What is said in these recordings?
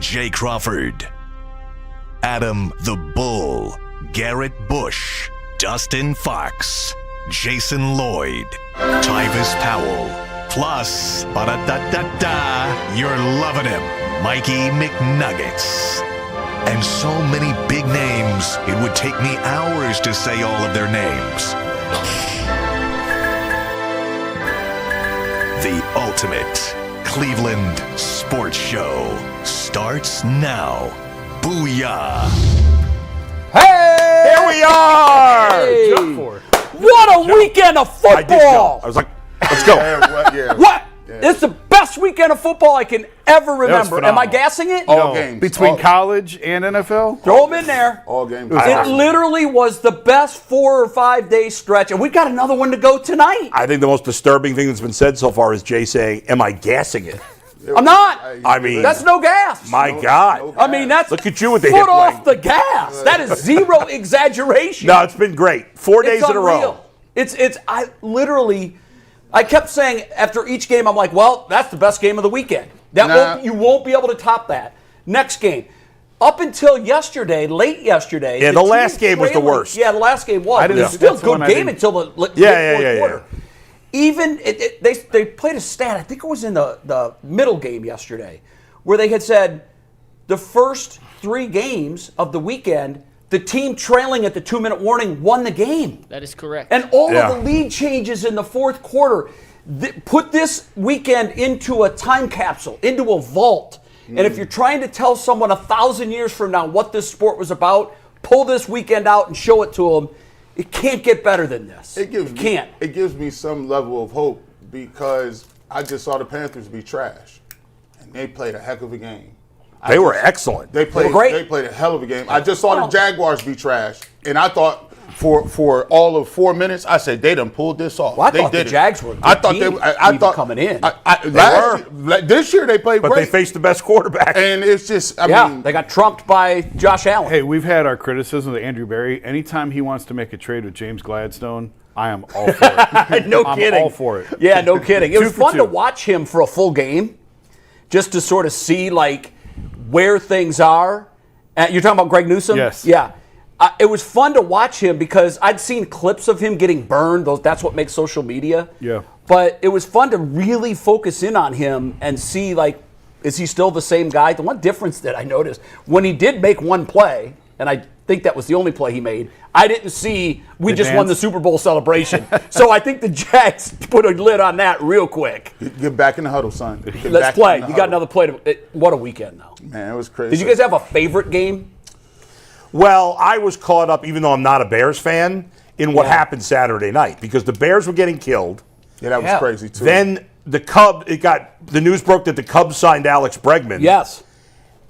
Jay Crawford, Adam the Bull, Garrett Bush, Dustin Fox, Jason Lloyd, Tyvis Powell, plus, ba-da-da-da-da, you're loving him, Mikey McNuggets. And so many big names, it would take me hours to say all of their names. The ultimate Cleveland sports show starts now. Booyah! Hey! Here we are! Hey! Jump for it. What a weekend of football! I was like, let's go. What? It's the best weekend of football I can ever remember. Am I gassing it? All games. Between college and NFL? Throw them in there. All games. It literally was the best 4 or 5 day stretch, and we've got another one to go tonight. I think the most disturbing thing that's been said so far is Jay saying, am I gassing it? I'm not. I mean, that's no gas. My God. I mean, that's look at you with the foot hip off length. the gas. That is zero exaggeration. No, it's been great. 4 days It's in a row. unreal. I kept saying after each game, I'm like, well, that's the best game of the weekend. You won't be able to top that. Next game. Up until yesterday, late yesterday. Yeah, the last game was the worst. Yeah, the last game was. I It didn't- was still a that's the one good I game didn't- until the fourth quarter. Even, they played a stat, I think it was in the middle game yesterday, where they had said the first 3 games of the weekend, the team trailing at the 2-minute warning won the game. That is correct. And all of the lead changes in the fourth quarter put this weekend into a time capsule, into a vault. And if you're trying to tell someone 1,000 years from now what this sport was about, pull this weekend out and show it to them. It can't get better than this. It gives me some level of hope because I just saw the Panthers be trash, and they played a heck of a game. They were excellent. They played great. They played a hell of a game. I just saw the Jaguars be trash, and I thought for all of 4 minutes, I said they done pulled this off. Well, I they thought did the Jags were a good I thought team they. I thought coming in. This year they played But great, they faced the best quarterback. and it's just. I mean, they got trumped by Josh Allen. Hey, we've had our criticism of Andrew Berry. Anytime he wants to make a trade with James Gladstone, I am all for it. No I'm kidding. all for it. Yeah, no kidding. It was 2 for fun 2. to watch him for a full game, just to sort of see like where things are. You're talking about Greg Newsome? Yes. Yeah. It was fun to watch him because I'd seen clips of him getting burned. That's what makes social media. Yeah. But it was fun to really focus in on him and see, like, is he still the same guy? The one difference that I noticed, when he did make one play, and I think that was the only play he made, I didn't see we just won the Super Bowl celebration. So I think the Jags put a lid on that real quick. get back in the huddle, son. Let's play. You got another play. What a weekend, though. Man, it was crazy. Did you guys have a favorite game? Well, I was caught up, even though I'm not a Bears fan, in what happened Saturday night because the Bears were getting killed. Yeah, that was crazy, too. Then the news broke that the Cubs signed Alex Bregman. Yes.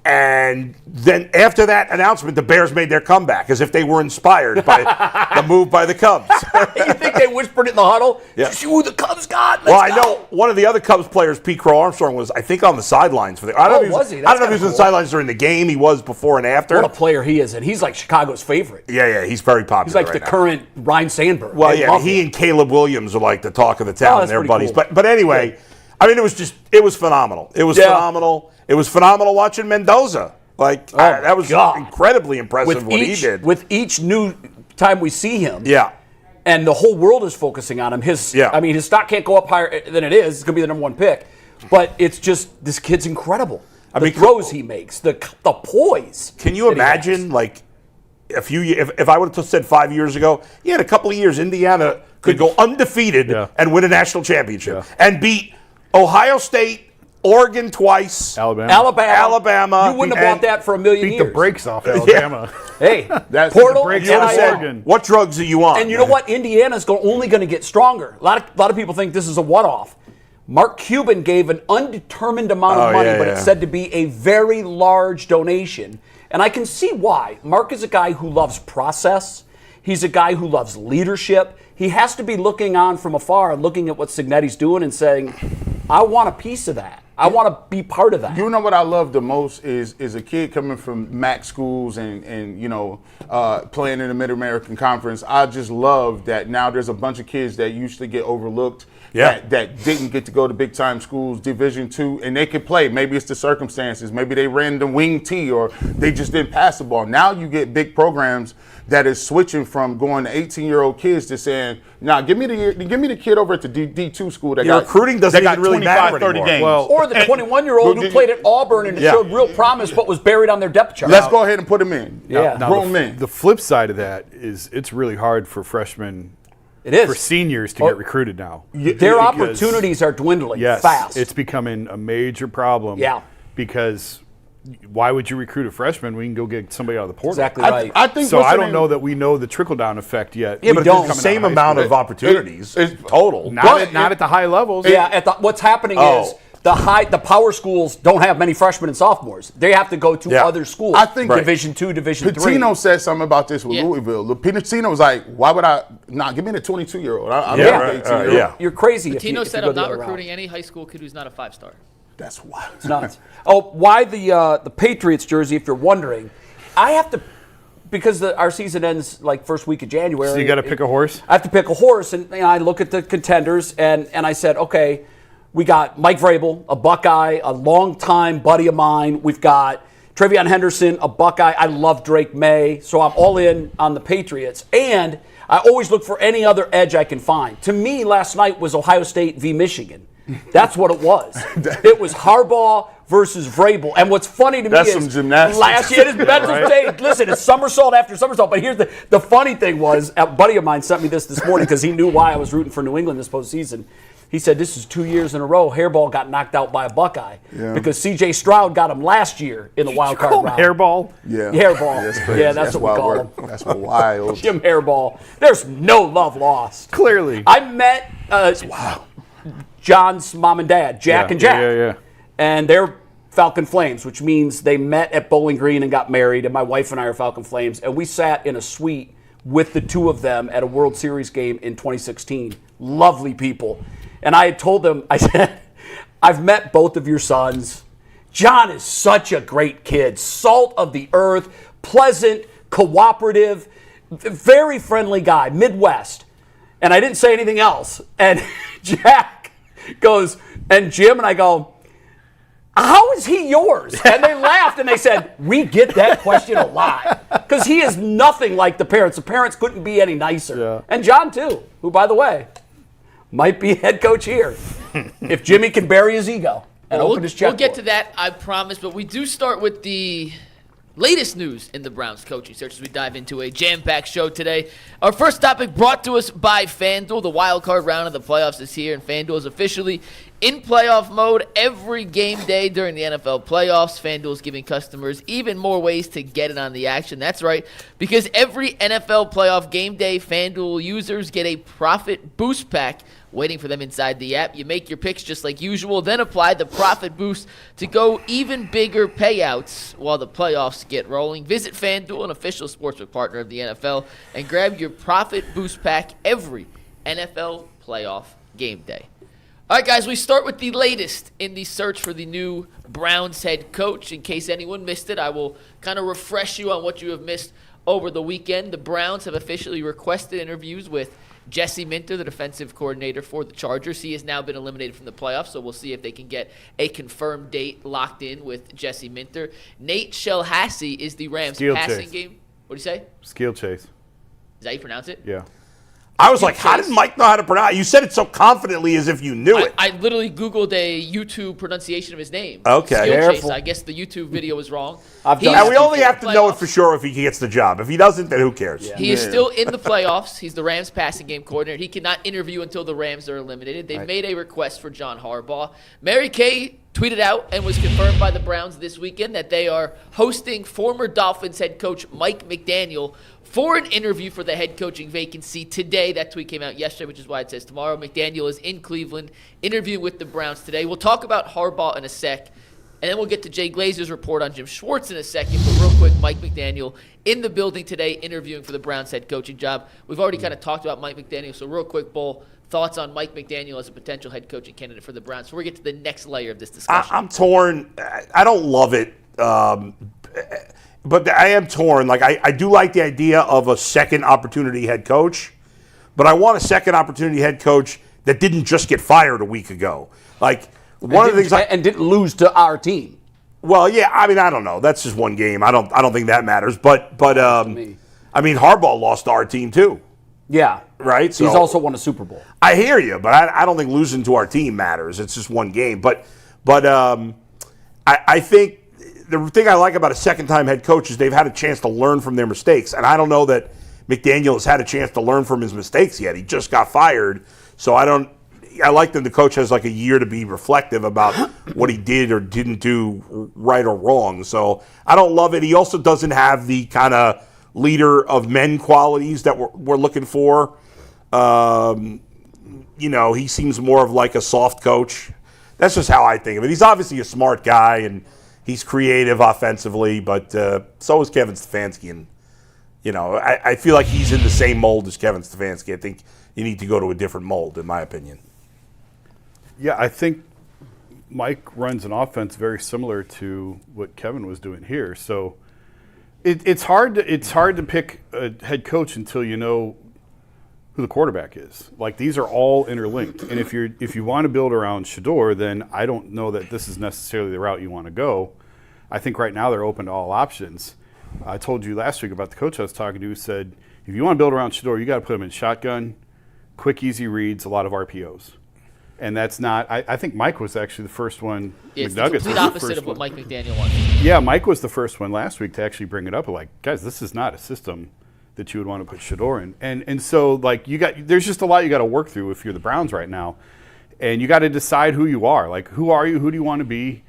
And then after that announcement, the Bears made their comeback as if they were inspired by the move by the Cubs. You think they whispered it in the huddle? Yeah. Did you see who the Cubs got? Well, I know one of the other Cubs players, Pete Crow Armstrong, was, I think, on the sidelines for the. I don't know if was he? I don't know if he was on the That's sidelines during the game. He was before and after. What a player he is, and he's like Chicago's favorite. Yeah, he's very popular. He's like right the now. current Ryan Sandberg. Well, They yeah, love he him. and Caleb Williams are like the talk of the town. that's They're pretty buddies. cool. But anyway, I mean, it was phenomenal. It was phenomenal. It was phenomenal watching Mendoza. That was incredibly impressive what he did. With each new time we see him. Yeah. And the whole world is focusing on him. His stock can't go up higher than it is. It's going to be the number 1 pick. But it's just, this kid's incredible. The throws he makes, the poise. Can you imagine, like, if I would have said 5 years ago, in a couple of years, Indiana could go undefeated and win a national championship and beat Ohio State, Oregon twice, Alabama. You wouldn't have bought that for a million Beat years. the brakes off Alabama. Hey, That's Portal, the brakes You would have said, Oregon. what drugs are you on? and you know what? Indiana's only going to get stronger. A lot of people think this is a one-off. Mark Cuban gave an undetermined amount of money, but it's said to be a very large donation. And I can see why. Mark is a guy who loves process. He's a guy who loves leadership. He has to be looking on from afar and looking at what Signetti's doing and saying, I want a piece of that. I want to be part of that. You know what I love the most is a kid coming from MAC schools and playing in the Mid-American Conference. I just love that now there's a bunch of kids that used to get overlooked. Yeah. That didn't get to go to big time schools, Division II, and they could play. Maybe it's the circumstances. Maybe they ran the wing T or they just didn't pass the ball. Now you get big programs that is switching from going to 18-year-old kids to saying, "Nah, give me the kid over at the D2 school that Your got recruiting doesn't that got even really 25, matter 30 anymore. games." Well, Or the 21-year-old who played at Auburn and Yeah. showed real promise but was buried on their depth chart. Let's go ahead and put him in. Yeah. Now, Grown men. the flip side of that is it's really hard for freshmen, It is. for seniors to get recruited now. Their because- opportunities are dwindling Yes, fast. it's becoming a major problem. Yeah. Because why would you recruit a freshman when you can go get somebody out of the portal? exactly right. I think So what's I her don't name- know that we know the trickle-down effect yet. Yeah, but don't. there's the same amount of opportunities total. Not at the high levels. Yeah, what's happening is the power schools don't have many freshmen and sophomores. They have to go to Yeah. other schools. I think Division II, Division III. Pitino said something about this with Louisville. Pitino was like, "Why would I not give me the 22-year-old? I'm Yeah, not right, 18-year-old." yeah. You're crazy. if you said, go "I'm the not other route." recruiting any high school kid who's not a 5-star." That's wild. It's nuts. Oh, why the Patriots jersey? If you're wondering, I have to because our season ends like first week of January. So you got to pick a horse? I have to pick a horse, and I look at the contenders, and I said, okay, we got Mike Vrabel, a Buckeye, a longtime buddy of mine. We've got Travion Henderson, a Buckeye. I love Drake May, so I'm all in on the Patriots. And I always look for any other edge I can find. To me, last night was Ohio State v. Michigan. That's what it was. It was Harbaugh versus Vrabel. And what's funny to me That's is some gymnastics. last year, listen, it's somersault after somersault. But here's the funny thing was, a buddy of mine sent me this morning because he knew why I was rooting for New England this postseason. He said this is 2 years in a row Hairball got knocked out by a Buckeye because C.J. Stroud got him last year in the wild card round. Hairball? Yeah. Hairball. That's crazy. Yeah, that's what we call him. That's wild. Jim Hairball. There's no love lost. Clearly. I met John's mom and dad, Jack and Jack. Yeah. And they're Falcon Flames, which means they met at Bowling Green and got married, and my wife and I are Falcon Flames. And we sat in a suite with the two of them at a World Series game in 2016. Lovely people. And I had told them, I said, I've met both of your sons. John is such a great kid, salt of the earth, pleasant, cooperative, very friendly guy, Midwest. And I didn't say anything else. And Jack goes, and Jim, and I go, how is he yours? And they laughed and they said, we get that question a lot. Because he is nothing like the parents. The parents couldn't be any nicer. Yeah. And John, too, who, by the way, might be head coach here if Jimmy can bury his ego and open his checkbook. We'll get to that, I promise. But we do start with the latest news in the Browns coaching search as we dive into a jam-packed show today. Our first topic brought to us by FanDuel. The wild card round of the playoffs is here, and FanDuel is officially in playoff mode every game day during the NFL playoffs. FanDuel is giving customers even more ways to get in on the action. That's right, because every NFL playoff game day, FanDuel users get a profit boost pack waiting for them inside the app. You make your picks just like usual, then apply the profit boost to go even bigger payouts while the playoffs get rolling. Visit FanDuel, an official sportsbook partner of the NFL, and grab your profit boost pack every NFL playoff game day. All right, guys, we start with the latest in the search for the new Browns head coach. In case anyone missed it, I will kind of refresh you on what you have missed over the weekend. The Browns have officially requested interviews with Jesse Minter, the defensive coordinator for the Chargers. He has now been eliminated from the playoffs, so we'll see if they can get a confirmed date locked in with Jesse Minter. Nate Shellhassy is the Rams passing game. What do you say? Skill chase. Is that how you pronounce it? Yeah. I was like, how did Mike know how to pronounce it? You said it so confidently as if you knew it. I literally Googled a YouTube pronunciation of his name. Okay. Skill Chase. Careful. I guess the YouTube video was wrong. I've done And that. we only have to know it for sure if he gets the job. If he doesn't, then who cares? He is still in the playoffs. He's the Rams passing game coordinator. He cannot interview until the Rams are eliminated. They've made a request for John Harbaugh. Mary Kay tweeted out and was confirmed by the Browns this weekend that they are hosting former Dolphins head coach Mike McDaniel for an interview for the head coaching vacancy today. That tweet came out yesterday, which is why it says tomorrow. McDaniel is in Cleveland interviewing with the Browns today. We'll talk about Harbaugh in a sec, and then we'll get to Jay Glazer's report on Jim Schwartz in a second. But real quick, Mike McDaniel in the building today interviewing for the Browns head coaching job. We've already kind of talked about Mike McDaniel, so real quick, Bull, thoughts on Mike McDaniel as a potential head coaching candidate for the Browns before we get to the next layer of this discussion? I'm torn. I don't love it, but I am torn. Like I do like the idea of a second opportunity head coach, but I want a second opportunity head coach that didn't just get fired a week ago. Like one of the things, and didn't lose to our team. well, yeah. I mean, I don't know. That's just one game. I don't think that matters. But I mean, Harbaugh lost to our team too. Yeah. Right. So He's also won a Super Bowl. I hear you, but I don't think losing to our team matters. It's just one game. But I think the thing I like about a second-time head coach is they've had a chance to learn from their mistakes. And I don't know that McDaniel has had a chance to learn from his mistakes yet. He just got fired. So I like that the coach has like a year to be reflective about what he did or didn't do right or wrong. So I don't love it. He also doesn't have the kind of leader of men qualities that we're looking for. He seems more of like a soft coach. That's just how I think of it. He's obviously a smart guy and he's creative offensively, but so is Kevin Stefanski. And, I feel like he's in the same mold as Kevin Stefanski. I think you need to go to a different mold, in my opinion. Yeah, I think Mike runs an offense very similar to what Kevin was doing here. So it's hard to pick a head coach until you know who the quarterback is. Like, these are all interlinked. And if you want to build around Shedeur, then I don't know that this is necessarily the route you want to go. I think right now they're open to all options. I told you last week about the coach I was talking to who said, if you want to build around Shedeur, you got to put him in shotgun, quick, easy reads, a lot of RPOs. And that's not – I think Mike was actually the first one. Yeah, it's McNuggets the complete opposite of what Mike McDaniel wants. Yeah, Mike was the first one last week to actually bring it up. Like, guys, this is not a system that you would want to put Shedeur in. And so, like, there's just a lot you got to work through if you're the Browns right now. And you got to decide who you are. Like, who are you? Who do you want to be?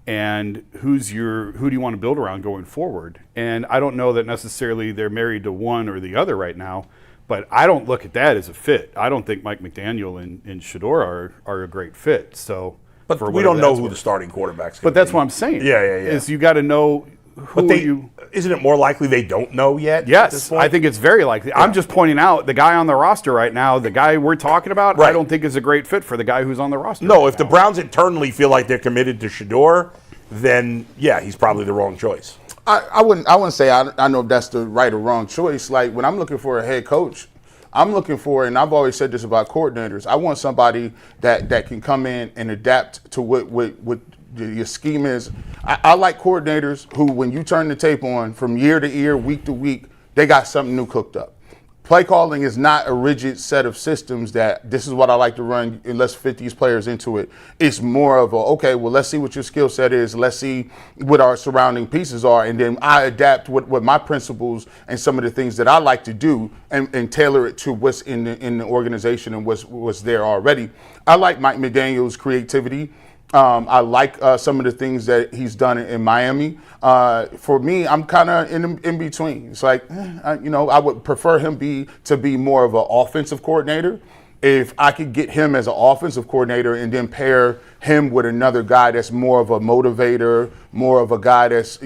And who do you want to build around going forward? And I don't know that necessarily they're married to one or the other right now, but I don't look at that as a fit. I don't think Mike McDaniel and Shedeur are a great fit. So, but we don't know who the starting quarterback's going to be. But that's what I'm saying. Yeah. Is you got to know who you. Isn't it more likely they don't know yet? Yes, I think it's very likely. Yeah. I'm just pointing out the guy on the roster right now, the guy we're talking about, right. I don't think is a great fit for the guy who's on the roster. No, if the Browns internally feel like they're committed to Shedeur, then yeah, he's probably the wrong choice. I wouldn't say I know if that's the right or wrong choice. Like, when I'm looking for a head coach, I'm looking for, and I've always said this about coordinators, I want somebody that can come in and adapt to what your scheme is. I like coordinators who, when you turn the tape on from year to year, week to week, they got something new cooked up. Play calling is not a rigid set of systems that this is what I like to run and let's fit these players into it. It's more of okay, well, let's see what your skill set is. Let's see what our surrounding pieces are. And then I adapt what my principles and some of the things that I like to do and tailor it to what's in the organization and what's there already. I like Mike McDaniel's creativity. I like some of the things that he's done in Miami. For me, I'm kind of in between. It's like, I would prefer him to be more of an offensive coordinator. If I could get him as an offensive coordinator and then pair him with another guy that's more of a motivator, more of a guy that's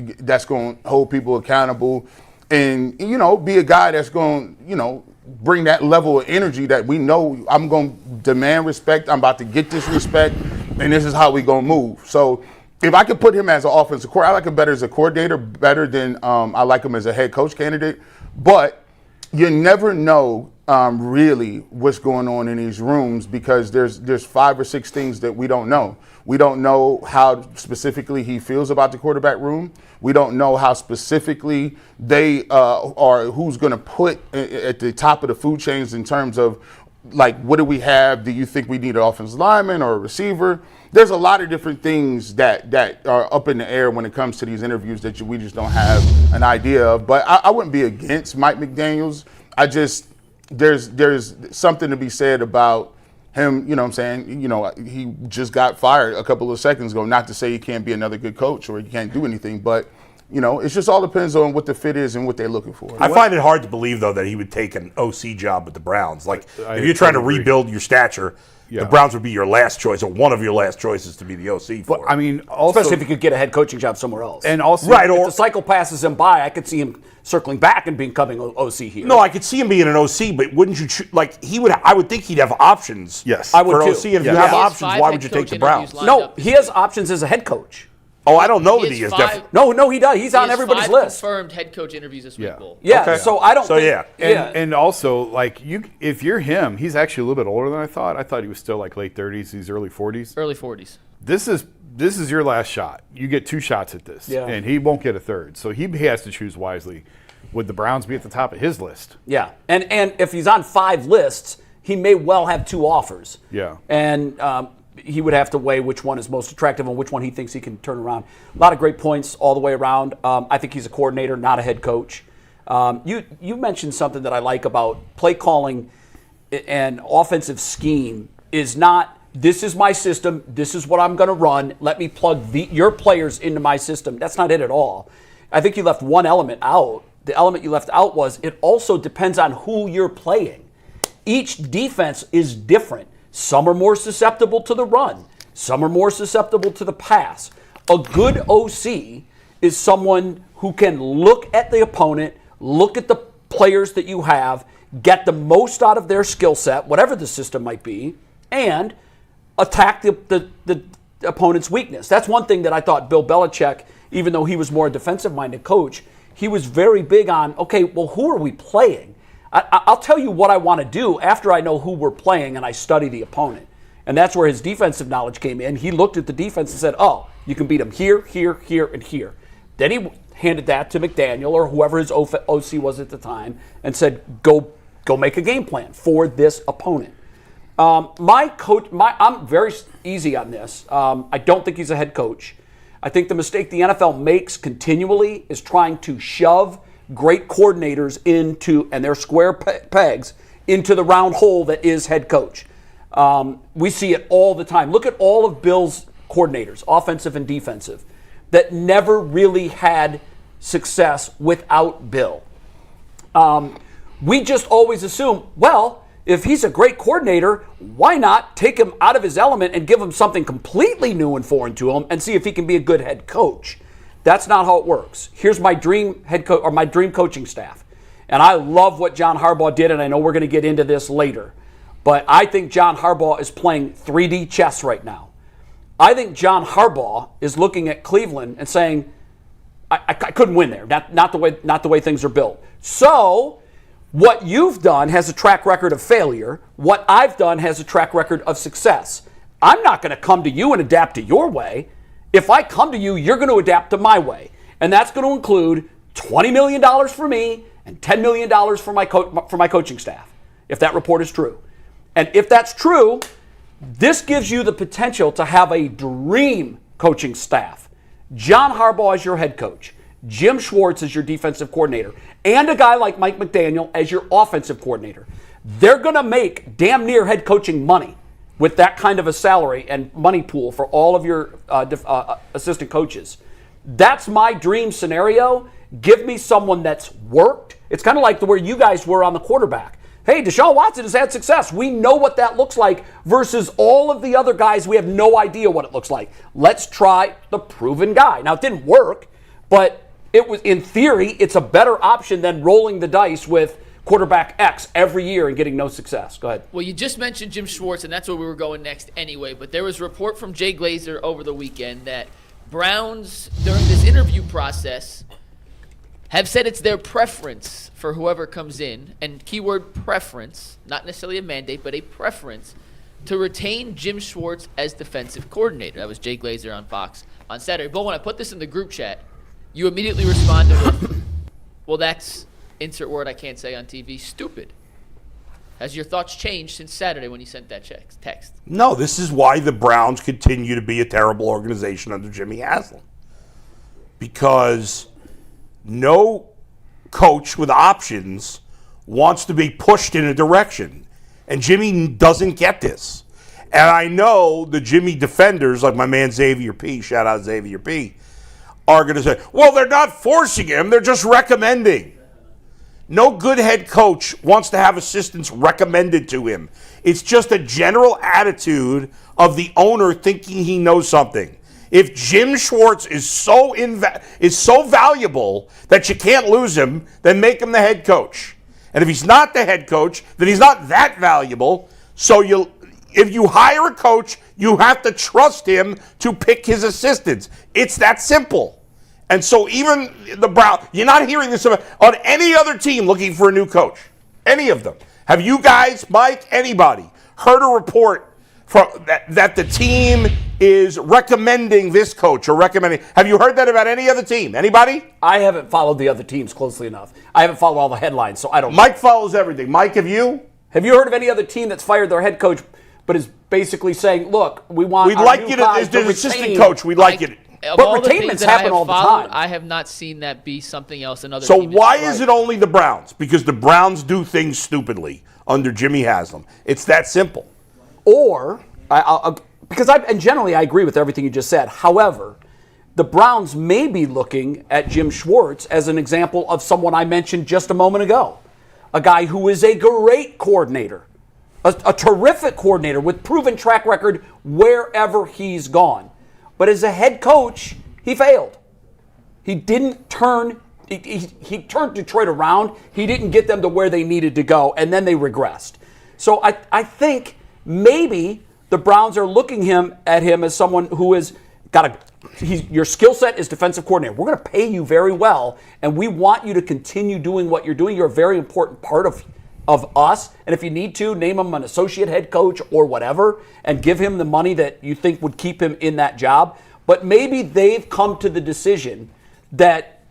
going to hold people accountable, and be a guy that's going to bring that level of energy that we know I'm going to demand respect. I'm about to get this respect. And this is how we gonna move. So if I could put him as an offensive coordinator, I like him better as a coordinator, better than I like him as a head coach candidate. But you never know really what's going on in these rooms because there's 5 or 6 things that we don't know. We don't know how specifically he feels about the quarterback room. We don't know how specifically they are, who's going to put at the top of the food chains in terms of, like, what do we have? Do you think we need an offensive lineman or a receiver? There's a lot of different things that are up in the air when it comes to these interviews that we just don't have an idea of. But I wouldn't be against Mike McDaniels. There's something to be said about him, you know what I'm saying? He just got fired a couple of seconds ago. Not to say he can't be another good coach or he can't do anything, but It's just all depends on what the fit is and what they're looking for. I find it hard to believe, though, that he would take an OC job with the Browns. Like, if you're trying to rebuild your stature, the Browns would be your last choice, or one of your last choices to be the OC for. But, I mean, also, especially if he could get a head coaching job somewhere else. And also, right, or if the cycle passes him by, I could see him circling back and becoming OC here. No, I could see him being an OC, but wouldn't you he would? I would think he'd have options. Yes, I would for too. OC. And if you have options, why would you take the Browns? No, he has options as a head coach. Oh, I don't know that he is. No, he does. He's on everybody's list. Confirmed head coach interviews this week. Yeah. Okay. So I don't. And also, like if you're him, he's actually a little bit older than I thought. I thought he was still like late 30s. He's early 40s. Early 40s. This is your last shot. You get 2 shots at this, and he won't get a third. So he has to choose wisely. Would the Browns be at the top of his list? Yeah, and if he's on 5 lists, he may well have 2 offers. Yeah, and he would have to weigh which one is most attractive and which one he thinks he can turn around. A lot of great points all the way around. I think he's a coordinator, not a head coach. You mentioned something that I like about play calling and offensive scheme is not, this is my system, this is what I'm going to run, let me plug your players into my system. That's not it at all. I think you left one element out. The element you left out was it also depends on who you're playing. Each defense is different. Some are more susceptible to the run. Some are more susceptible to the pass. A good OC is someone who can look at the opponent, look at the players that you have, get the most out of their skill set, whatever the system might be, and attack the opponent's weakness. That's one thing that I thought Bill Belichick, even though he was more a defensive-minded coach, he was very big on, okay, well, who are we playing? I'll tell you what I want to do after I know who we're playing and I study the opponent. And that's where his defensive knowledge came in. He looked at the defense and said, oh, you can beat him here, here, here, and here. Then he handed that to McDaniel or whoever his OC was at the time and said, go make a game plan for this opponent. I'm very easy on this. I don't think he's a head coach. I think the mistake the NFL makes continually is trying to shove great coordinators into, and their square pegs, into the round hole that is head coach. We see it all the time. Look at all of Bill's coordinators, offensive and defensive, that never really had success without Bill. We just always assume, well, if he's a great coordinator, why not take him out of his element and give him something completely new and foreign to him and see if he can be a good head coach? That's not how it works. Here's my dream head coach or my dream coaching staff. And I love what John Harbaugh did, and I know we're going to get into this later. But I think John Harbaugh is playing 3D chess right now. I think John Harbaugh is looking at Cleveland and saying, I couldn't win there. Not the way things are built. So what you've done has a track record of failure. What I've done has a track record of success. I'm not going to come to you and adapt to your way. If I come to you, you're going to adapt to my way. And that's going to include $20 million for me and $10 million for my coaching staff, if that report is true. And if that's true, this gives you the potential to have a dream coaching staff. John Harbaugh as your head coach, Jim Schwartz as your defensive coordinator, and a guy like Mike McDaniel as your offensive coordinator. They're going to make damn near head coaching money with that kind of a salary and money pool for all of your assistant coaches. That's my dream scenario. Give me someone that's worked. It's kind of like where you guys were on the quarterback. Hey, Deshaun Watson has had success. We know what that looks like versus all of the other guys. We have no idea what it looks like. Let's try the proven guy. Now, it didn't work, but it was, in theory, it's a better option than rolling the dice with quarterback X every year and getting no success. Go ahead. Well, you just mentioned Jim Schwartz, and that's where we were going next anyway. But there was a report from Jay Glazer over the weekend that Browns, during this interview process, have said it's their preference for whoever comes in, and keyword preference, not necessarily a mandate, but a preference, to retain Jim Schwartz as defensive coordinator. That was Jay Glazer on Fox on Saturday. But when I put this in the group chat, you immediately responded with, well, that's, insert word I can't say on TV, stupid. Has your thoughts changed since Saturday when you sent that text? No, this is why the Browns continue to be a terrible organization under Jimmy Haslam. Because no coach with options wants to be pushed in a direction. And Jimmy doesn't get this. And I know the Jimmy defenders, like my man Xavier P., shout out Xavier P., are going to say, well, they're not forcing him, they're just recommending. No good head coach wants to have assistants recommended to him. It's just a general attitude of the owner thinking he knows something. If Jim Schwartz is so valuable that you can't lose him, then make him the head coach. And if he's not the head coach, then he's not that valuable. So if you hire a coach, you have to trust him to pick his assistants. It's that simple. And so even the Browns, you're not hearing this on any other team looking for a new coach. Any of them. Have you guys, Mike, anybody, heard a report from that the team is recommending this coach or recommending? Have you heard that about any other team? Anybody? I haven't followed the other teams closely enough. I haven't followed all the headlines, so I don't know. Mike follows everything. Mike, have you? Have you heard of any other team that's fired their head coach but is basically saying, look, we'd like you to, as the assistant coach, we'd like you to. But retainments happen all the time. I have not seen that be something else in other So teams. why is it only the Browns? Because the Browns do things stupidly under Jimmy Haslam. It's that simple. Or, and generally I agree with everything you just said. However, the Browns may be looking at Jim Schwartz as an example of someone I mentioned just a moment ago. A guy who is a great coordinator, a terrific coordinator with proven track record wherever he's gone. But as a head coach, he failed. He didn't turn, he turned Detroit around. He didn't get them to where they needed to go, and then they regressed. So I think maybe the Browns are looking at him as someone who has your skill set is defensive coordinator. We're going to pay you very well, and we want you to continue doing what you're doing. You're a very important part of us, and if you need to, name him an associate head coach or whatever, and give him the money that you think would keep him in that job. But maybe they've come to the decision that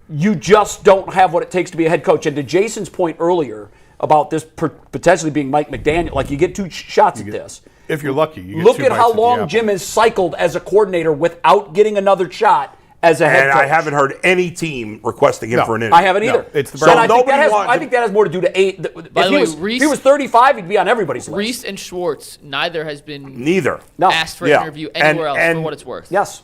you just don't have what it takes to be a head coach. And to Jason's point earlier about this potentially being Mike McDaniel, like you get two shots at this. If you're lucky. You get Look two at bites how at the long apple. Jim has cycled as a coordinator without getting another shot as a head And coach. I haven't heard any team requesting him for an interview. I haven't either. it's the So Browns. I think Nobody I think that has more to do to eight. By the way, If he was 35, he'd be on everybody's list. Reese and Schwartz, neither has been Neither. No. asked for an interview anywhere else for what it's worth. Yes.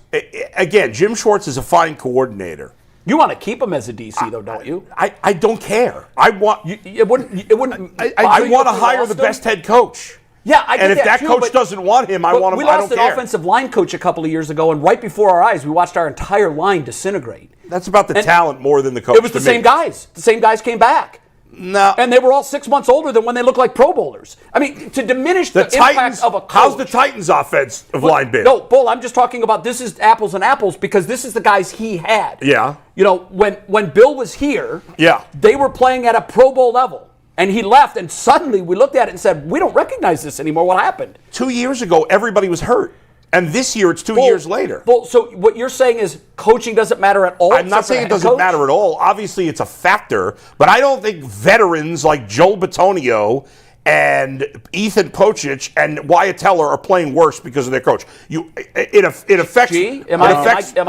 Again, Jim Schwartz is a fine coordinator. You want to keep him as a DC, though, don't you? I don't care. I want It wouldn't. I want to hire the best head coach. Yeah, I get And if that too, coach but- doesn't want him, I but want him. We I lost don't an care. offensive line coach a couple of years ago, and right before our eyes, we watched our entire line disintegrate. That's about the And talent more than the coach. It was the same guys. The same guys came back. No. And they were all 6 months older than when they looked like Pro Bowlers. I mean, to diminish the Titans. impact of a coach. How's the Titans' offensive line been? No, Bull, I'm just talking about this is apples and apples because this is the guys he had. Yeah. You know, when Bill was here, Yeah. they were playing at a Pro Bowl level. And he left, and suddenly we looked at it and said, we don't recognize this anymore. What happened? 2 years ago, everybody was hurt. And this year, it's 2 years later. Bull, so what you're saying is coaching doesn't matter at all? I'm not except for saying the it head doesn't coach? matter at all. Obviously, it's a factor. But I don't think veterans like Joe Bitonio and Ethan Pocic and Wyatt Teller are playing worse because of their coach. It affects. Gee, am I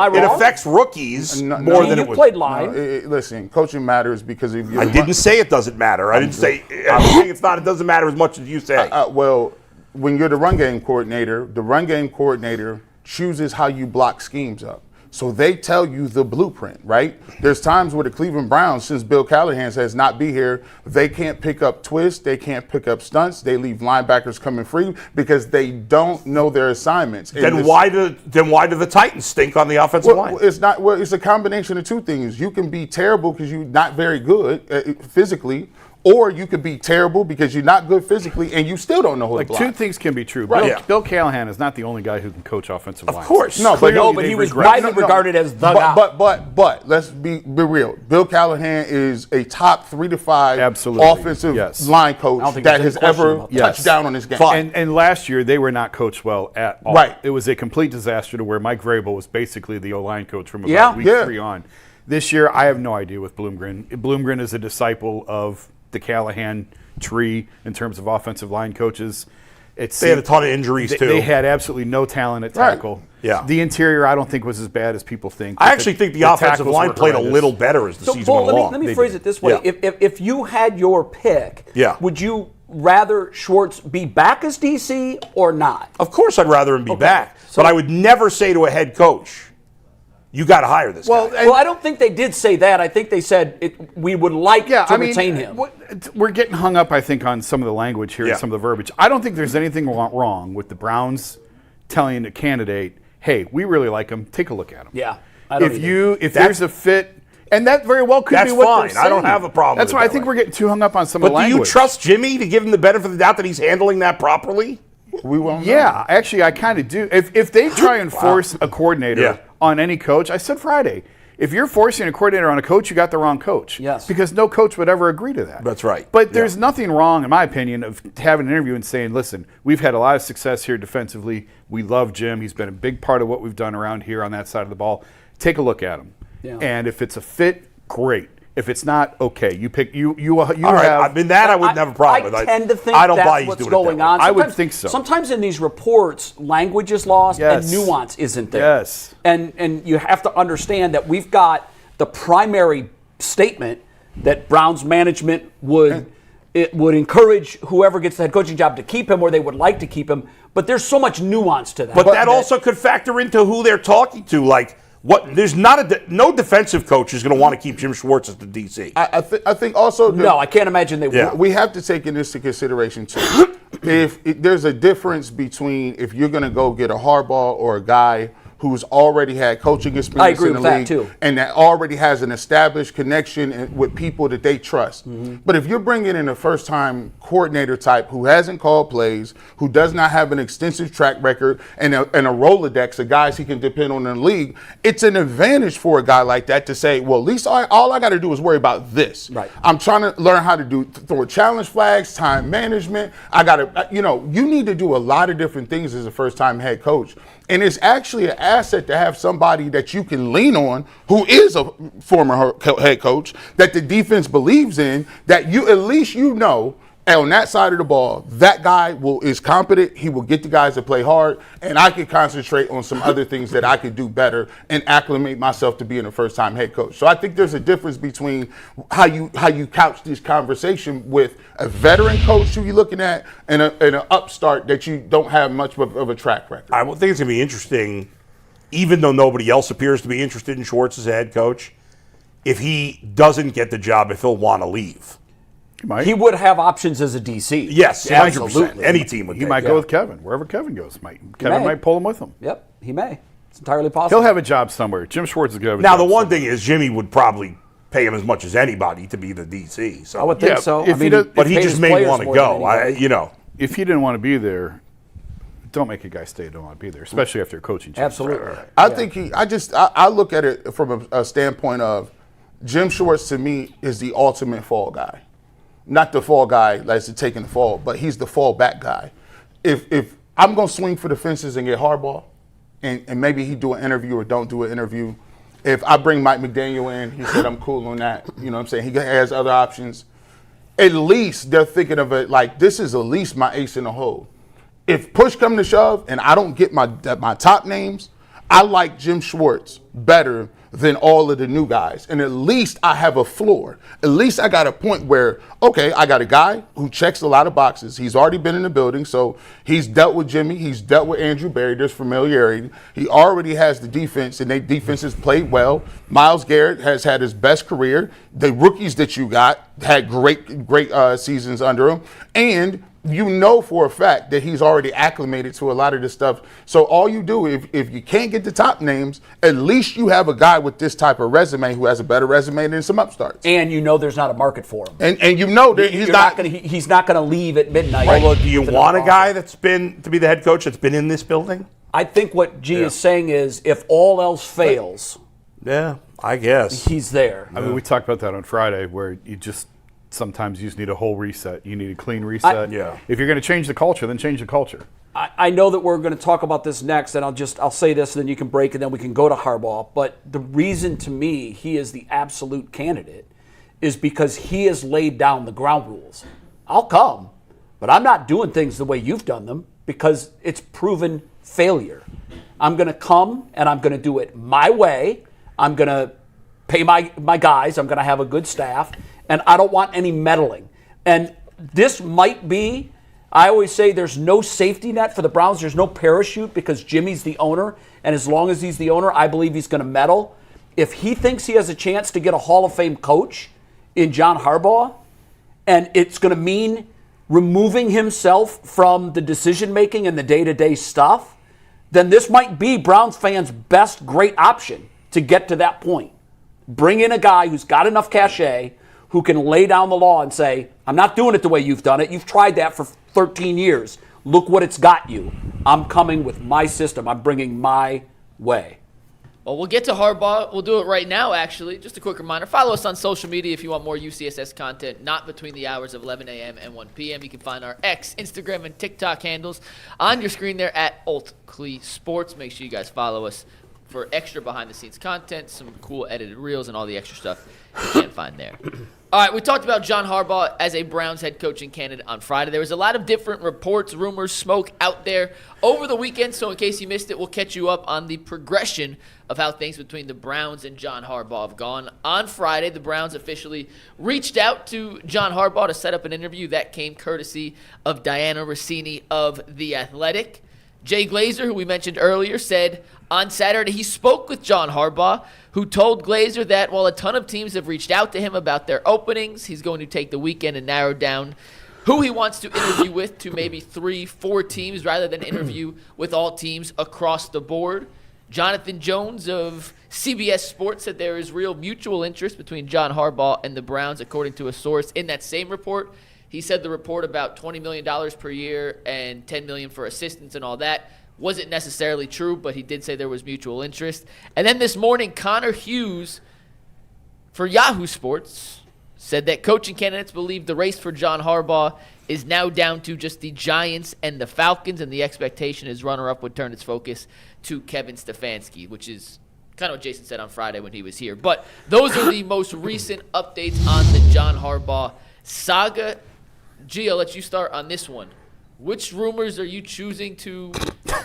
wrong? It affects rookies more than you it would. played line. Listen, coaching matters because if you I didn't say it doesn't matter. I'm saying it's not. It doesn't matter as much as you say. well, when you're the run game coordinator chooses how you block schemes up. So they tell you the blueprint, right? There's times where the Cleveland Browns, since Bill Callahan says not be here, they can't pick up twists, they can't pick up stunts, they leave linebackers coming free because they don't know their assignments. Then why do the Titans stink on the offensive line? It's a combination of two things. You can be terrible because you're not very good physically, or you could be terrible because you're not good physically and you still don't know who to block. Two things can be true. Right. Bill Callahan is not the only guy who can coach offensive lines. Of course. No, but he was widely regarded as the guy. But let's be real. Bill Callahan is a top 3 to 5 Absolutely. offensive Yes. line coach think that there's has any question ever about that. touched Yes. down on his game. And last year, they were not coached well at all. Right. It was a complete disaster to where Mike Vrabel was basically the O-line coach from Yeah. about week 3 on. This year, I have no idea with Bloomgren. Bloomgren is a disciple of the Callahan tree in terms of offensive line coaches. They had a ton of injuries, too. They had absolutely no talent at tackle. Yeah. The interior, I don't think, was as bad as people think. I actually think the offensive tackles line were played a horrendous. little better as the So, season Bull, went along. let me phrase it this way. Yeah. If you had your pick, would you rather Schwartz be back as DC or not? Of course, I'd rather him be back, but I would never say to a head coach, you got to hire this guy. Well, I don't think they did say that. I think they said we would like to retain him. We're getting hung up, I think, on some of the language here and some of the verbiage. I don't think there's anything wrong with the Browns telling a candidate, hey, we really like him. Take a look at him. Yeah. If there's a fit, and that very well could be what fine. they're saying. I don't have a problem That's with why it I think that we're getting too hung up on some of the But do language. you trust Jimmy to give him the benefit of the doubt that he's handling that properly? We won't know. Yeah, actually, I kind of do. If they try and force a coordinator on any coach, I said Friday, if you're forcing a coordinator on a coach, you got the wrong coach. Yes. Because no coach would ever agree to that. That's right. But there's nothing wrong, in my opinion, of having an interview and saying, listen, we've had a lot of success here defensively. We love Jim. He's been a big part of what we've done around here on that side of the ball. Take a look at him. Yeah. And if it's a fit, great. If it's not, okay. You pick you All right. have. I mean, that I wouldn't have a problem with. I tend to think I don't buy that's he's what's doing going it on. I would think so. Sometimes in these reports, language is lost and nuance isn't there. Yes. And you have to understand that we've got the primary statement that Browns management would encourage whoever gets the head coaching job to keep him, or they would like to keep him. But there's so much nuance to that. But that also could factor into who they're talking to. Like, there's no defensive coach is going to want to keep Jim Schwartz as the DC. I think also. No, I can't imagine they would. We have to take into consideration too. if there's a difference between if you're going to go get a Harbaugh or a guy who's already had coaching experience in the league too. and that already has an established connection with people that they trust. Mm-hmm. But if you're bringing in a first-time coordinator type who hasn't called plays, who does not have an extensive track record and a Rolodex of guys he can depend on in the league, it's an advantage for a guy like that to say, well, at least all I got to do is worry about this. Right. I'm trying to learn how to throw challenge flags, time management. I got to, you need to do a lot of different things as a first-time head coach. And it's actually an asset to have somebody that you can lean on who is a former head coach that the defense believes in, that you at least on that side of the ball, that guy is competent. He will get the guys to play hard, and I can concentrate on some other things that I could do better and acclimate myself to being a first-time head coach. So I think there's a difference between how you couch this conversation with a veteran coach who you're looking at and an upstart that you don't have much of a track record. I think it's going to be interesting, even though nobody else appears to be interested in Schwartz as a head coach, if he doesn't get the job, if he'll want to leave. He would have options as a DC. Yes, absolutely. 100%. Any team would. He might go with Kevin, wherever Kevin goes. Kevin might pull him with him. Yep, he may. It's entirely possible. He'll have a job somewhere. Jim Schwartz is going to have a Now, job the one somewhere. thing is Jimmy would probably pay him as much as anybody to be the DC. So I would think so. if he does- but he paid just his may players want to more than go. anybody. If he didn't want to be there, don't make a guy stay. Don't want to be there, especially after a coaching change. Absolutely. I think I look at it from a standpoint of Jim Schwartz to me is the ultimate fall guy. Not the fall guy that's taking the fall, but he's the fall back guy. If I'm going to swing for the fences and get Harbaugh, and maybe he do an interview or don't do an interview, if I bring Mike McDaniel in, he said I'm cool on that. You know what I'm saying? He has other options. At least they're thinking of it like this is at least my ace in the hole. If push come to shove and I don't get my top names, I like Jim Schwartz better than all of the new guys. And at least I have a floor. At least I got a point where, okay, I got a guy who checks a lot of boxes. He's already been in the building, so he's dealt with Jimmy. He's dealt with Andrew Berry. There's familiarity. He already has the defense, and their defense has played well. Myles Garrett has had his best career. The rookies that you got had great seasons under him. And you know for a fact that he's already acclimated to a lot of this stuff. So all you do, if you can't get the top names, at least you have a guy with this type of resume who has a better resume than some upstarts. And you know there's not a market for him. And you know that he's not going to leave at midnight. Well, do you want a guy that's been to be the head coach that's been in this building? I think what G is saying is if all else fails, yeah, I guess he's there. I mean, we talked about that on Friday, where sometimes you just need a whole reset. You need a clean reset. If you're going to change the culture, then change the culture. I know that we're going to talk about this next, and I'll say this, and then you can break, and then we can go to Harbaugh. But the reason to me he is the absolute candidate is because he has laid down the ground rules. I'll come, but I'm not doing things the way you've done them because it's proven failure. I'm going to come, and I'm going to do it my way. I'm going to pay my guys. I'm going to have a good staff, and I don't want any meddling. And this might be I always say there's no safety net for the Browns. There's no parachute because Jimmy's the owner. And as long as he's the owner, I believe he's going to meddle. If he thinks he has a chance to get a Hall of Fame coach in John Harbaugh, and it's going to mean removing himself from the decision-making and the day-to-day stuff, then this might be Browns fans' best great option to get to that point. Bring in a guy who's got enough cachet, who can lay down the law and say, I'm not doing it the way you've done it. You've tried that for 13 years. Look what it's got you. I'm coming with my system. I'm bringing my way. Well, we'll get to Harbaugh. We'll do it right now, actually. Just a quick reminder. Follow us on social media if you want more UCSS content, not between the hours of 11 a.m. and 1 p.m. You can find our X, Instagram, and TikTok handles on your screen there at @AltCleSports. Make sure you guys follow us for extra behind-the-scenes content, some cool edited reels, and all the extra stuff you can't find there. All right, we talked about John Harbaugh as a Browns head coaching candidate on Friday. There was a lot of different reports, rumors, smoke out there over the weekend, so in case you missed it, we'll catch you up on the progression of how things between the Browns and John Harbaugh have gone. On Friday, the Browns officially reached out to John Harbaugh to set up an interview. That came courtesy of Diana Rossini of The Athletic. Jay Glazer, who we mentioned earlier, said on Saturday he spoke with John Harbaugh, who told Glazer that while a ton of teams have reached out to him about their openings, he's going to take the weekend and narrow down who he wants to interview with to maybe 3-4 teams rather than interview with all teams across the board. Jonathan Jones of CBS Sports said there is real mutual interest between John Harbaugh and the Browns, according to a source in that same report. He said the report about $20 million per year and $10 million for assistants and all that wasn't necessarily true, but he did say there was mutual interest. And then this morning, Connor Hughes for Yahoo Sports said that coaching candidates believe the race for John Harbaugh is now down to just the Giants and the Falcons, and the expectation is runner-up would turn its focus to Kevin Stefanski, which is kind of what Jason said on Friday when he was here. But those are the most recent updates on the John Harbaugh saga. G, I'll let you start on this one. Which rumors are you choosing to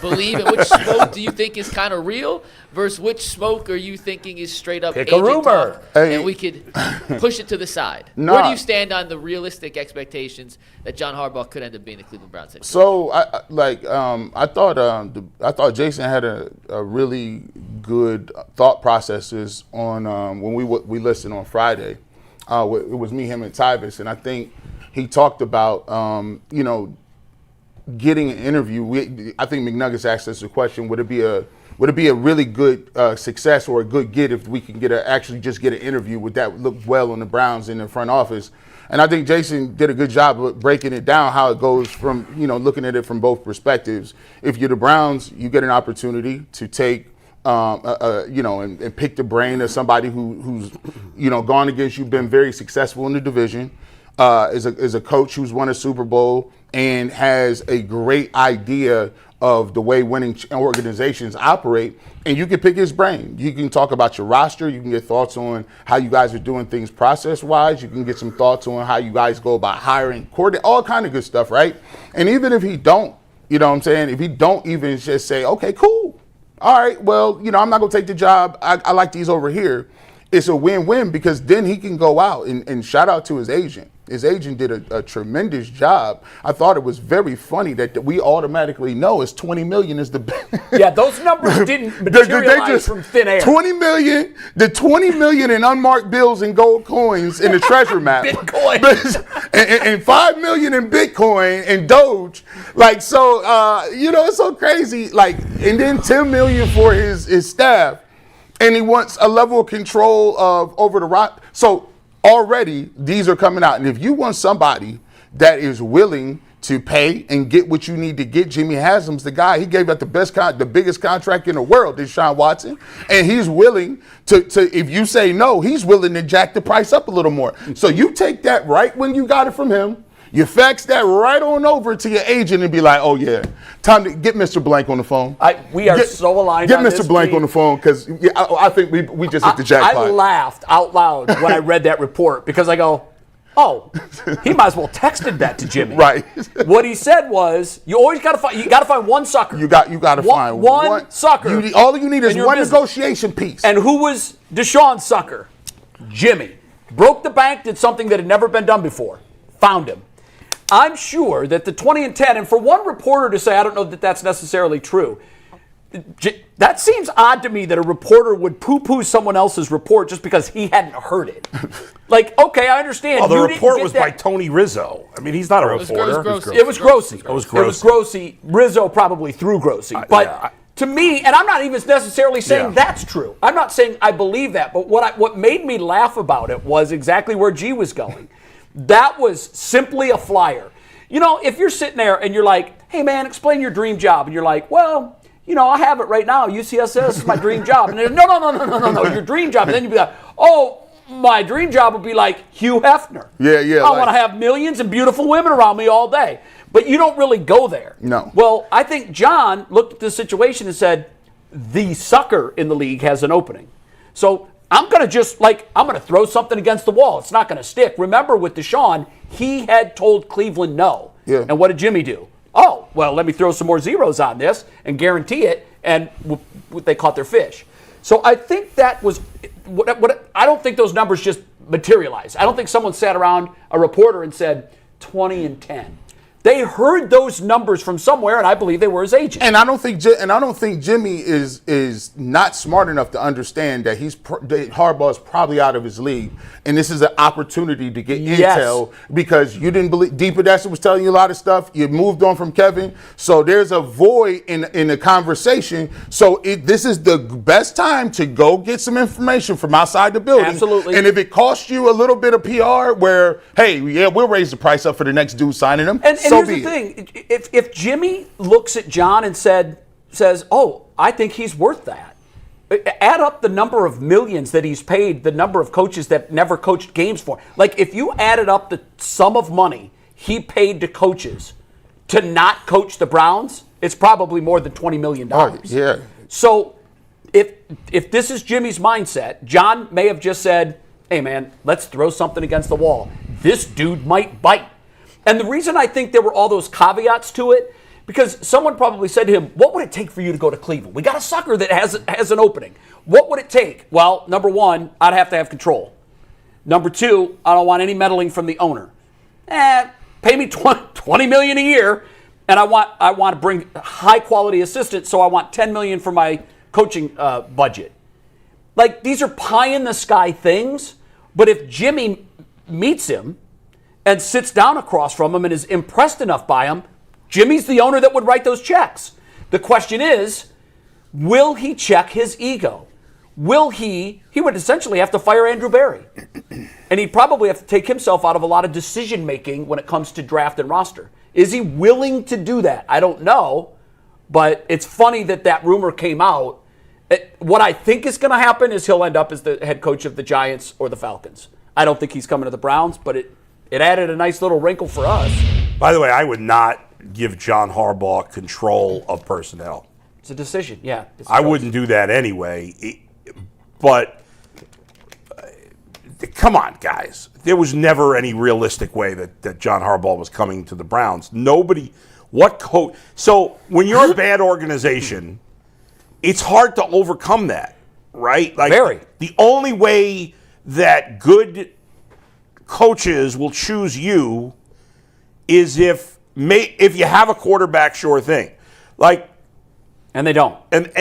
believe, and which smoke do you think is kind of real versus which smoke are you thinking is straight up Pick a rumor. talk, and we could push it to the side? Where do you stand on the realistic expectations that John Harbaugh could end up being the Cleveland Browns head coach? So I thought Jason had a really good thought processes on when we listened on Friday. It was me, him, and Tyvis, and I think he talked about getting an interview. I think McNuggets asked us a question: Would it be a really good success or a good get if we can actually just get an interview? Would that look well on the Browns in the front office? And I think Jason did a good job of breaking it down, how it goes from looking at it from both perspectives. If you're the Browns, you get an opportunity to take and pick the brain of somebody who's gone against you, been very successful in the division, is a coach who's won a Super Bowl and has a great idea of the way winning organizations operate, and you can pick his brain. You can talk about your roster. You can get thoughts on how you guys are doing things process-wise. You can get some thoughts on how you guys go about hiring, coordinate, all kind of good stuff, right? And even if he don't, if he don't even just say, okay, cool, all right, well, I'm not going to take the job. I like these over here. It's a win-win because then he can go out and shout out to his agent. His agent did a tremendous job. I thought it was very funny that we automatically know it's $20 million is the Yeah, those numbers didn't materialize from thin air. $20 million, the $20 million in unmarked bills and gold coins in the treasure map. Bitcoin. and $5 million in Bitcoin and Doge. It's so crazy. And then $10 million for his staff. And he wants a level of control over the rock. So already these are coming out. And if you want somebody that is willing to pay and get what you need to get, Jimmy Haslam's the guy. He gave out the biggest contract in the world, Deshaun Watson. And he's willing to, if you say no, he's willing to jack the price up a little more. So you take that right when you got it from him. You fax that right on over to your agent and be like, oh, yeah, time to get Mr. Blank on the phone. We are so aligned Get on Mr. this, Blank on the phone because I think we just hit the jackpot. I laughed out loud when I read that report because I go, oh, he might as well texted that to Jimmy. Right. What he said was, you always got to find one sucker. You got to find one sucker. All you need is one negotiation piece. And who was Deshaun's sucker? Jimmy. Broke the bank, did something that had never been done before. Found him. I'm sure that the 20-10, and for one reporter to say, I don't know that that's necessarily true. That seems odd to me that a reporter would poo-poo someone else's report just because he hadn't heard it. Like, okay, I understand. Well, the report was by Tony Rizzo. I mean, he's not a reporter. It was Grossi. It was Grossi. Rizzo probably threw Grossi. But to me, and I'm not even necessarily saying that's true. I'm not saying I believe that. But what made me laugh about it was exactly where G was going. That was simply a flyer. You know, if you're sitting there and you're like, hey, man, explain your dream job. And you're like, well, you know, I have it right now. UCSS is my dream job. And they're, no, your dream job. And then you'd be like, oh, my dream job would be like Hugh Hefner. Yeah. I want to have millions and beautiful women around me all day. But you don't really go there. No. Well, I think John looked at the situation and said, the sucker in the league has an opening. So I'm going to throw something against the wall. It's not going to stick. Remember with Deshaun, he had told Cleveland no. Yeah. And what did Jimmy do? Oh, well, let me throw some more zeros on this and guarantee it, and they caught their fish. So I think that was I don't think those numbers just materialized. I don't think someone sat around a reporter and said 20-10. They heard those numbers from somewhere, and I believe they were his agent. And I don't think Jimmy is not smart enough to understand that that Harbaugh is probably out of his league, and this is an opportunity to get intel because you didn't believe Deepa Dasher was telling you a lot of stuff. You moved on from Kevin, so there's a void in the conversation. So this is the best time to go get some information from outside the building. Absolutely. And if it costs you a little bit of PR, where we'll raise the price up for the next dude signing him. And here's the thing: if Jimmy looks at John and says, "Oh, I think he's worth that," add up the number of millions that he's paid, the number of coaches that never coached games for. Like if you added up the sum of money he paid to coaches to not coach the Browns, it's probably more than $20 million. Yeah. So if this is Jimmy's mindset, John may have just said, "Hey, man, let's throw something against the wall. This dude might bite." And the reason I think there were all those caveats to it, because someone probably said to him, what would it take for you to go to Cleveland? We got a sucker that has an opening. What would it take? Well, number one, I'd have to have control. Number two, I don't want any meddling from the owner. Pay me $20 million a year, and I want to bring high-quality assistants, so I want $10 million for my coaching budget. Like, these are pie-in-the-sky things, but if Jimmy meets him and sits down across from him and is impressed enough by him, Jimmy's the owner that would write those checks. The question is, will he check his ego? He would essentially have to fire Andrew Berry. And he'd probably have to take himself out of a lot of decision-making when it comes to draft and roster. Is he willing to do that? I don't know, but it's funny that rumor came out. What I think is going to happen is he'll end up as the head coach of the Giants or the Falcons. I don't think he's coming to the Browns, but it added a nice little wrinkle for us. By the way, I would not give John Harbaugh control of personnel. It's a decision, yeah. I wouldn't do that anyway. But come on, guys. There was never any realistic way that John Harbaugh was coming to the Browns. So when you're a bad organization, it's hard to overcome that, right? Like, Very. The only way that good coaches will choose you is if you have a quarterback, sure thing. And they don't. And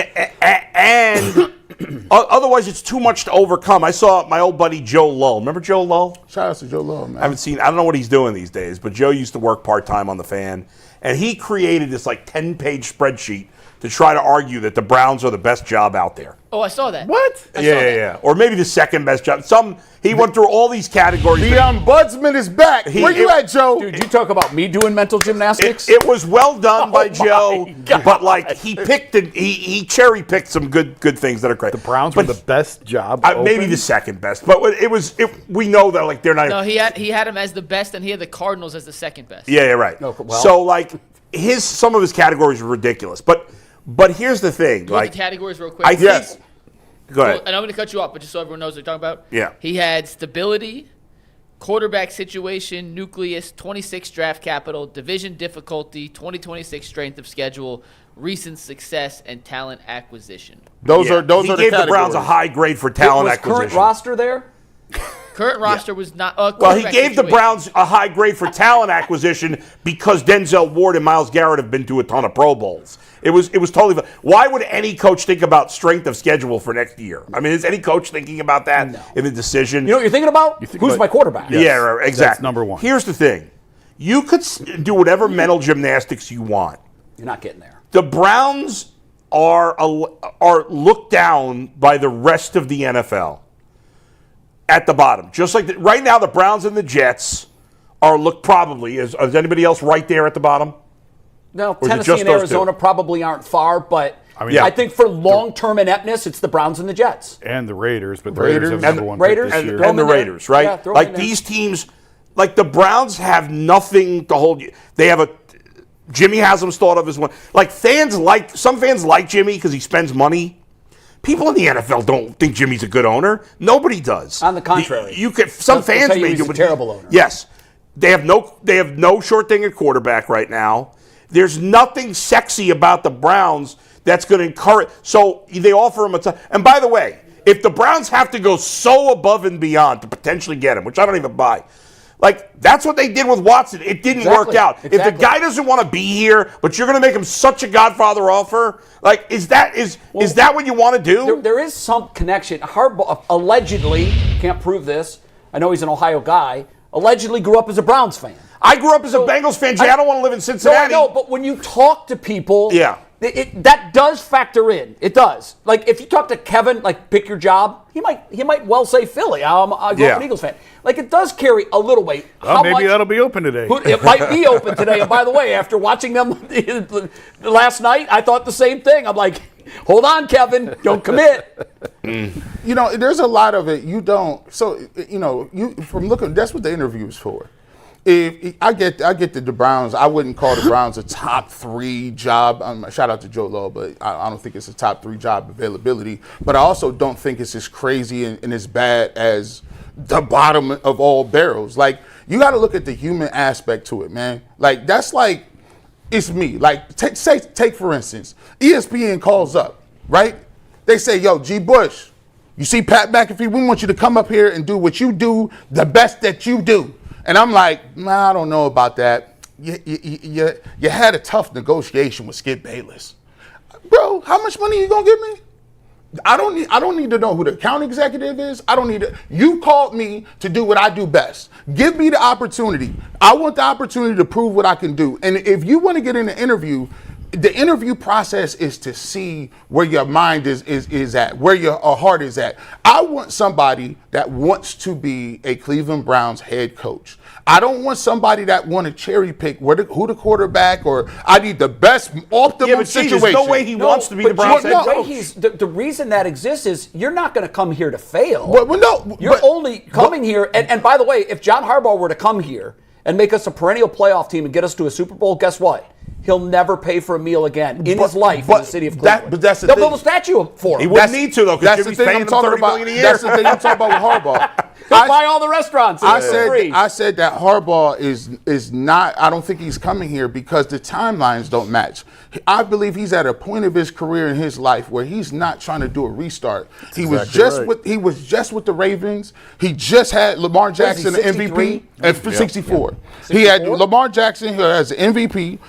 otherwise, it's too much to overcome. I saw my old buddy Joe Lull. Remember Joe Lull? Shout out to Joe Lull, man. I don't know what he's doing these days, but Joe used to work part-time on the Fan, and he created this 10-page spreadsheet to try to argue that the Browns are the best job out there. Oh, I saw that. What? Yeah. Or maybe the second best job. He went through all these categories. The ombudsman is back. Where you at, Joe? Dude, you talk about me doing mental gymnastics? It was well done by Joe, God. but he cherry picked some good things that are great. The Browns were the best job. Maybe the second best, but we know that they're not. No, he had him as the best, and he had the Cardinals as the second best. Yeah, right. No, well. So some of his categories are ridiculous, but here's the thing. Do you want the categories real quick? Yes. Go ahead. And I'm going to cut you off, but just so everyone knows what you're talking about. Yeah. He had stability, quarterback situation, nucleus, 26 draft capital, division difficulty, 2026 strength of schedule, recent success, and talent acquisition. Those are the He gave the Browns categories. a high grade for talent Was acquisition. current roster there? current roster was not. Well, he gave the Browns a high grade for talent acquisition because Denzel Ward and Myles Garrett have been to a ton of Pro Bowls. It was totally. Why would any coach think about strength of schedule for next year? I mean, is any coach thinking about that in the decision? You know what you're thinking about? Who's my quarterback? Yes. Yeah, exactly. That's number one. Here's the thing: you could do whatever mental gymnastics you want. You're not getting there. The Browns are looked down by the rest of the NFL at the bottom. Just like right now, the Browns and the Jets are looked probably. Is anybody else right there at the bottom? No, Tennessee and Arizona probably aren't far, but I think for long-term ineptness, it's the Browns and the Jets. And the Raiders, but the Raiders have number one Raiders, pick this year. And the Raiders, right? Yeah, like these teams, like the Browns have nothing to hold you. They have Jimmy has them thought of as one. Like some fans like Jimmy because he spends money. People in the NFL don't think Jimmy's a good owner. Nobody does. On the contrary, some fans may do, but a terrible owner. Yes, they have no short thing at quarterback right now. There's nothing sexy about the Browns that's going to encourage. So they offer him a ton. And by the way, if the Browns have to go so above and beyond to potentially get him, which I don't even buy, like that's what they did with Watson. It didn't work out. If the guy doesn't want to be here, but you're going to make him such a Godfather offer, like is that what you want to do? There is some connection. Harbaugh allegedly, can't prove this. I know he's an Ohio guy. Allegedly grew up as a Browns fan. I grew up as a Bengals fan. Jay, I don't want to live in Cincinnati. No, but when you talk to people, that does factor in. It does. Like if you talk to Kevin, like pick your job, he might well say Philly. I grew up an Eagles fan. Like it does carry a little weight. Well, maybe that'll be open today. It might be open today. And by the way, after watching them last night, I thought the same thing. I'm like, hold on, Kevin, don't commit. You know, there's a lot of it you don't. So that's what the interview is for. If I get that the Browns, I wouldn't call the Browns a top 3 job. Shout out to Joe Lowe, but I don't think it's a top 3 job availability. But I also don't think it's as crazy and as bad as the bottom of all barrels. Like you got to look at the human aspect to it, man. Like that's like it's me. Like take for instance, ESPN calls up, right? They say, "Yo, G. Bush, you see Pat McAfee? We want you to come up here and do what you do, the best that you do." And I'm like, nah, I don't know about that. You had a tough negotiation with Skip Bayless. Bro, how much money are you going to give me? I don't need to know who the account executive is. I don't need to. You called me to do what I do best. Give me the opportunity. I want the opportunity to prove what I can do. And if you want to get in the interview process is to see where your mind is at, where your heart is at. I want somebody that wants to be a Cleveland Browns head coach. I don't want somebody that want to cherry pick who the quarterback or I need the best optimal situation. There's no way he wants to be the Browns head coach. The reason that exists is you're not going to come here to fail. You're only coming here. And by the way, if John Harbaugh were to come here and make us a perennial playoff team and get us to a Super Bowl, guess what? He'll never pay for a meal again in his life in the city of Cleveland. But that's the They'll thing. build a statue for him. He wouldn't need to, though, because Jimmy's paying him $30 million a year. That's the thing I'm talking about with Harbaugh. He'll buy all the restaurants. I said that Harbaugh is not. I don't think he's coming here because the timelines don't match. I believe he's at a point of his career in his life where he's not trying to do a restart. He was just with the Ravens. He just had Lamar Jackson an MVP at 64. He had Lamar Jackson here as an MVP.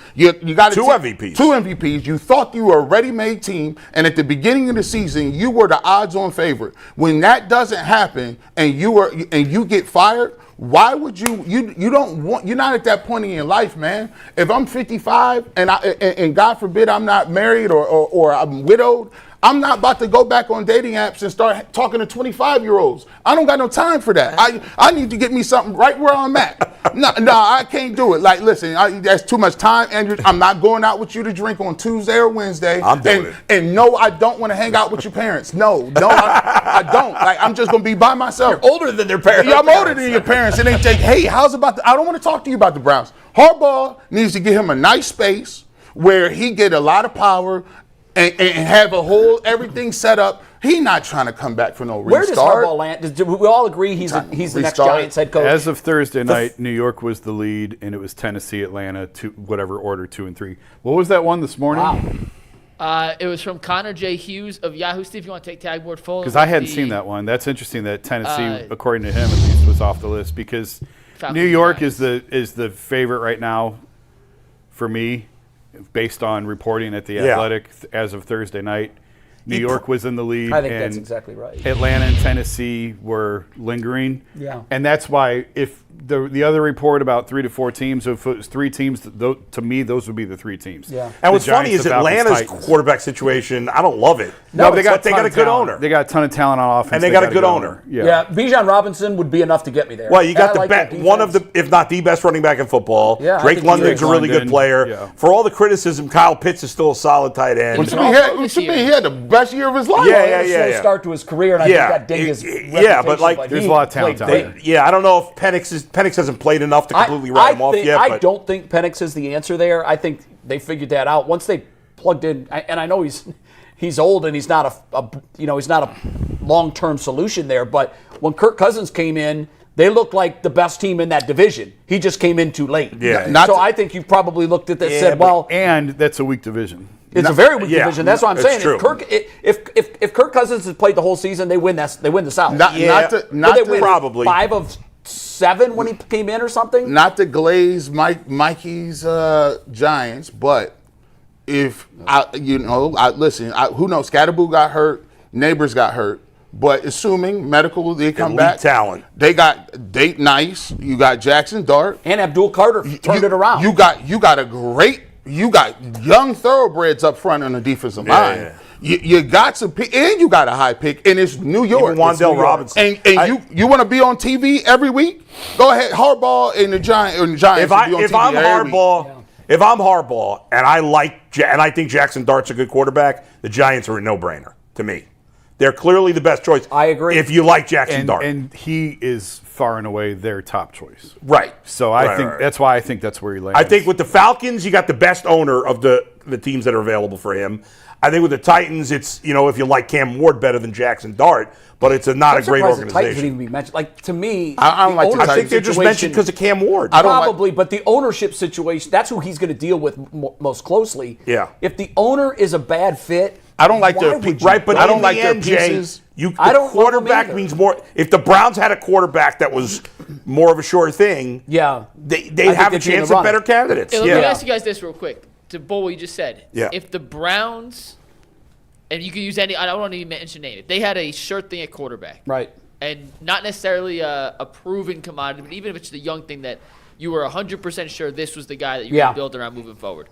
You got 2 MVPs. 2 MVPs. You thought you were a ready-made team, and at the beginning of the season, you were the odds-on favorite. When that doesn't happen, and you get fired, why would you don't want? You're not at that point in your life, man. If I'm 55 and God forbid I'm not married or I'm widowed, I'm not about to go back on dating apps and start talking to 25-year-olds. I don't got no time for that. I need to get me something right where I'm at. No, I can't do it. Like, listen, that's too much time, Andrew. I'm not going out with you to drink on Tuesday or Wednesday. I'm doing it. And no, I don't want to hang out with your parents. No, I don't. Like, I'm just going to be by myself. You're older than their parents. Yeah, I'm older than your parents. And they think, hey, how's about I don't want to talk to you about the Browns. Harbaugh needs to give him a nice space where he get a lot of power and have a whole everything set up. He not trying to come back for no restart. Where does Harbaugh land? Do we all agree he's the next Giants head coach? As of Thursday night, New York was the lead, and it was Tennessee, Atlanta, whatever order, 2 and 3. What was that one this morning? It was from Connor J. Hughes of Yahoo. Steve, you want to take Tagboard full? Because I hadn't seen that one. That's interesting that Tennessee, according to him at least, was off the list because New York is the favorite right now for me, based on reporting at the Athletic as of Thursday night. New York was in the lead. I think that's exactly right. Atlanta and Tennessee were lingering. Yeah. And that's why if the other report about 3 to 4 teams, if it was 3 teams, to me, those would be the 3 teams. Yeah. And what's funny Giants, is the Falcons, Atlanta's Titans. quarterback situation, I don't love it. No, they got a good owner. They got a ton of talent on offense. And they got a good owner. Yeah, Bijan Robinson would be enough to get me there. Well, you got And one of the, if not the best running back in football. Yeah, I Drake think London's a really good player. Yeah. For all the criticism, Kyle Pitts is still a solid tight end. What you mean? He had the best year of his life. Slow start to his career, and I think that dinged his reputation. But like, there's a lot of talent out there. I don't know if Penix hasn't played enough to completely write him off yet. I don't think Penix is the answer there. I think they figured that out once they plugged in. And I know he's old and he's not a long-term solution there. But when Kirk Cousins came in, they looked like the best team in that division. He just came in too late. Yeah. I think you probably looked at that and said, well, and that's a weak division. It's a very weak division. That's what I'm saying. True. If Kirk Cousins has played the whole season, they win the South. Probably 5 of 7 when he came in or something. Not to glaze Mikey's Giants, but if listen, who knows? Scatterboo got hurt, Neighbors got hurt, but assuming medical they come back, talent. They got Date Nice. You got Jackson Dart And Abdul Carter turned it around. You got young thoroughbreds up front on the defensive line. Yeah. You got some pick, and you got a high pick, and it's New York. Even Wan'Dale Robinson. And you want to be on TV every week? Go ahead, Harbaugh and the Giants. If I'm Harbaugh, and I think Jackson Dart's a good quarterback, the Giants are a no-brainer to me. They're clearly the best choice. I agree. If you like Jackson Dart, and he is far and away their top choice. right? So I think that's why I think that's where he lands. I think with the Falcons, you got the best owner of the teams that are available for him. I think with the Titans, it's if you like Cam Ward better than Jackson Dart, but it's not a great The Titans organization. didn't even be mentioned. Like to me, I don't like the I think they're just mentioned because of Cam Ward. Probably, but the ownership situation—that's who he's going to deal with most closely. Yeah. If the owner is a bad fit, I don't like why their would Right, but I don't in like the their end, Jay, pieces. I don't love quarterback them either. means more. If the Browns had a quarterback that was more of a sure thing, Yeah. they'd think have a they'd be in chance the at run. better candidates. Let me ask you guys this real quick to Bull, what you just said. Yeah. If the Browns, and you can use any, I don't want to even mention name, if they had a sure thing at quarterback, right. and not necessarily a proven commodity, but even if it's the young thing that you were 100% sure this was the guy that you were going to build around moving forward,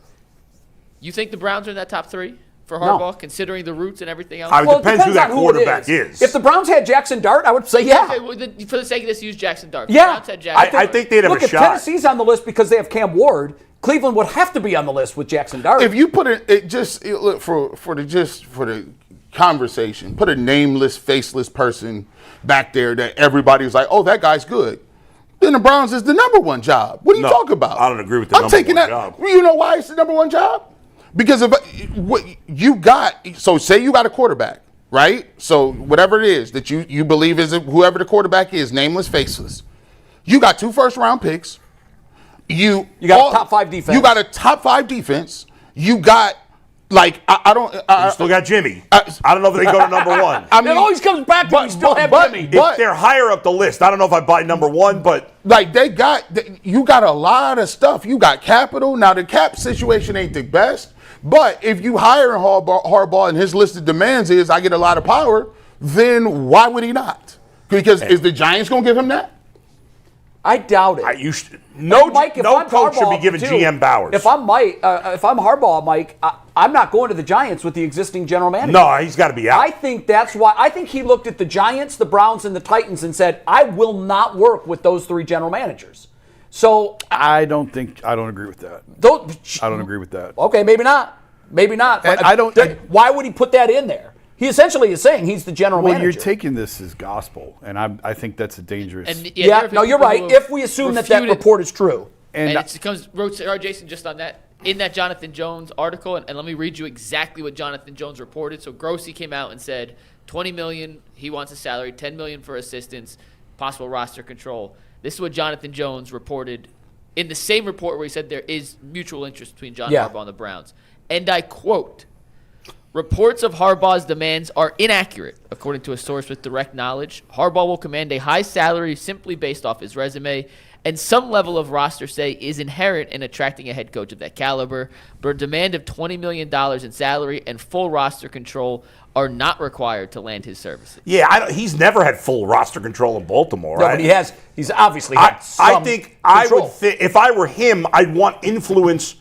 you think the Browns are in that top 3 for Harbaugh, considering the roots and everything else? It depends who that on quarterback it is. If the Browns had Jackson Dart, I would say yeah. Okay, well, then, for the sake of this, use Jackson Dart. If the Yeah. Browns had Jackson I Dart, think they'd have Look, a if shot. Tennessee's on the list because they have Cam Ward, Cleveland would have to be on the list with Jackson Dart. If you put look for the conversation, put a nameless, faceless person back there that everybody was like, oh, that guy's good. Then the Browns is the number 1 job. What are you talking about? I don't agree with the number taking 1 that. job. You know why it's the number 1 job? Because of what you got. So say you got a quarterback, right? So whatever it is that you believe is whoever the quarterback is, nameless, faceless. You got 2 first-round picks. You got a top 5 defense. You got a top 5 defense. You got You still got Jimmy. I don't know if they go to number 1. I mean, it always comes back to we still have Jimmy. If they're higher up the list, I don't know if I buy number 1, but like you got a lot of stuff. You got capital. Now the cap situation ain't the best, but if you hire Harbaugh and his list of demands is I get a lot of power, then why would he not? Because is the Giants going to give him that? I doubt it. no Mike, if no I'm coach should be Harbaugh, giving too, GM Bowers. If I'm Harbaugh, Mike, I'm not going to the Giants with the existing general manager. No, he's got to be out. I think that's why. I think he looked at the Giants, the Browns, and the Titans and said, "I will not work with those 3 general managers." So I don't agree with that. I don't agree with that. Okay, maybe not. Maybe not. And why would he put that in there? He essentially is saying he's the general manager. Well, you're taking this as gospel, and I think that's a dangerous. And, no, you're right. If we assume that report is true. And it comes, Jason, just on that, in that Jonathan Jones article, and let me read you exactly what Jonathan Jones reported. So Grossi came out and said $20 million, he wants a salary, $10 million for assistance, possible roster control. This is what Jonathan Jones reported in the same report where he said there is mutual interest between John Harbaugh and the Browns. And I quote, Reports of Harbaugh's demands are inaccurate, according to a source with direct knowledge. Harbaugh will command a high salary simply based off his resume, and some level of roster say is inherent in attracting a head coach of that caliber, but a demand of $20 million in salary and full roster control are not required to land his services. Yeah, he's never had full roster control in Baltimore. No, but he's obviously had some I think control. if I were him, I'd want influence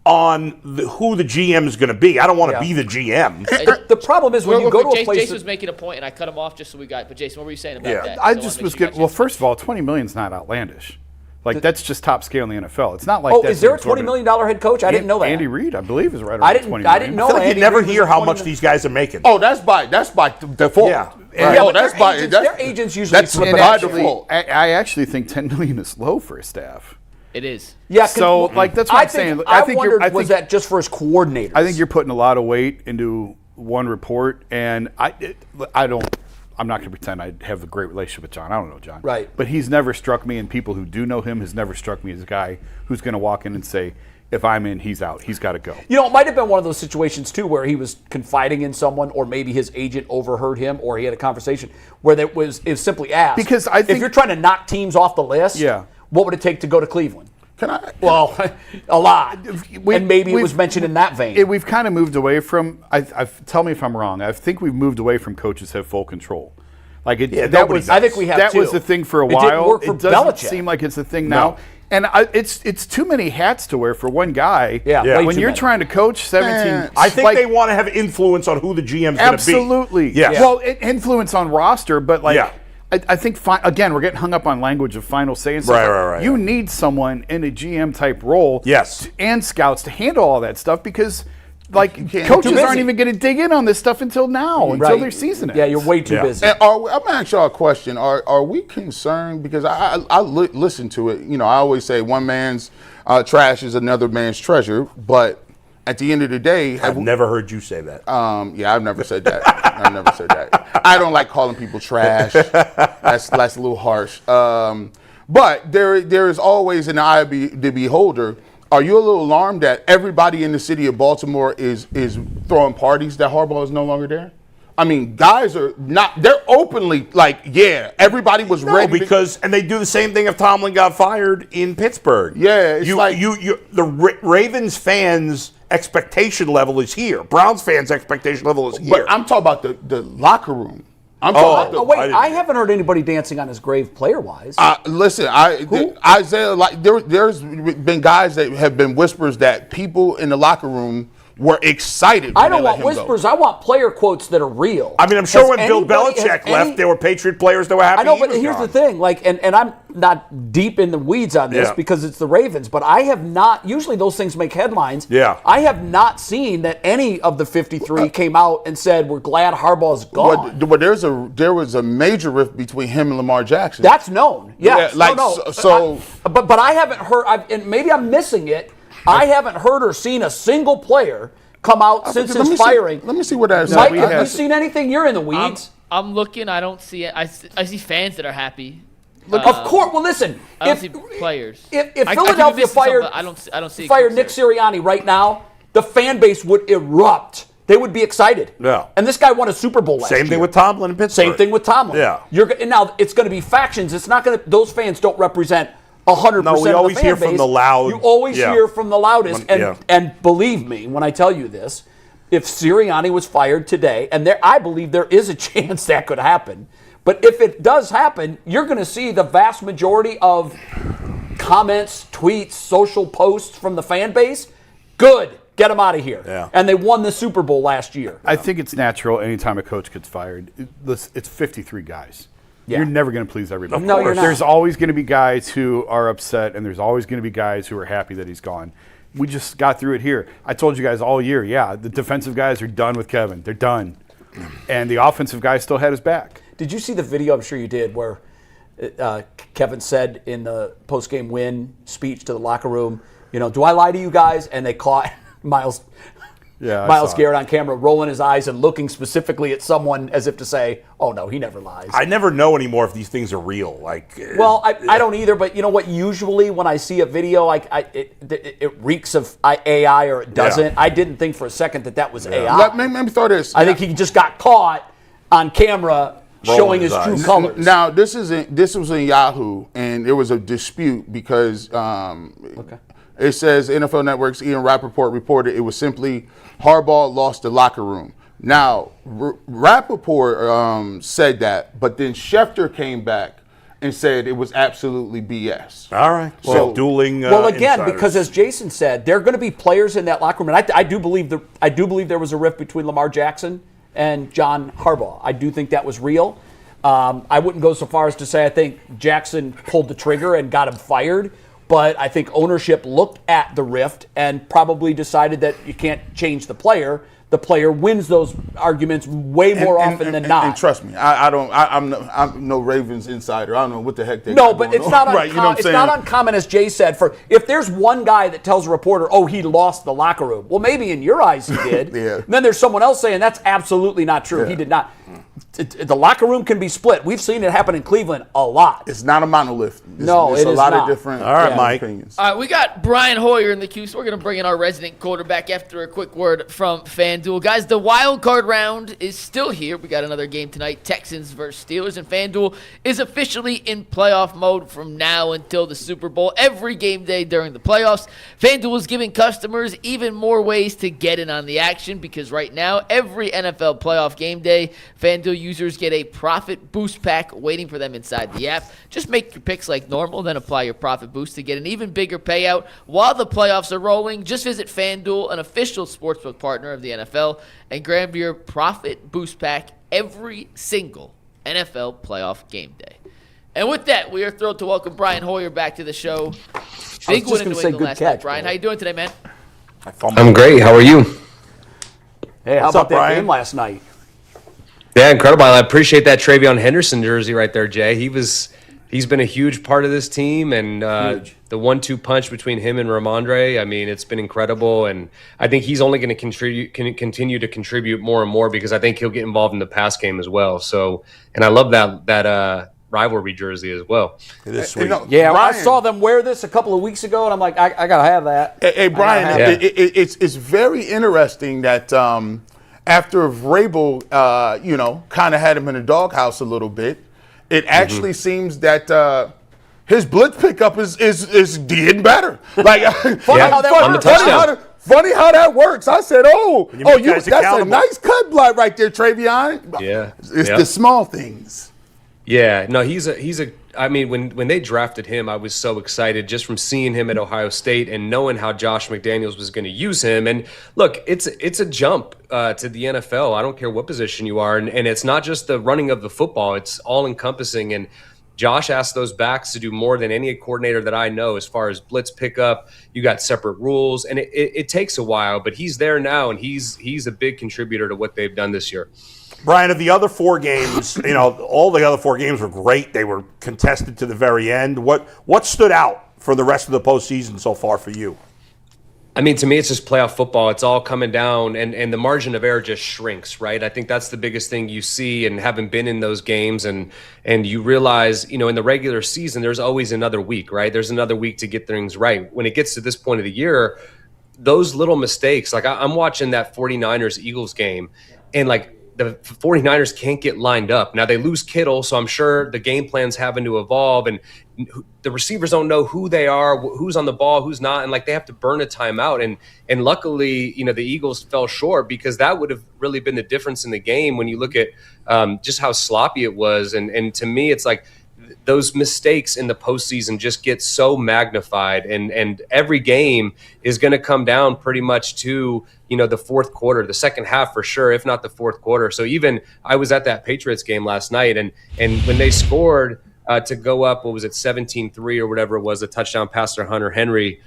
on who the GM is going to be. I don't want to be the GM. The problem is when you go to a place. Jason was making a point, and I cut him off just so we got. But Jason, what were you saying about that? I just was good. Well, first of all, $20 million is not outlandish. Like that's just top scale in the NFL. It's not like. Oh, is there a $20 million head coach? I didn't know that. Andy Reid, I believe, is right around $20 million. I didn't know. I feel like Andy you never Reid was hear at how 20 much million. these guys are making. Oh, that's by default. Yeah. Right. Yeah, Oh, but their agents usually that's flip And it out. actually, I actually think $10 million is low for a staff. It is. Yeah, So, like, that's what I'm saying. I I think wondered, was that just for his coordinators? I think you're putting a lot of weight into one report, and I'm not going to pretend I have a great relationship with John. I don't know John. Right. But he's never struck me, and people who do know him has never struck me as a guy who's going to walk in and say, if I'm in, he's out. He's got to go. You know, it might have been one of those situations, too, where he was confiding in someone, or maybe his agent overheard him, or he had a conversation where it was simply asked. Because I think- if you're trying to knock teams off the list, Yeah. what would it take to go to Cleveland? Can I? Well, a lot. And maybe it we've- was mentioned in that vein. We've kind of moved away from. Tell me if I'm wrong. I think we've moved away from coaches have full control. Like it. Yeah, that nobody was. does. I think we have That too. was the thing for a It while. didn't work for it doesn't Belichick. seem like it's a thing No. now. And it's too many hats to wear for one guy. Yeah, Yeah. way When too you're many. trying to coach 17, Man, I think like, they want to have influence on who the GM's going to be. absolutely. Yes. Well, influence on roster, but like. Yeah. I think, again, we're getting hung up on language of final say and stuff. Right. You need someone in a GM-type role Yes. and scouts to handle all that stuff because, like, can't- coaches Too busy. aren't even going to dig in on this stuff until now, until their season ends. Yeah, you're way too Yeah. busy. And I'm gonna ask y'all a question. Are we concerned? Because I listen to it. You know, I always say one man's trash is another man's treasure. But at the end of the day, I've never heard you say that. yeah, I've never said that. I've never said that. I don't like calling people trash. That's a little harsh. But there is always in the eye of the beholder. Are you a little alarmed that everybody in the city of Baltimore is throwing parties that Harbaugh is no longer there? I mean, guys are not. They're openly like, yeah, everybody was No, ready because and they do the same thing if Tomlin got fired in Pittsburgh. Yeah, it's like- the Ravens fans' expectation level is here. Browns fans' expectation level is here. But I'm talking about the locker room. I'm talking about Oh, wait, didn't- I haven't heard anybody dancing on his grave player-wise. listen, Isaiah, like there's been guys that have been whispers that people in the locker room were excited. I when they don't let want him go. whispers. I want player quotes that are real. I mean, I'm sure Has when Bill anybody- has Belichick any- left, there were Patriot players that were happy. I know, he but was here's gone. the thing. Like, and I'm not deep in the weeds on this Yeah. because it's the Ravens, but I have not. Usually, those things make headlines. Yeah. I have not seen that any of the 53 came out and said we're glad Harbaugh's gone. But there was a major rift between him and Lamar Jackson. That's known. Yes. Yeah, like, no. so- But I haven't heard. And maybe I'm missing it. I haven't heard or seen a single player come out since Let me his see- firing. let me see what that is. Mike, we have you have- seen anything? You're in the weeds. I'm looking. I don't see it. I see fans that are happy. Of course. Well, listen. I don't If see players. if I could be Philadelphia missing some, fired, but I don't see. fired Nick Sirianni right now, the fan base would erupt. They would be excited. Yeah. And this guy won a Super Bowl last year. Same thing with Tomlin in Pittsburgh. Same thing with Tomlin. Yeah. And now it's going to be factions. It's not going to. Those fans don't represent 100%. No, we of always the fan hear from base. the loud- You always yeah. hear from the loudest. Yeah. And believe me when I tell you this, if Sirianni was fired today, and I believe there is a chance that could happen, but if it does happen, you're going to see the vast majority of comments, tweets, social posts from the fan base. Good. Get them out of here. Yeah. And they won the Super Bowl last year. I think it's natural anytime a coach gets fired. It's 53 guys. Yeah. You're never going to please everybody. No, you're not. There's always going to be guys who are upset, and there's always going to be guys who are happy that he's gone. We just got through it here. I told you guys all year, yeah, the defensive guys are done with Kevin. They're done. And the offensive guys still had his back. Did you see the video? I'm sure you did, where Kevin said in the post-game win speech to the locker room, do I lie to you guys? And they caught Miles Myles saw it. Garrett on camera rolling his eyes and looking specifically at someone as if to say, "Oh no, he never lies." I never know anymore if these things are real. Well, I don't either, but you know what? Usually when I see a video, it reeks of AI or it doesn't. Yeah. I didn't think for a second that was AI. Let me throw this. I think he just got caught on camera showing his true colors. Now, this was in Yahoo, and there was a dispute because it says NFL Network's Ian Rappaport reported it was simply Harbaugh lost the locker room. Now, Rappaport said that, but then Schefter came back and said it was absolutely BS. All right. So dueling. Well, again, insiders. because as Jason said, there are going to be players in that locker room, and I do believe there was a rift between Lamar Jackson and John Harbaugh. I do think that was real. I wouldn't go so far as to say I think Jackson pulled the trigger and got him fired, but I think ownership looked at the rift and probably decided that you can't change the player. The player wins those arguments way more often than not. And trust me, I'm no Ravens insider. I don't know what the heck they No, got but going it's on. not Right, you know what I'm it's saying? not uncommon, as Jay said, for if there's one guy that tells a reporter, "Oh, he lost the locker room." Well, maybe in your eyes he did. Yeah. And then there's someone else saying that's absolutely not true. Yeah. He did not. The locker room can be split. We've seen it happen in Cleveland a lot. It's not a monolith. No, it's it a is lot not. of different All right, Mike. opinions. All right, we got Brian Hoyer in the queue, so we're going to bring in our resident quarterback after a quick word from FanDuel. Guys, the wild card round is still here. We got another game tonight, Texans versus Steelers, and FanDuel is officially in playoff mode from now until the Super Bowl. Every game day during the playoffs, FanDuel is giving customers even more ways to get in on the action because right now, every NFL playoff game day, FanDuel users get a profit boost pack waiting for them inside the app. Just make your picks like normal, then apply your profit boost to get an even bigger payout while the playoffs are rolling. Just visit FanDuel, an official sportsbook partner of the NFL, and grab your profit boost pack every single NFL playoff game day. And with that, we are thrilled to welcome Brian Hoyer back to the show. Big win in New England last night. Brian, how you doing today, man? I'm great. How are you? Hey, how What's about up, that Brian? game last night? Yeah, incredible. I appreciate that Travion Henderson jersey right there, Jay. He's been a huge part of this team, and the 1-2 punch between him and Ramondre, I mean, it's been incredible, and I think he's only going to continue to contribute more and more because I think he'll get involved in the pass game as well. So, and I love that rivalry jersey as well. It is sweet. Yeah, Brian, I saw them wear this a couple of weeks ago, and I'm like, I got to have that. Hey, Brian, Yeah. it's very interesting that after Vrabel, kind of had him in the doghouse a little bit, it actually seems that his blitz pickup is getting better. Like, funny Yeah, how that on the works. touchdown. Funny how that works. I said, you make guys that's a accountable. nice cut block right there, Travion. Yeah. It's Yeah. the small things. Yeah, no, he's a. I mean, when they drafted him, I was so excited just from seeing him at Ohio State and knowing how Josh McDaniels was going to use him. And look, it's a jump to the NFL. I don't care what position you are, and it's not just the running of the football; it's all encompassing. And Josh asked those backs to do more than any coordinator that I know as far as blitz pickup. You got separate rules, and it takes a while, but he's there now, and he's a big contributor to what they've done this year. Brian, of the other 4 games, all the other 4 games were great. They were contested to the very end. What stood out for the rest of the postseason so far for you? I mean, to me, it's just playoff football. It's all coming down, and the margin of error just shrinks, right? I think that's the biggest thing you see, and having been in those games, and you realize, in the regular season, there's always another week, right? There's another week to get things right. When it gets to this point of the year, those little mistakes, like I'm watching that 49ers-Eagles game, and the 49ers can't get lined up. Now, they lose Kittle, so I'm sure the game plan's having to evolve, and the receivers don't know who they are, who's on the ball, who's not, and they have to burn a timeout. And luckily, the Eagles fell short because that would have really been the difference in the game when you look at just how sloppy it was. And to me, it's like those mistakes in the postseason just get so magnified, and every game is going to come down pretty much to the fourth quarter, the second half for sure, if not the fourth quarter. So even I was at that Patriots game last night, and when they scored to go up, 17-3 or whatever it was, a touchdown pass to Hunter Henry,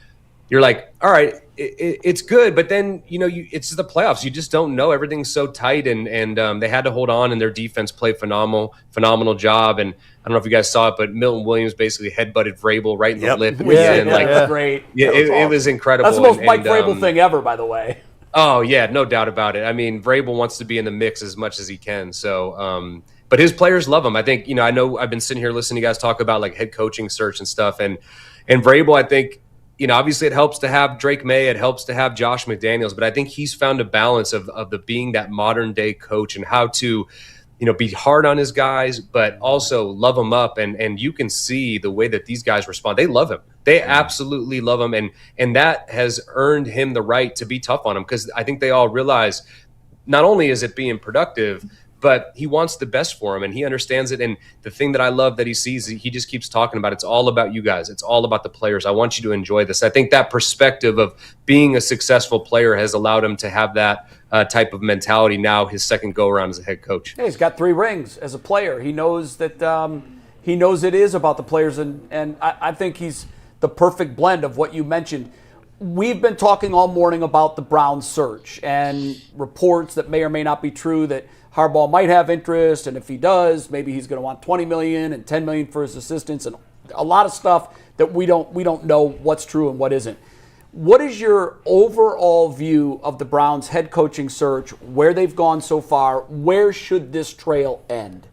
you're like, all right, it's good, but then it's the playoffs. You just don't know. Everything's so tight, and they had to hold on, and their defense played phenomenal job. And I don't know if you guys saw it, but Milton Williams basically headbutted Vrabel right in the lip. That's great. Yeah, it was incredible. That's the most Mike and, Vrabel thing ever, by the way. Oh yeah, no doubt about it. I mean, Vrabel wants to be in the mix as much as he can. So, but his players love him. I think, I know I've been sitting here listening to you guys talk about like head coaching search and stuff. And Vrabel, I think, obviously it helps to have Drake May, it helps to have Josh McDaniels, but I think he's found a balance of the being that modern day coach and how to, be hard on his guys, but also love them up. And you can see the way that these guys respond. They love him. They absolutely love him. And that has earned him the right to be tough on him, because I think they all realize not only is it being productive, but he wants the best for him and he understands it. And the thing that I love that he sees, he just keeps talking about, it's all about you guys. It's all about the players. I want you to enjoy this. I think that perspective of being a successful player has allowed him to have that type of mentality now his second go around as a head coach. Yeah, he's got 3 rings as a player. He knows that he knows it is about the players. And I think he's the perfect blend of what you mentioned. We've been talking all morning about the Browns search and reports that may or may not be true that Harbaugh might have interest, and if he does, maybe he's going to want $20 million and $10 million for his assistants, and a lot of stuff that we don't know what's true and what isn't. What is your overall view of the Browns' head coaching search, where they've gone so far? Where should this trail end?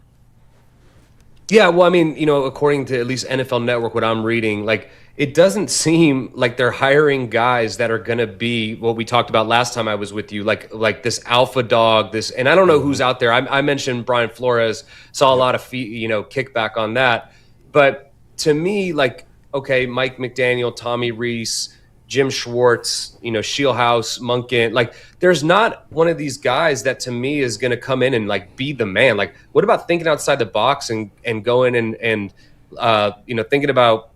Yeah, well, I mean, according to at least NFL Network, what I'm reading, like, it doesn't seem like they're hiring guys that are going to be what we talked about last time I was with you, like this alpha dog, and I don't know who's out there. I mentioned Brian Flores, saw a lot of kickback on that. But to me, like, okay, Mike McDaniel, Tommy Rees, Jim Schwartz, Shieldhouse, Munkin, like, there's not one of these guys that to me is going to come in and like be the man. Like, what about thinking outside the box and going and thinking about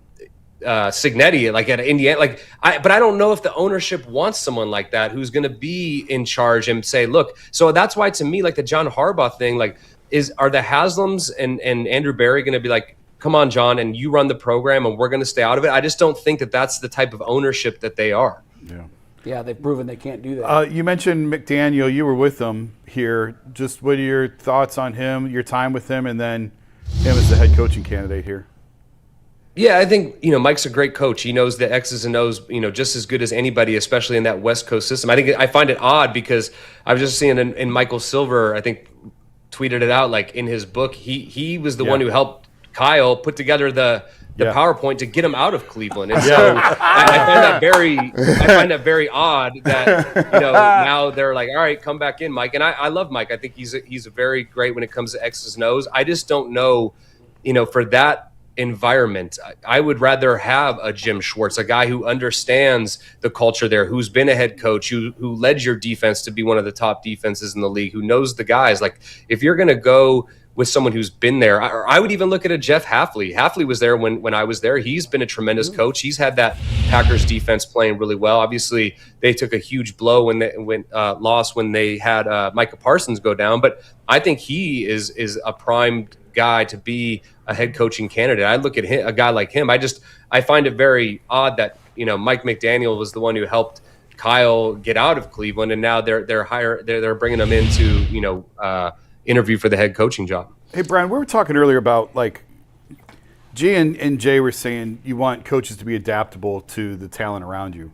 Signetti, like at Indiana, but I don't know if the ownership wants someone like that who's going to be in charge and say, look. So that's why to me, like the John Harbaugh thing, like, are the Haslams and Andrew Berry going to be like, come on, John, and you run the program and we're going to stay out of it? I just don't think that that's the type of ownership that they are. Yeah, they've proven they can't do that. You mentioned McDaniel. You were with him here. Just what are your thoughts on him, your time with him, and then him as the head coaching candidate here? Yeah, I think, Mike's a great coach. He knows the X's and O's, just as good as anybody, especially in that West Coast system. I find it odd because I was just seeing in Michael Silver, I think, tweeted it out, like in his book, he was the one who helped Kyle put together the PowerPoint to get him out of Cleveland. And so I find that very odd that, now they're like, all right, come back in, Mike. And I love Mike. I think he's very great when it comes to X's and O's. I just don't know, for that environment, I would rather have a Jim Schwartz, a guy who understands the culture there, who's been a head coach, who led your defense to be one of the top defenses in the league, who knows the guys. Like, if you're going to go with someone who's been there, I would even look at a Jeff Hafley. Hafley was there when I was there. He's been a tremendous coach. He's had that Packers defense playing really well. Obviously, they took a huge blow when they lost when they had Micah Parsons go down, but I think he is a primed guy to be a head coaching candidate. I look at him, a guy like him. I find it very odd that Mike McDaniel was the one who helped Kyle get out of Cleveland, and now they're bringing him in to interview for the head coaching job. Hey Brian, we were talking earlier about like G and Jay were saying you want coaches to be adaptable to the talent around you.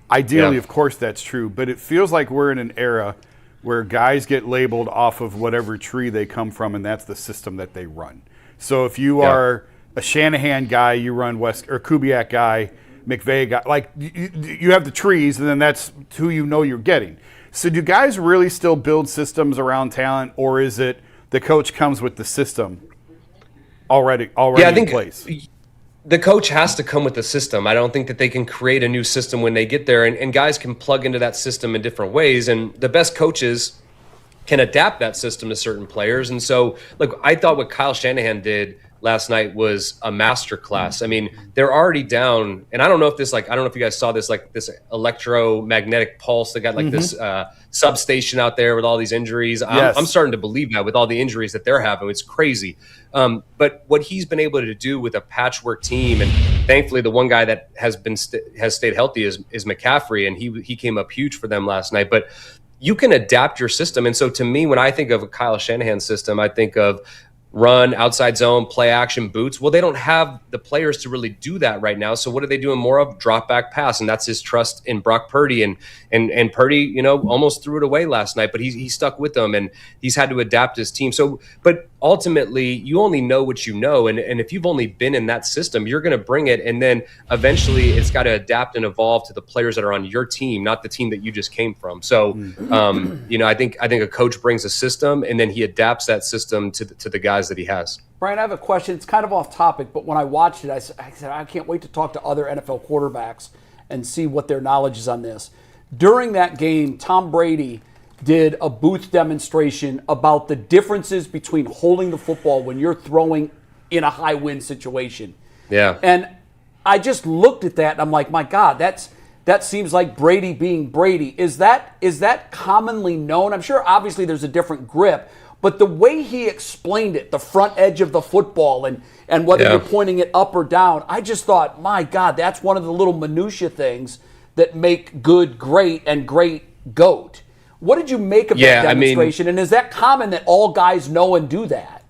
Ideally, of course, that's true, but it feels like we're in an era where guys get labeled off of whatever tree they come from, and that's the system that they run. So if you are a Shanahan guy, you run West, or Kubiak guy, McVay guy, like you have the trees, and then that's who you're getting. So do guys really still build systems around talent, or is it the coach comes with the system already in place? The coach has to come with the system. I don't think that they can create a new system when they get there, and guys can plug into that system in different ways, and the best coaches can adapt that system to certain players. And so, look, I thought what Kyle Shanahan did last night was a masterclass. I mean, they're already down, and I don't know if you guys saw this, like this electromagnetic pulse. They got like this substation out there with all these injuries. Yes. I'm starting to believe that with all the injuries that they're having. It's crazy. But what he's been able to do with a patchwork team, and thankfully the one guy that has stayed healthy is McCaffrey, and he came up huge for them last night. But you can adapt your system. And so to me, when I think of a Kyle Shanahan system, I think of run, outside zone, play action, boots. Well, they don't have the players to really do that right now. So what are they doing more of? Drop back pass. And that's his trust in Brock Purdy. And Purdy, almost threw it away last night, but he stuck with them and he's had to adapt his team. So, but ultimately you only know what you know. And if you've only been in that system, you're going to bring it. And then eventually it's got to adapt and evolve to the players that are on your team, not the team that you just came from. So, I think a coach brings a system and then he adapts that system to the guys that he has. Brian, I have a question. It's kind of off topic, but when I watched it, I said, I can't wait to talk to other NFL quarterbacks and see what their knowledge is on this. During that game, Tom Brady did a booth demonstration about the differences between holding the football when you're throwing in a high wind situation. Yeah. And I just looked at that and I'm like, my God, that seems like Brady being Brady. Is that commonly known? I'm sure obviously there's a different grip, but the way he explained it, the front edge of the football and whether you're pointing it up or down, I just thought, my God, that's one of the little minutia things that make good great and great GOAT. What did you make of that demonstration? And is that common that all guys know and do that?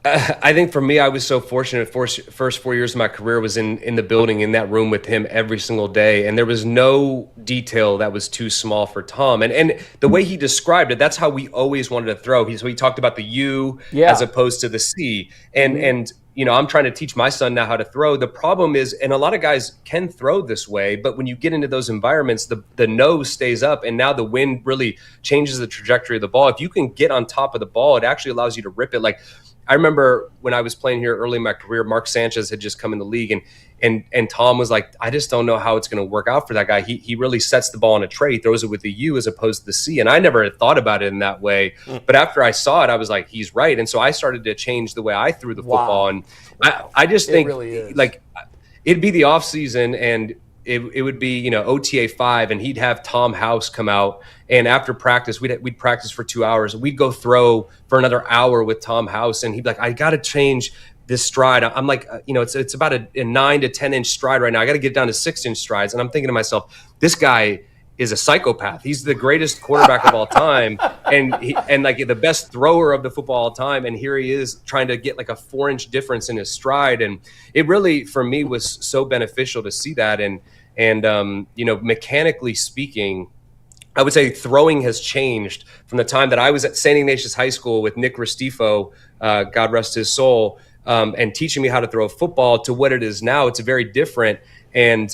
I think for me, I was so fortunate. First 4 years of my career was in the building, in that room with him every single day. And there was no detail that was too small for Tom. And the way he described it, that's how we always wanted to throw. So he talked about the U as opposed to the C. And I'm trying to teach my son now how to throw. The problem is, and a lot of guys can throw this way, but when you get into those environments, the nose stays up and now the wind really changes the trajectory of the ball. If you can get on top of the ball, it actually allows you to rip it. Like, I remember when I was playing here early in my career, Mark Sanchez had just come in the league and Tom was like, I just don't know how it's going to work out for that guy. He really sets the ball in a tray, he throws it with the U as opposed to the C. And I never had thought about it in that way. But after I saw it, I was like, he's right. And so I started to change the way I threw the football. And I just think like it'd be the off season and it would be, OTA 5 and he'd have Tom House come out. And after practice, we'd practice for 2 hours. We'd go throw for another hour with Tom House. And he'd be like, I got to change this stride. I'm like, it's about a 9 to 10 inch stride right now. I got to get down to 6-inch strides. And I'm thinking to myself, this guy is a psychopath. He's the greatest quarterback of all time. And like the best thrower of the football all time. And here he is trying to get like a 4-inch difference in his stride. And it really, for me, was so beneficial to see that. And mechanically speaking, I would say throwing has changed from the time that I was at St. Ignatius High School with Nick Restifo, God rest his soul, and teaching me how to throw a football to what it is now. It's very different. And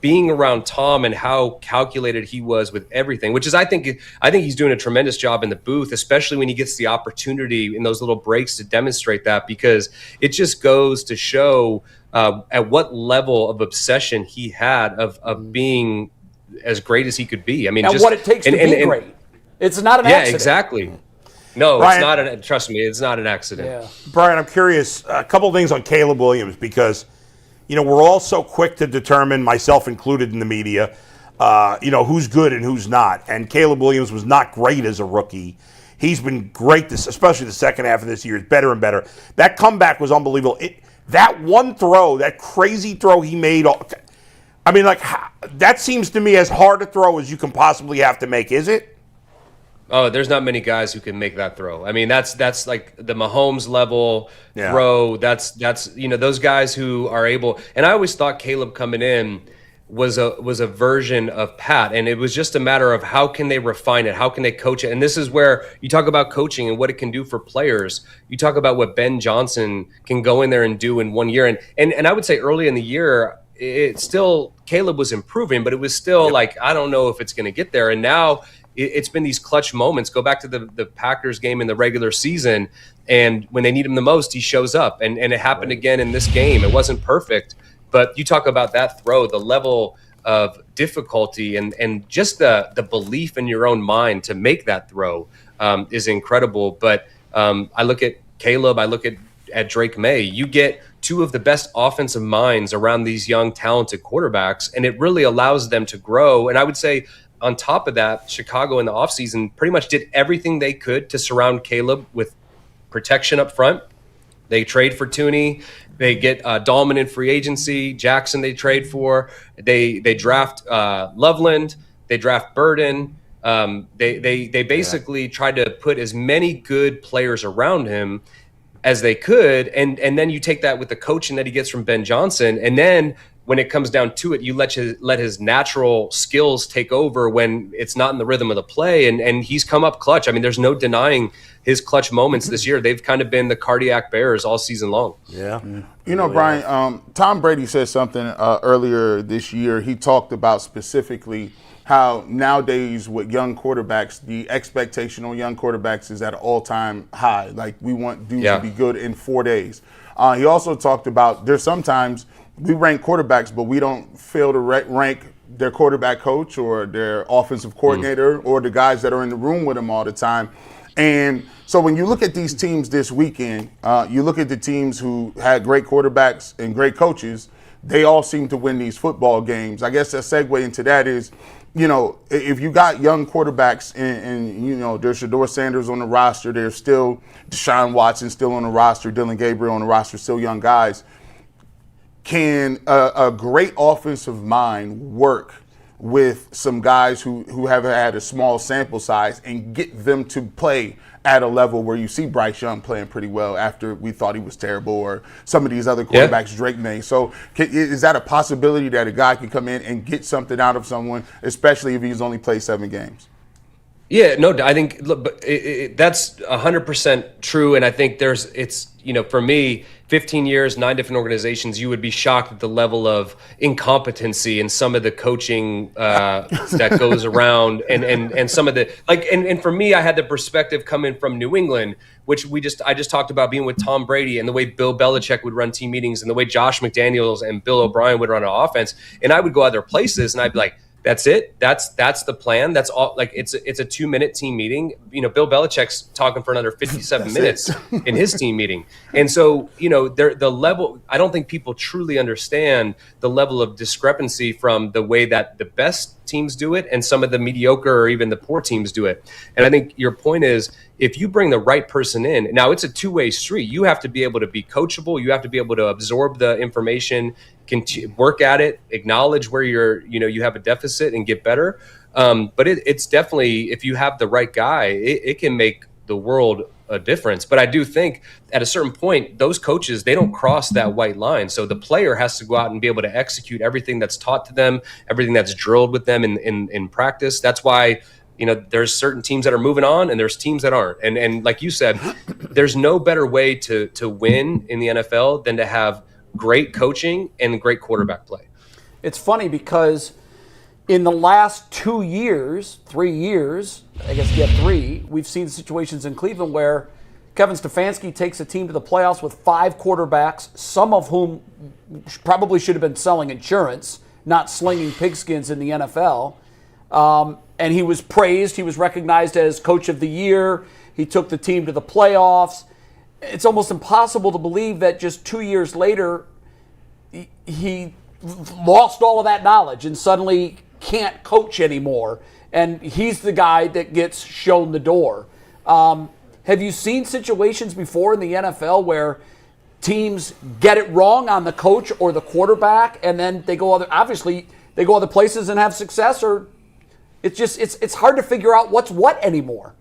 being around Tom and how calculated he was with everything, which is, I think he's doing a tremendous job in the booth, especially when he gets the opportunity in those little breaks to demonstrate that, because it just goes to show at what level of obsession he had of being as great as he could be. I mean, and just what it takes to be great. It's not an accident. Yeah, exactly. No, Brian, it's not. Trust me, it's not an accident. Yeah. Brian, I'm curious, a couple of things on Caleb Williams, because, we're all so quick to determine, myself included in the media, who's good and who's not. And Caleb Williams was not great as a rookie. He's been great, especially the second half of this year, is better and better. That comeback was unbelievable. That one throw, that crazy throw he made, that seems to me as hard a throw as you can possibly have to make, is it? Oh, there's not many guys who can make that throw. I mean, that's like the Mahomes level throw. That's those guys who are able. And I always thought Caleb coming in was a version of Pat, and it was just a matter of how can they refine it, how can they coach it. And this is where you talk about coaching and what it can do for players. You talk about what Ben Johnson can go in there and do in 1 year. And I would say early in the year, Caleb was improving, but it was still like, I don't know if it's going to get there. And now it's been these clutch moments. Go back to the Packers game in the regular season, and when they need him the most, he shows up. And it happened again in this game. It wasn't perfect, but you talk about that throw, the level of difficulty and just the belief in your own mind to make that throw is incredible. But I look at Caleb, I look at Drake May. You get two of the best offensive minds around these young, talented quarterbacks, and it really allows them to grow. And I would say, on top of that, Chicago in the offseason pretty much did everything they could to surround Caleb with protection up front. They trade for Tooney. They get Dahlman in free agency. Jackson they trade for. They draft Loveland. They draft Burden. They basically tried to put as many good players around him. as they could. And then you take that with the coaching that he gets from Ben Johnson. And then when it comes down to it, you let his natural skills take over when it's not in the rhythm of the play. And he's come up clutch. I mean, there's no denying his clutch moments this year. They've kind of been the cardiac bearers all season long. Yeah. You know, Brian, Tom Brady said something earlier this year. He talked about specifically how nowadays with young quarterbacks, the expectation on young quarterbacks is at an all-time high. Like, we want dudes to be good in 4 days. He also talked about there's sometimes we rank quarterbacks, but we don't fail to rank their quarterback coach or their offensive coordinator or the guys that are in the room with them all the time. And so when you look at these teams this weekend, you look at the teams who had great quarterbacks and great coaches, they all seem to win these football games. I guess a segue into that is, you know, if you got young quarterbacks and you know, there's Shedeur Sanders on the roster, there's still Deshaun Watson still on the roster, Dylan Gabriel on the roster, still young guys. Can a great offensive mind work with some guys who have had a small sample size and get them to play at a level where you see Bryce Young playing pretty well after we thought he was terrible, or some of these other quarterbacks Drake made? So is that a possibility that a guy can come in and get something out of someone, especially if he's only played 7 games? Yeah, no, I think that's 100% true. And I think for me, 15 years, 9 different organizations, you would be shocked at the level of incompetency in some of the coaching that goes around, and some of the and for me, I had the perspective coming from New England, which I just talked about being with Tom Brady and the way Bill Belichick would run team meetings and the way Josh McDaniels and Bill O'Brien would run an offense, and I would go other places and I'd be like, that's it. That's the plan. That's all. Like, it's a 2-minute team meeting. You know, Bill Belichick's talking for another 57 minutes in his team meeting. And so, you know, the level, I don't think people truly understand the level of discrepancy from the way that the best teams do it and some of the mediocre or even the poor teams do it. And I think your point is, if you bring the right person in, now it's a two-way street. You have to be able to be coachable. You have to be able to absorb the information, work at it, acknowledge where you have a deficit and get better. But it's definitely, if you have the right guy, it can make the world a difference. But I do think at a certain point, those coaches, they don't cross that white line. So the player has to go out and be able to execute everything that's taught to them, everything that's drilled with them in practice. That's why, you know, there's certain teams that are moving on and there's teams that aren't. And like you said, there's no better way to win in the NFL than to have great coaching and great quarterback play. It's funny because in the last 2 years, 3 years, I guess you have 3, we've seen situations in Cleveland where Kevin Stefanski takes a team to the playoffs with 5 quarterbacks, some of whom probably should have been selling insurance, not slinging pigskins in the NFL. And he was praised. He was recognized as Coach of the Year. He took the team to the playoffs. It's almost impossible to believe that just 2 years later, he lost all of that knowledge and suddenly can't coach anymore. And he's the guy that gets shown the door. Have you seen situations before in the NFL where teams get it wrong on the coach or the quarterback, and then they go other places and have success? Or it's hard to figure out what's what anymore.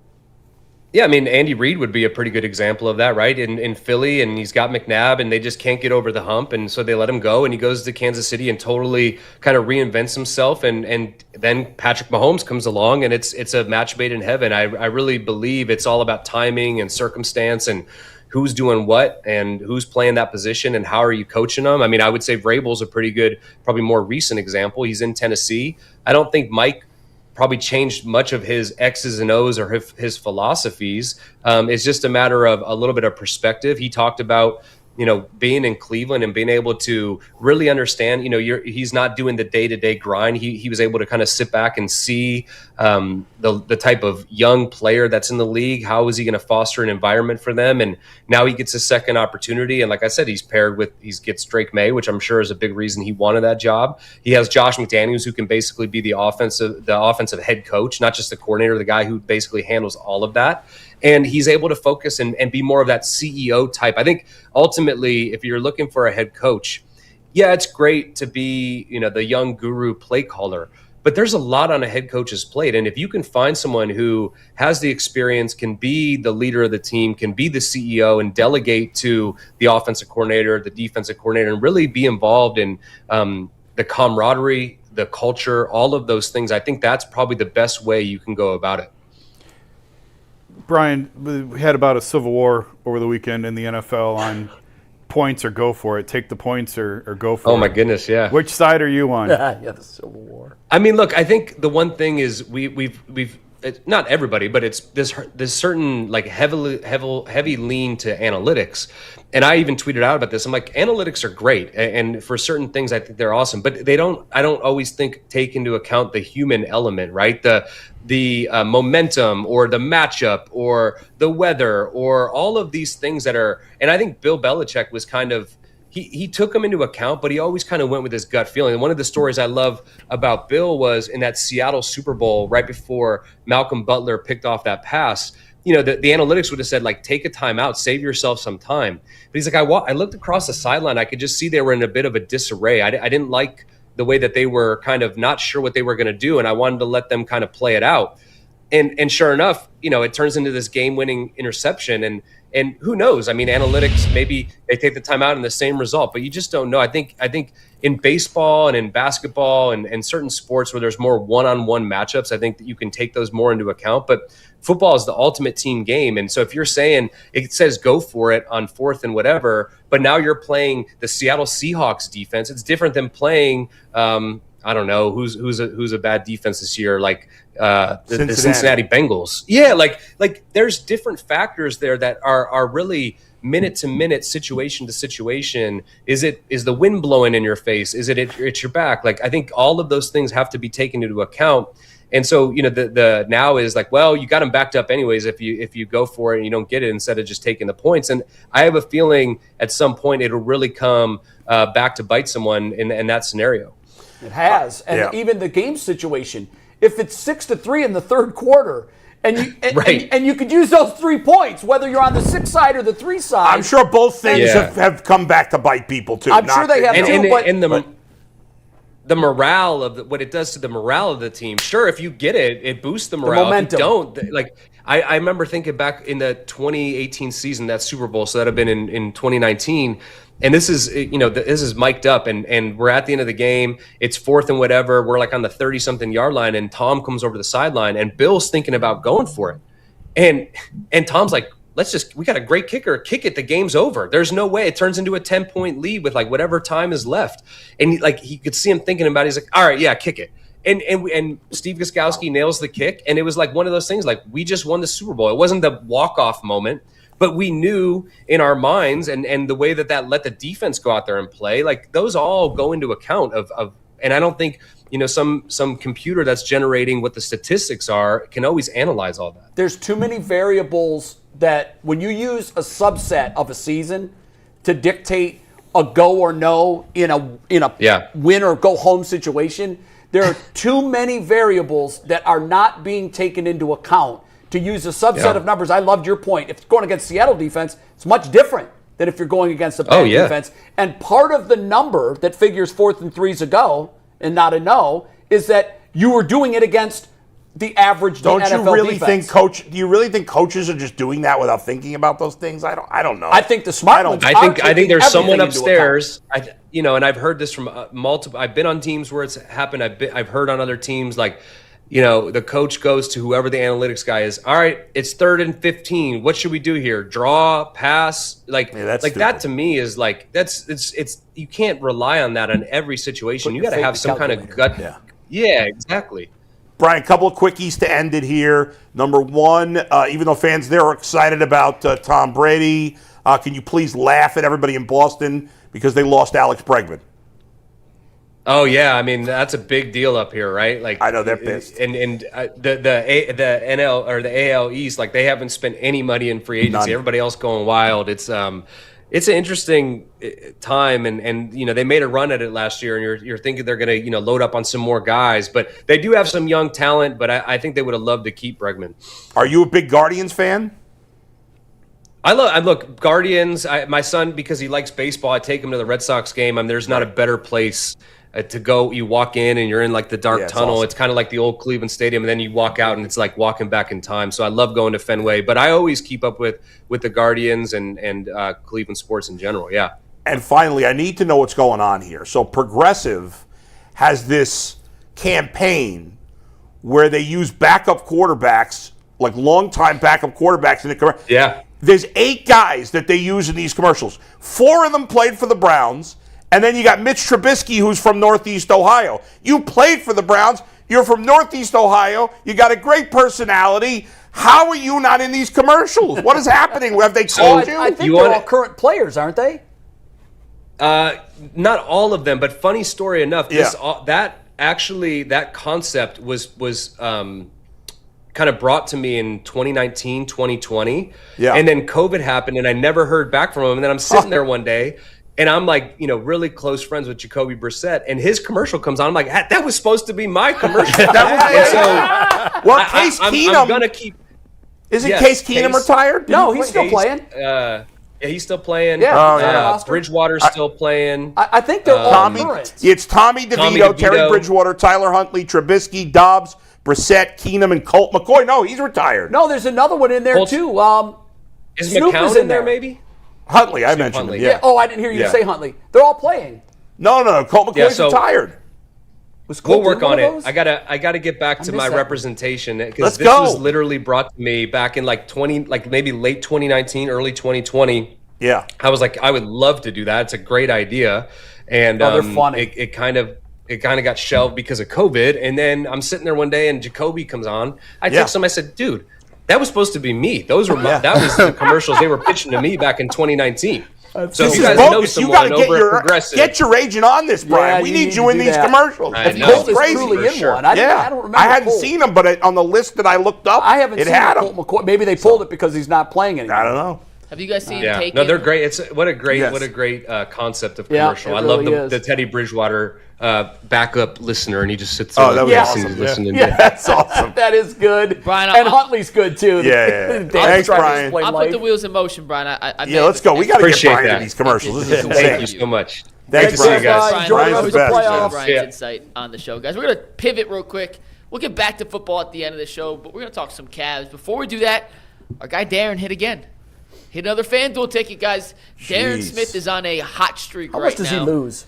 Yeah, I mean, Andy Reid would be a pretty good example of that, right? In Philly, and he's got McNabb, and they just can't get over the hump, and so they let him go, and he goes to Kansas City and totally kind of reinvents himself, and then Patrick Mahomes comes along, and it's a match made in heaven. I really believe it's all about timing and circumstance and who's doing what and who's playing that position and how are you coaching them. I mean, I would say Vrabel's a pretty good, probably more recent example. He's in Tennessee. I don't think Mike probably changed much of his X's and O's or his philosophies. It's just a matter of a little bit of perspective. He talked about, you know, being in Cleveland and being able to really understand, you know, he's not doing the day-to-day grind. He was able to kind of sit back and see the type of young player that's in the league. How is he going to foster an environment for them? And now he gets a second opportunity. And like I said, he gets Drake May, which I'm sure is a big reason he wanted that job. He has Josh McDaniels, who can basically be the offensive head coach, not just the coordinator, the guy who basically handles all of that. And he's able to focus and be more of that CEO type. I think ultimately, if you're looking for a head coach, yeah, it's great to be, you know, the young guru play caller. But there's a lot on a head coach's plate. And if you can find someone who has the experience, can be the leader of the team, can be the CEO and delegate to the offensive coordinator, the defensive coordinator, and really be involved in the camaraderie, the culture, all of those things, I think that's probably the best way you can go about it. Brian, we had about a civil war over the weekend in the NFL on points or go for it. Take the points or go for it. Oh, my goodness, yeah. Which side are you on? Yeah, the Civil War. I mean, look, I think the one thing is we've not everybody, but it's this certain like heavy lean to analytics. And I even tweeted out about this. I'm like, analytics are great, and for certain things, I think they're awesome. But I don't always take into account the human element, right? The momentum or the matchup or the weather or all of these things that are. And I think Bill Belichick was kind of. He took them into account, but he always kind of went with his gut feeling. And one of the stories I love about Bill was in that Seattle Super Bowl right before Malcolm Butler picked off that pass. You know, the analytics would have said, like, take a timeout, save yourself some time. But he's like, I looked across the sideline. I could just see they were in a bit of a disarray. I didn't like the way that they were kind of not sure what they were going to do, and I wanted to let them kind of play it out. And sure enough, you know, it turns into this game-winning interception. And who knows? I mean, analytics, maybe they take the time out and the same result, but you just don't know. I think in baseball and in basketball and certain sports where there's more one-on-one matchups, I think that you can take those more into account. But football is the ultimate team game. And so if you're saying it says go for it on fourth and whatever, but now you're playing the Seattle Seahawks defense, it's different than playing I don't know who's a bad defense this year, like the Cincinnati Bengals. Yeah, like there's different factors there that are really minute to minute, situation to situation. Is the wind blowing in your face? Is it at your back? Like, I think all of those things have to be taken into account. And so, you know, the now is like, well, you got them backed up anyways if you go for it and you don't get it instead of just taking the points. And I have a feeling at some point it'll really come back to bite someone in that scenario. It has. And even the game situation, if it's 6-3 in the third quarter, and you could use those 3 points, whether you're on the 6 side or the 3 side. I'm sure both things have come back to bite people, too. I'm sure they have, too. The morale of what it does to the morale of the team. Sure, if you get it, it boosts the morale. The momentum. If you don't, like I remember thinking back in the 2018 season, that Super Bowl, so that had been in 2019. And this is, this is mic'd up, and we're at the end of the game. It's fourth and whatever. We're like on the 30-something yard line, and Tom comes over the sideline, and Bill's thinking about going for it. And Tom's like, we got a great kicker. Kick it. The game's over. There's no way. It turns into a 10-point lead with like whatever time is left. And he could see him thinking about it. He's like, all right, yeah, kick it. And Steve Gostkowski nails the kick. And it was like one of those things, like, we just won the Super Bowl. It wasn't the walk-off moment. But we knew in our minds and the way that let the defense go out there and play, like, those all go into account of and I don't think, some computer that's generating what the statistics are can always analyze all that. There's too many variables that when you use a subset of a season to dictate a go or no in a win or go home situation, there are too many variables that are not being taken into account. To use a subset of numbers, I loved your point. If it's going against Seattle defense, it's much different than if you're going against a bad defense. And part of the number that figures 4th and 3's a go and not a no is that you were doing it against the average NFL defense. Do you really think coaches are just doing that without thinking about those things? I don't know. I think the smart ones I think there's someone upstairs. And I've heard this from multiple. I've been on teams where it's happened. I've heard on other teams like, the coach goes to whoever the analytics guy is. All right, it's 3rd and 15. What should we do here? Draw, pass, that to me is like it's you can't rely on that on every situation. You got to have some kind of gut. Yeah, exactly. Brian, a couple of quickies to end it here. Number one, even though fans there are excited about Tom Brady, can you please laugh at everybody in Boston because they lost Alex Bregman? Oh yeah, I mean that's a big deal up here, right? Like, I know they're pissed. And the NL or the AL East, like, they haven't spent any money in free agency. None. Everybody else going wild. It's an interesting time, and they made a run at it last year, and you're thinking they're going to load up on some more guys, but they do have some young talent. But I think they would have loved to keep Bregman. Are you a big Guardians fan? I look Guardians. My son, because he likes baseball, I take him to the Red Sox game. There's not a better place to go. You walk in and you're in like the dark tunnel. Awesome. It's kind of like the old Cleveland Stadium, and then you walk out and it's like walking back in time. So I love going to Fenway, but I always keep up with the Guardians and Cleveland sports in general. Yeah. And finally, I need to know what's going on here. So Progressive has this campaign where they use backup quarterbacks, like longtime backup quarterbacks in the commercial. Yeah. There's 8 guys that they use in these commercials. 4 of them played for the Browns, and then you got Mitch Trubisky, who's from Northeast Ohio. You played for the Browns. You're from Northeast Ohio. You got a great personality. How are you not in these commercials? What is happening? Have they called you? I think they're all current players, aren't they? Not all of them, but funny story enough, Yeah. that concept was kind of brought to me in 2019, 2020. Yeah. And then COVID happened and I never heard back from him. And then I'm sitting there one day and I'm like, really close friends with Jacoby Brissett, and his commercial comes on. I'm like, that was supposed to be my commercial. Case Keenum. I'm gonna keep. Isn't Case Keenum retired? No, he's still playing. Yeah, he's still playing. Yeah. Bridgewater's still playing. I think they're all current. It's Tommy DeVito, Terry Bridgewater, Tyler Huntley, Trubisky, Dobbs, Brissett, Keenum, and Colt McCoy. No, he's retired. No, there's another one in there Colts. too. Is Snoop McCown is in there maybe? Huntley, I mentioned Huntley. him. Yeah. Oh, I didn't hear you Yeah. say Huntley. They're all playing. No, Colt McCoy's retired. Was We'll Colt work in one on of it. those? I gotta get back to missed my that. representation Let's because this go. was literally brought to me back in maybe late 2019, early 2020. Yeah. I was like, I would love to do that. It's a great idea, and they're funny. It kind of got shelved because of COVID. And then I'm sitting there one day, and Jacoby comes on. I text him. I said, "Dude, that was supposed to be me. Those were that was the commercials they were pitching to me back in 2019." So This if is you guys know bogus. You someone got to over at Progressive, get your agent on this, Brian. Yeah, we you need need you to in do these that. commercials. I know. Colt's Colt is crazy. truly in sure. one. I don't remember. I hadn't Colt. seen him, but on the list that I looked up, I haven't it seen had Colt him. McCoy. Maybe they pulled it because he's not playing anymore. I don't know. Have you guys seen yeah, Taken? no, they're great. It's what a great Yes. concept of Yeah, commercial. it I love really is. the Teddy Bridgewater backup listener, and he just sits there Oh, that was listening, awesome. listening. Yeah, That's awesome. that is good. Brian, and I'll- Huntley's good too. Yeah. Dan's Thanks, trying to Brian. explain I'll life. put the wheels in motion, Brian. I Yeah, let's go. We got to get Appreciate Brian that. in these commercials. This is Thank insane. you so much. Thanks, Good to see you Brian. guys. Brian, Enjoy the Brian's rest of the the best. playoffs. Brian's Yeah. insight on the show, guys. We're going to pivot real quick. We'll get back to football at the end of the show, but we're going to talk some Cavs. Before we do that, our guy Darren hit again. Hit another FanDuel ticket, guys. Darren Jeez. Smith is on a hot streak How right much does now. he lose?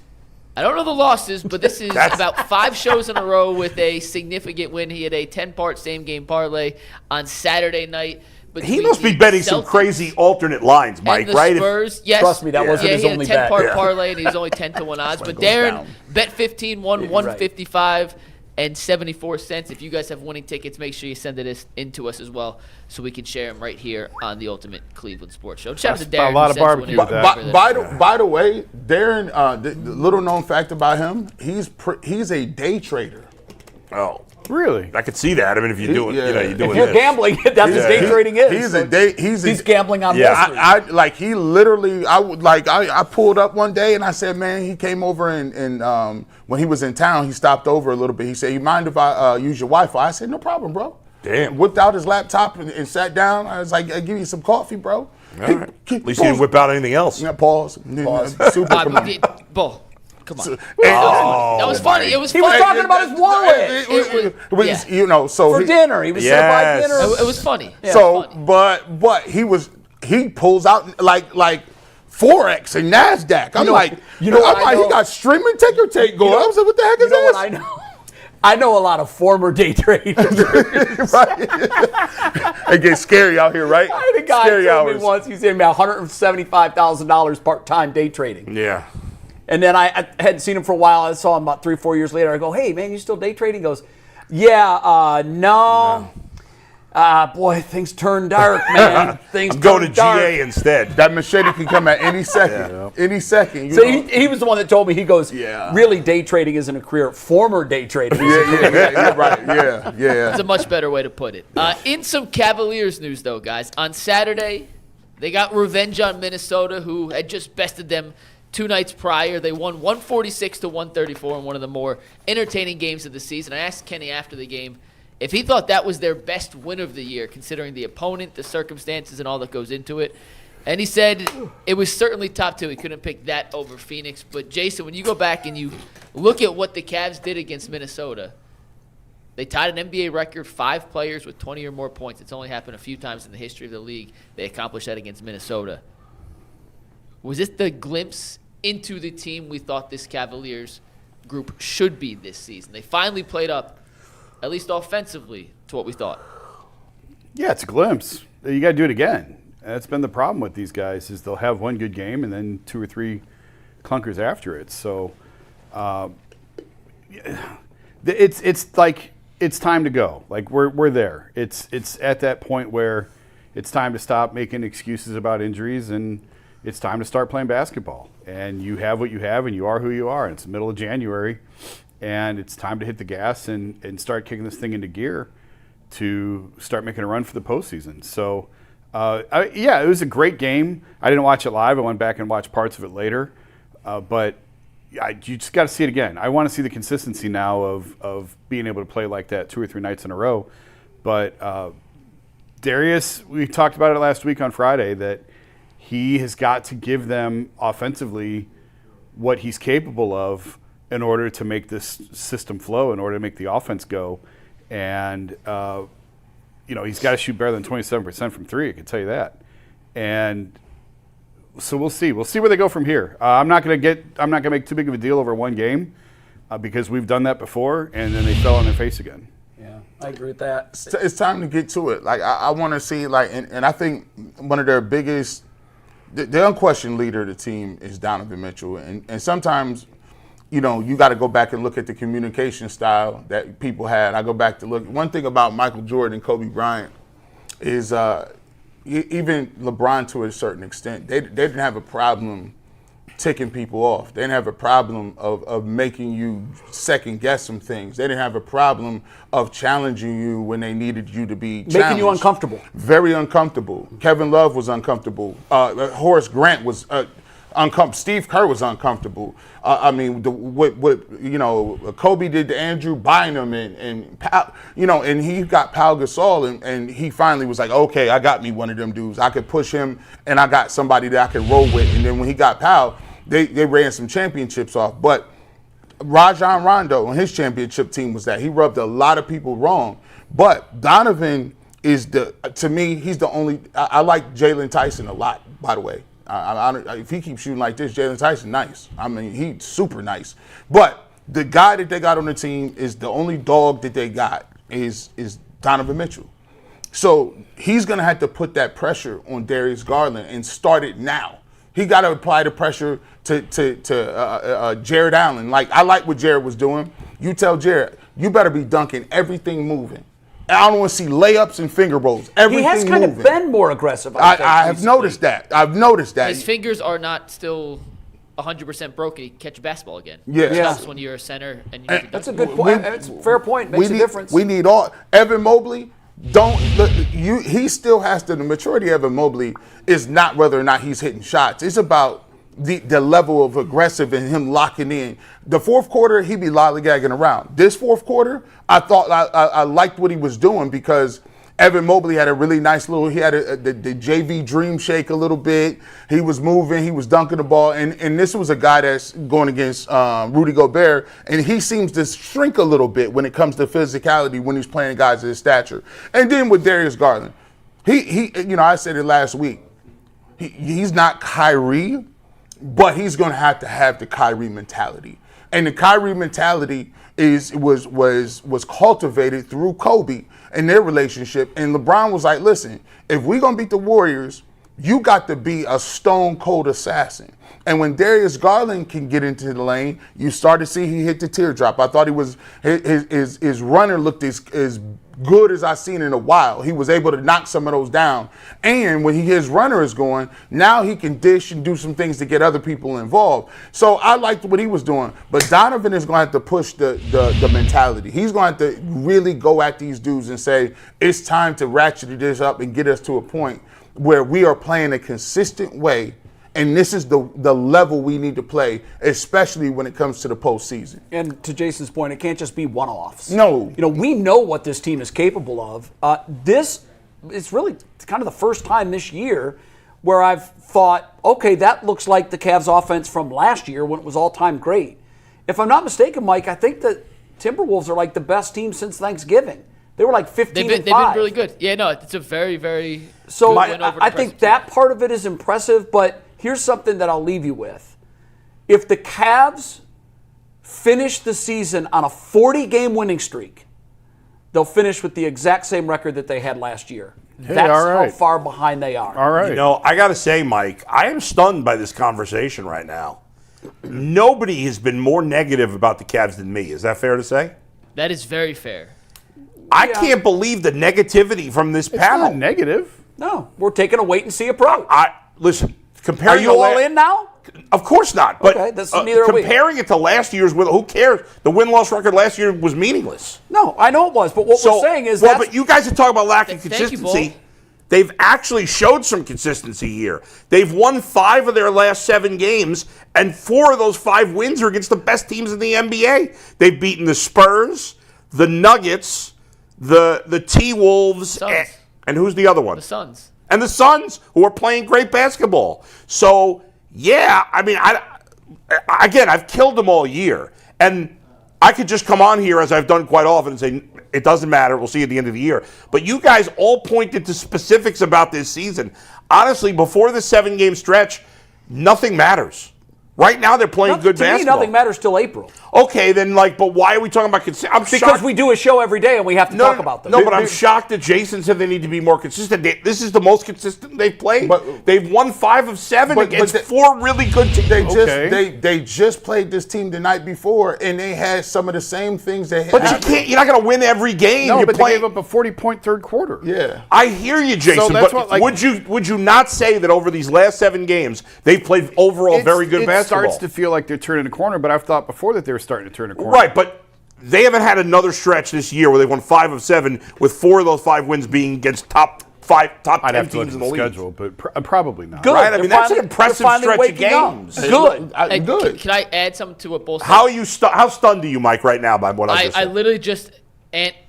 I don't know the losses, but this is about 5 shows in a row with a significant win. He had a 10-part same-game parlay on Saturday night. He must be betting some crazy alternate lines, Mike, and the right? Spurs, yes. Trust me, that wasn't yeah, his he had only a bet. 10-part Yeah. parlay, and he's only 10-1 odds. But goes Darren, down. bet 15, won 155 and 74 cents. If you guys have winning tickets, make sure you send it in to us as well so we can share them right here on the Ultimate Cleveland Sports Show. Shout out to That's Darren. a lot who of sends barbecue winners with that. for the- By the way, Darren, the little known fact about him, he's a day trader. Oh, Really? I could see that. I mean, if you do it, Yeah. you're doing If you're this. gambling, that's what day trading is. He's gambling on Yeah, Wall Street. He literally, I pulled up one day and I said, man, he came over and when he was in town, he stopped over a little bit. He said, you mind if I use your Wi-Fi? I said, no problem, bro. Damn. Whipped out his laptop and sat down. I was like, I give you some coffee, bro. All right. At least you didn't whip out anything else. Yeah, pause. Super. Bull. Come on. Oh, That was funny. It was He was funny. talking about his wallet It was- yeah. You know, so for dinner. He was going to buy Yes. dinner. It was funny. So, Funny. but he pulls out like Forex and Nasdaq. I'm know- like, you know what I know? he got streaming ticker tape going. I was like, what the heck is You know this? what I know? I know a lot of former day traders. Right? It gets scary out here, right? I had a guy Scary told me hours. once he's in about $175,000 part-time day trading. Yeah. And then I hadn't seen him for a while. I saw him about 3 or 4 years later. I go, hey, man, you still day trading? He goes, yeah, no. Boy, things turn dark, man. Things Go to turn dark. GA instead. That machete can come at any second. Any second. You So know? he was the one that told me, he goes, Yeah. really, day trading isn't a career. Former day trading is a career. yeah, right. Yeah. That's a much better way to put it. In some Cavaliers news, though, guys, on Saturday, they got revenge on Minnesota, who had just bested them 2 nights prior. They won 146-134 in one of the more entertaining games of the season. I asked Kenny after the game if he thought that was their best win of the year, considering the opponent, the circumstances, and all that goes into it. And he said it was certainly top 2. He couldn't pick that over Phoenix. But, Jason, when you go back and you look at what the Cavs did against Minnesota, they tied an NBA record, 5 players with 20 or more points. It's only happened a few times in the history of the league. They accomplished that against Minnesota. Was this the glimpse into the team we thought this Cavaliers group should be this season? They finally played up, at least offensively, to what we thought. Yeah, it's a glimpse. You got to do it again. That's been the problem with these guys is they'll have one good game and then 2 or 3 clunkers after it. So it's like it's time to go. Like we're there. It's at that point where it's time to stop making excuses about injuries and it's time to start playing basketball. And you have what you have and you are who you are. And it's the middle of January and it's time to hit the gas and start kicking this thing into gear to start making a run for the postseason. So, it was a great game. I didn't watch it live. I went back and watched parts of it later. But you just got to see it again. I want to see the consistency now of being able to play like that 2 or 3 nights in a row. But Darius, we talked about it last week on Friday, that he has got to give them offensively what he's capable of in order to make this system flow, in order to make the offense go. And, he's got to shoot better than 27% from 3, I can tell you that. And so we'll see. We'll see where they go from here. I'm not going to make too big of a deal over one game because we've done that before, and then they fell on their face again. Yeah, I agree with that. It's time to get to it. Like I want to see, and I think one of their biggest, the unquestioned leader of the team is Donovan Mitchell, and sometimes, you got to go back and look at the communication style that people had. I go back to look. One thing about Michael Jordan and Kobe Bryant is even LeBron to a certain extent, they didn't have a problem ticking people off. They didn't have a problem of making you second guess some things. They didn't have a problem of challenging you when they needed you to be challenged. Making you uncomfortable. Very uncomfortable. Kevin Love was uncomfortable. Horace Grant was uncomfortable. Steve Kerr was uncomfortable. What Kobe did to Andrew Bynum and he got Pau Gasol and he finally was like, okay, I got me one of them dudes. I could push him and I got somebody that I could roll with. And then when he got Pau, they ran some championships off. But Rajon Rondo and his championship team was that. He rubbed a lot of people wrong. But Donovan is to me, he's the only. I like Jalen Tyson a lot, by the way. If he keeps shooting like this, Jalen Tyson, nice. I mean, he's super nice. But the guy that they got on the team is the only dog that they got is Donovan Mitchell. So he's going to have to put that pressure on Darius Garland and start it now. He got to apply the pressure to Jared Allen. Like, I like what Jared was doing. You tell Jared, you better be dunking everything moving. I don't want to see layups and finger rolls. Everything he has kind moving. of been more aggressive. I have noticed that. I've noticed that. His fingers are not still 100% broken. He can catch a basketball again. Yeah. It helps when you're a center. And you that's a good point. It's a fair point. Makes a difference. We need all. Evan Mobley, he still has to. The maturity of Evan Mobley is not whether or not he's hitting shots. It's about the level of aggressive and him locking in. The fourth quarter, he'd be lollygagging around. This fourth quarter, I thought I liked what he was doing because Evan Mobley had a really nice he had the JV dream shake a little bit. He was moving, he was dunking the ball, and this was a guy that's going against Rudy Gobert, and he seems to shrink a little bit when it comes to physicality when he's playing guys of his stature. And then with Darius Garland, he I said it last week, he's not Kyrie, but he's going to have the Kyrie mentality. And the Kyrie mentality was cultivated through Kobe and their relationship. And LeBron was like, listen, if we're going to beat the Warriors, you got to be a stone cold assassin. And when Darius Garland can get into the lane, you start to see he hit the teardrop. I thought his runner looked as good as I've seen in a while. He was able to knock some of those down. And when his runner is going, now he can dish and do some things to get other people involved. So I liked what he was doing. But Donovan is going to have to push the mentality. He's going to have to really go at these dudes and say, it's time to ratchet this up and get us to a point where we are playing a consistent way. And this is the level we need to play, especially when it comes to the postseason. And to Jason's point, it can't just be one-offs. No. We know what this team is capable of. This is really kind of the first time this year where I've thought, okay, that looks like the Cavs offense from last year when it was all-time great. If I'm not mistaken, Mike, I think the Timberwolves are like the best team since Thanksgiving. They were like 15-5. They've been really good. Yeah, no, it's a very, very good win over I think that part of it is impressive, but here's something that I'll leave you with. If the Cavs finish the season on a 40-game winning streak, they'll finish with the exact same record that they had last year. Hey, That's all right. how far behind they are. All right. You know, I got to say, Mike, I am stunned by this conversation right now. Nobody has been more negative about the Cavs than me. Is that fair to say? That is very fair. I can't believe the negativity from this It's panel. not negative. No, we're taking a wait-and-see approach. Listen, Are comparing you all in now? Of course not. But Okay, that's neither are we. comparing it to last year's, who cares? The win-loss record last year was meaningless. No, I know it was, but what we're saying is that. but you guys are talking about lack of Thank you, consistency. Bull. They've actually showed some consistency here. They've won 5 of their last 7 games, and 4 of those 5 wins are against the best teams in the NBA. They've beaten the Spurs, the Nuggets, the T-Wolves, Suns. and who's the other one? The Suns. And the Suns, who are playing great basketball. So, yeah, I mean, again, I've killed them all year. And I could just come on here, as I've done quite often, and say, it doesn't matter, we'll see you at the end of the year. But you guys all pointed to specifics about this season. Honestly, before the 7-game stretch, nothing matters. Right now, they're playing good to me, basketball. nothing matters till April. Okay, then, but why are we talking about consistency? Because we do a show every day and we have to talk about them. No, but I'm shocked that Jason said they need to be more consistent. This is the most consistent they've played. But- They've won 5 of 7 against 4 really good teams. They just played this team the night before, and they had some of the same things they had. But you're not going to win every game. No, You're but playing, they gave up a 40-point third quarter. Yeah. I hear you, Jason. that's But what, would you not say that over these last 7 games they've played overall very good basketball? It starts to feel like they're turning a corner, but I've thought before that they were starting to turn a corner. Right, but they haven't had another stretch this year where they've won 5 of 7, with 4 of those 5 wins being against top 10 I'd have to look teams at in the the league. schedule, but probably not. Good. Right, I mean, They're that's an finally- impressive they're finally stretch of waking up. games. Good. Hey, Good. Can I add something to what both How are you? How stunned are you, Mike, right now by what I just I said? literally just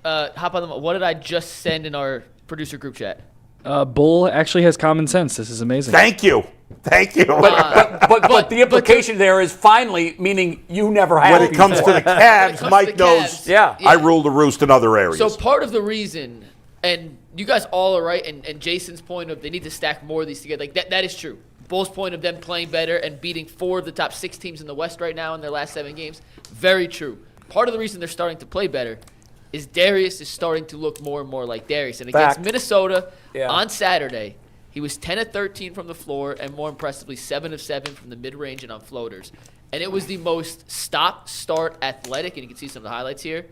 hop on the. What did I just send in our producer group chat? Bull actually has common sense. This is amazing. Thank you. But the implication there is finally, meaning you never have. When it comes to the Cavs, Mike knows Yeah. I rule the roost in other areas. So part of the reason, and you guys all are right, and Jason's point of they need to stack more of these together, like that is true. Bull's point of them playing better and beating 4 of the top 6 teams in the West right now in their last 7 games, very true. Part of the reason they're starting to play better is Darius is starting to look more and more like Darius. And against Fact. Minnesota Yeah. on Saturday, he was 10 of 13 from the floor and more impressively 7 of 7 from the mid-range and on floaters. And it was the most stop-start athletic, and you can see some of the highlights here.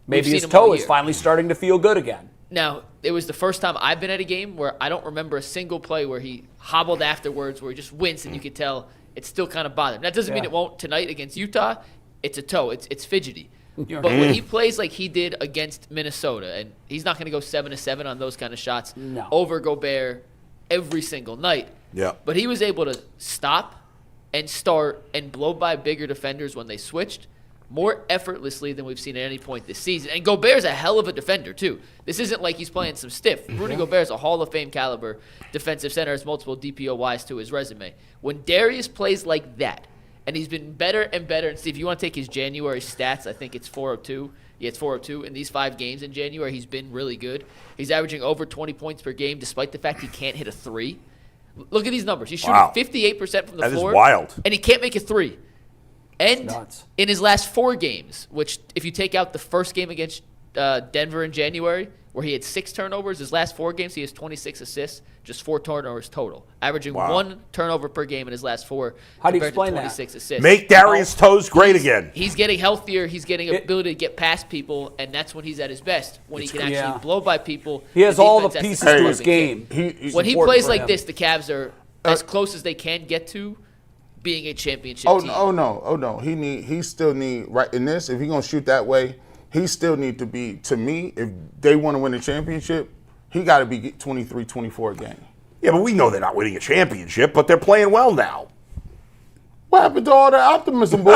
Maybe We've his seen him all toe is year. finally starting to feel good again. Now, it was the first time I've been at a game where I don't remember a single play where he hobbled afterwards, where he just winced, and you could tell it's still kind of bothering him. That doesn't mean Yeah. it won't tonight against Utah. It's a toe. It's fidgety. But when he plays like he did against Minnesota, and he's not going to go 7 of 7 on those kind of shots over Gobert every single night. Yeah. But he was able to stop and start and blow by bigger defenders when they switched more effortlessly than we've seen at any point this season. And Gobert's a hell of a defender, too. This isn't like he's playing some stiff. Rudy Gobert's a Hall of Fame caliber defensive center, has multiple DPOYs to his resume. When Darius plays like that, and he's been better and better, and Steve, if you want to take his January stats, I think it's 402. Yeah, it's 402. In these 5 games in January, he's been really good. He's averaging over 20 points per game, despite the fact he can't hit a 3. Look at these numbers. He's shooting Wow. 58% from the That is floor. wild. And he can't make a 3. And nuts. in his last 4 games, which if you take out the first game against Denver in January, where he had 6 turnovers, his last 4 games he has 26 assists, just 4 turnovers total, averaging 1 turnover per game in his last 4. How do you compared to explain that? 26 assists. Make Darius toes great again. He's getting healthier. He's getting ability to get past people, and that's when he's at his best. When he can actually blow by people. He has all the defense has pieces to to his game. When he important plays for like him. this, the Cavs are as close as they can get to being a championship team. Oh no. He still need right in this. If he's gonna shoot that way, he still need to be. To me, if they want to win a championship, he got to be 23, 24 a game. Yeah, but we know they're not winning a championship, but they're playing well now. What happened to all the optimism, Bull?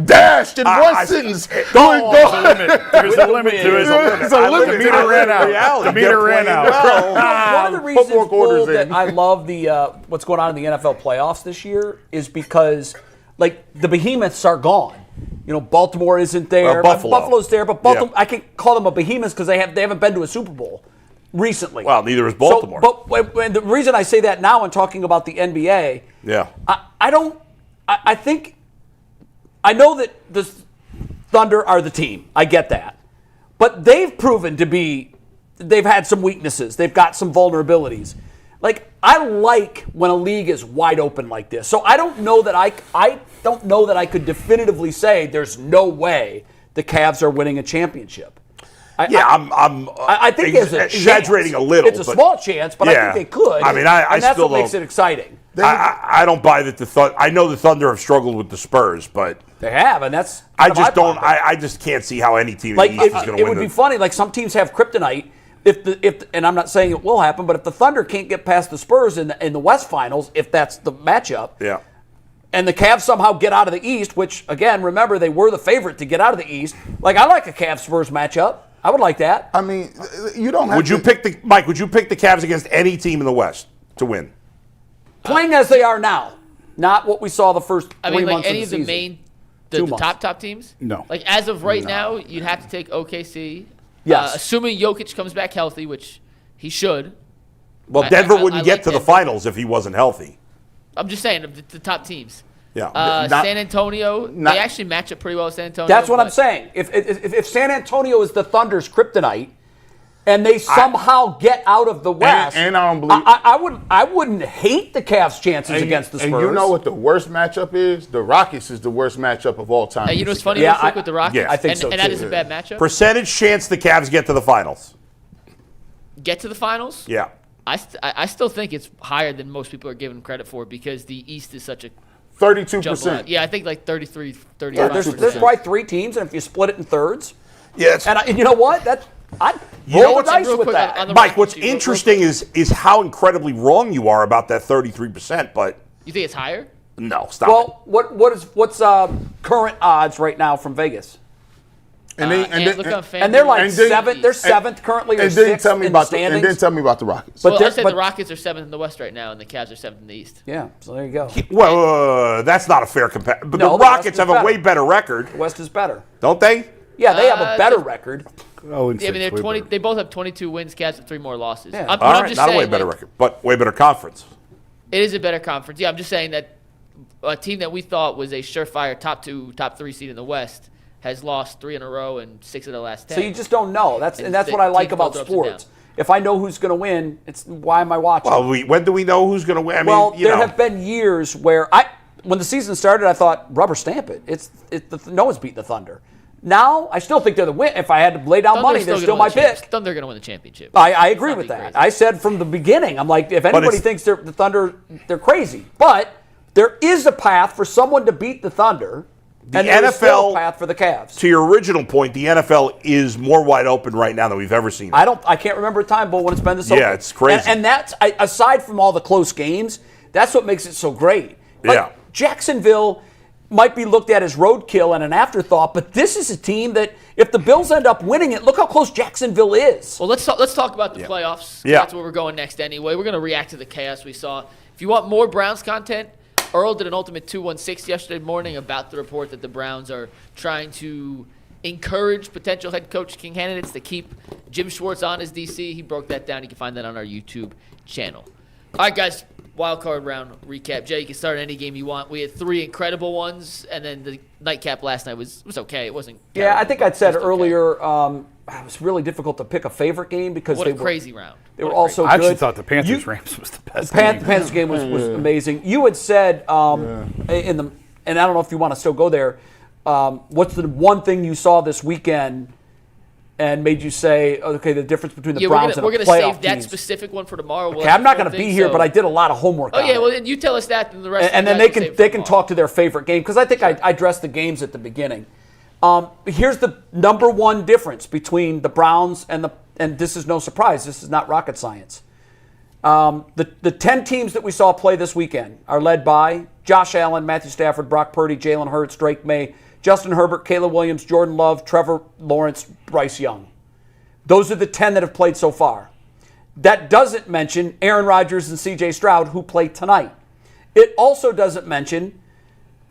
Dashed in one sentence. There's a limit to it. There's a limit. The meter ran out. The meter ran out. One of the reasons more quarters Bull, that in. I love the what's going on in the NFL playoffs this year is because like the behemoths are gone. You know, Baltimore isn't there. Well, Buffalo. Buffalo's there, but Baltimore, Yeah. I can call them a behemoth because they haven't been to a Super Bowl recently. Well, neither is Baltimore. So, but when the reason I say that now when talking about the NBA, yeah. I think I know that the Thunder are the team. I get that. But they've proven to be they've had some weaknesses. They've got some vulnerabilities. Like I like when a league is wide open like this. So I don't know that I don't know that I could definitively say there's no way the Cavs are winning a championship. I think there's a exaggerating chance. a little. It's a small chance, but I think they could. I mean, I and that's still what makes don't- it exciting. I don't buy that the Thunder. I know the Thunder have struggled with the Spurs, but They have, and that's I kind of just my don't. problem. I just can't see how any team in Like the East is going to it win. would be funny. Like some teams have kryptonite. If and I'm not saying it will happen, but if the Thunder can't get past the Spurs in the West Finals, if that's the matchup, Yeah. and the Cavs somehow get out of the East, which again, remember they were the favorite to get out of the East. Like I like a Cavs Spurs matchup. I would like that. I mean, you don't have Would you pick the Mike? Would you pick the Cavs against any team in the West to win? Playing as they are now, not what we saw the first 3 months any of of the the season. main, 2 the months. top teams. No. Like as of right now, you'd have to take OKC. Yes. Assuming Jokic comes back healthy, which he should. Well, I- Denver I wouldn't like get to the Denver. finals if he wasn't healthy. I'm just saying the top teams. Yeah. Not- San Antonio, not- they actually match up pretty well with San Antonio. That's what I'm but- saying. If San Antonio is the Thunder's kryptonite, and they somehow get out of the West, and I don't believe- I wouldn't hate the Cavs' chances against the Spurs. And you know what the worst matchup is? The Rockets is the worst matchup of all time. Hey, you know what's funny Yeah, real quick with the Rockets? yeah, I think and, so, and that too. is a bad matchup. Percentage chance the Cavs get to the finals. Get to the finals? Yeah. I still think it's higher than most people are giving credit for because the East is such a 32%. jumble. Yeah, I think like 33, 35%. Yeah, there's probably 3 teams, and if you split it in thirds, Yeah. and you know what? I'd You know roll the what's- dice real with quick that. on the Mike, what's Rockets, real interesting is how incredibly wrong you are about that 33%. But You think it's higher? no, stop. Well, what's current odds right now from Vegas? And then, and look on FanDuel. And they're like And then- seventh. They're seventh currently, or and then sixth tell me in the about and standings. then tell me about the Rockets. But Well, I they're- said but- the Rockets are 7th in the West right now, and the Cavs are 7th in the East. Yeah, so there you go. Well, that's not a fair comparison. But No, the the West Rockets is have a better. way better record, The West is better. don't they? Yeah, they have a better the- record. Oh, and Yeah, I mean, six, they're way 20. better. They both have 22 wins. Cavs have 3 more losses. Yeah. But All I'm right, just not saying, a way better like, record, but way better conference. It is a better conference. Yeah, I'm just saying that a team that we thought was a surefire top 2, top 3 seed in the West has lost 3 in a row and 6 of the last 10. So you just don't know. That's And that's the what I like team about goes ups and sports. downs. If I know who's going to win, it's why am I watching? Well, when do we know who's going to win? I mean, Well, you there know. have been years where when the season started, I thought rubber stamp it. No one's beating the Thunder. Now I still think they're the win. If I had to lay down money, they're gonna still win my the champ- pick. Thunder going to win the championship. I agree Let's with not be that. crazy. I said from the beginning, I'm like, if anybody it's- thinks the Thunder, they're crazy. But there is a path for someone to beat the Thunder, and there is still a NFL path for the Cavs. To your original point, the NFL is more wide open right now than we've ever seen. I can't remember a time, but when it's been this open. Yeah, it's crazy. And that's aside from all the close games, that's what makes it so great. Like, Yeah. Jacksonville might be looked at as roadkill and an afterthought, but this is a team that if the Bills end up winning it, look how close Jacksonville is. Well, let's talk about the playoffs. Yeah. That's where we're going next anyway. We're going to react to the chaos we saw. If you want more Browns content, Earl did an Ultimate 216 yesterday morning about the report that the Browns are trying to encourage potential head coach candidates to keep Jim Schwartz on as DC. He broke that down. You can find that on our YouTube channel. All right, guys. Wild card round recap. Jay, you can start any game you want. We had 3 incredible ones, and then the nightcap last night was okay. It wasn't. Yeah, terrible. I think I'd said Just okay. earlier it was really difficult to pick a favorite game because What they a were crazy round. They What were a all crazy so I actually good. thought the Panthers Rams was the best. The Panthers game was amazing. You had said and I don't know if you want to still go there. What's the one thing you saw this weekend and made you say, okay, the difference between the Yeah, Browns we're and gonna the playoff save that teams? specific one for tomorrow. We'll Okay, have I'm not the going to full be thing, here, so- but I did a lot of homework. Oh on yeah, it. well then you tell us that, and the rest. And of then the they guys can save they for can tomorrow. talk to their favorite game because I think I addressed the games at the beginning. Here's the number one difference between the Browns and this is no surprise. This is not rocket science. The 10 teams that we saw play this weekend are led by Josh Allen, Matthew Stafford, Brock Purdy, Jalen Hurts, Drake May, Justin Herbert, Caleb Williams, Jordan Love, Trevor Lawrence, Bryce Young. Those are the 10 that have played so far. That doesn't mention Aaron Rodgers and C.J. Stroud, who play tonight. It also doesn't mention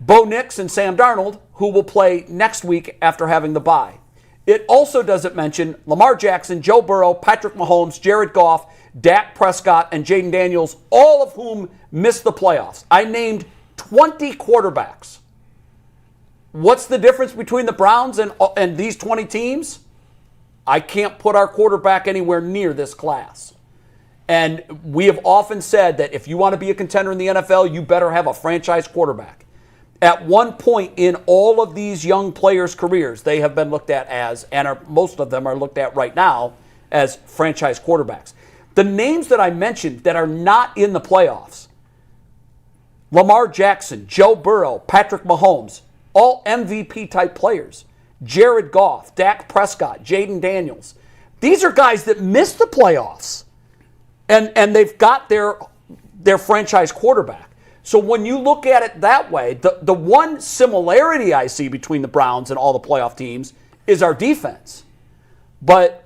Bo Nix and Sam Darnold, who will play next week after having the bye. It also doesn't mention Lamar Jackson, Joe Burrow, Patrick Mahomes, Jared Goff, Dak Prescott, and Jaden Daniels, all of whom missed the playoffs. I named 20 quarterbacks. What's the difference between the Browns and these 20 teams? I can't put our quarterback anywhere near this class. And we have often said that if you want to be a contender in the NFL, you better have a franchise quarterback. At one point in all of these young players' careers, they have been looked at as, and most of them are looked at right now, as franchise quarterbacks. The names that I mentioned that are not in the playoffs, Lamar Jackson, Joe Burrow, Patrick Mahomes, all MVP-type players. Jared Goff, Dak Prescott, Jaden Daniels. These are guys that missed the playoffs, and they've got their franchise quarterback. So when you look at it that way, the one similarity I see between the Browns and all the playoff teams is our defense. But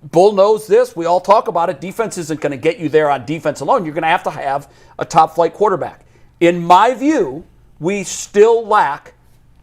Bull knows this. We all talk about it. Defense isn't going to get you there on defense alone. You're going to have a top-flight quarterback. In my view, we still lack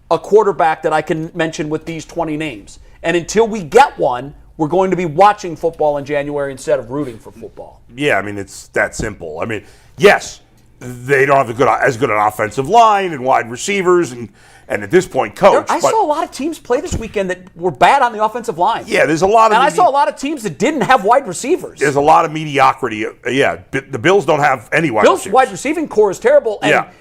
a quarterback that I can mention with these 20 names. And until we get one, we're going to be watching football in January instead of rooting for football. Yeah, I mean, it's that simple. I mean, yes, they don't have as good an offensive line and wide receivers and at this point, coach. I saw a lot of teams play this weekend that were bad on the offensive line. Yeah, there's a lot of... And I saw a lot of teams that didn't have wide receivers. There's a lot of mediocrity. Yeah, the Bills don't have any wide receivers. Bills' wide receiving core is terrible,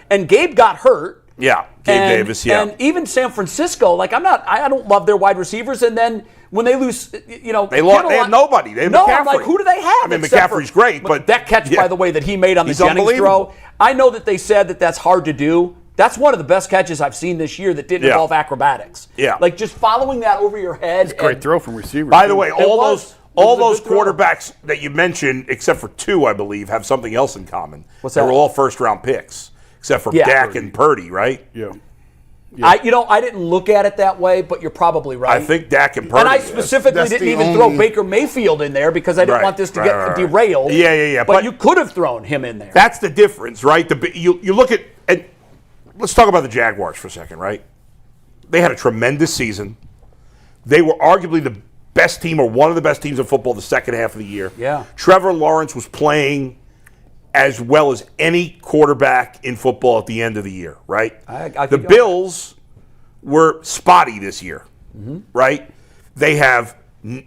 and Gabe got hurt. Yeah, Gabe Davis, yeah. And even San Francisco, I don't love their wide receivers, and then when they lose, they have nobody. They have McCaffrey. I'm like, who do they have? I mean, McCaffrey's great, but that catch, by the way, that he made on the Jennings throw, I know that they said that that's hard to do. That's one of the best catches I've seen this year that didn't involve acrobatics. Yeah. Like just following that over your head. It's a great throw from receivers. By the way, all those quarterbacks that you mentioned, except for two, I believe, have something else in common. What's that? They were all first-round picks, except for Dak and Purdy, right? Yeah. I didn't look at it that way, but you're probably right. I think Dak and Purdy. And I specifically didn't even throw Baker Mayfield in there because I didn't want this to get derailed. Yeah. But you could have thrown him in there. That's the difference, right? You look at let's talk about the Jaguars for a second, right? They had a tremendous season. They were arguably the best team or one of the best teams in football the second half of the year. Yeah. Trevor Lawrence was playing as well as any quarterback in football at the end of the year, right? The Bills were spotty this year, right? They have,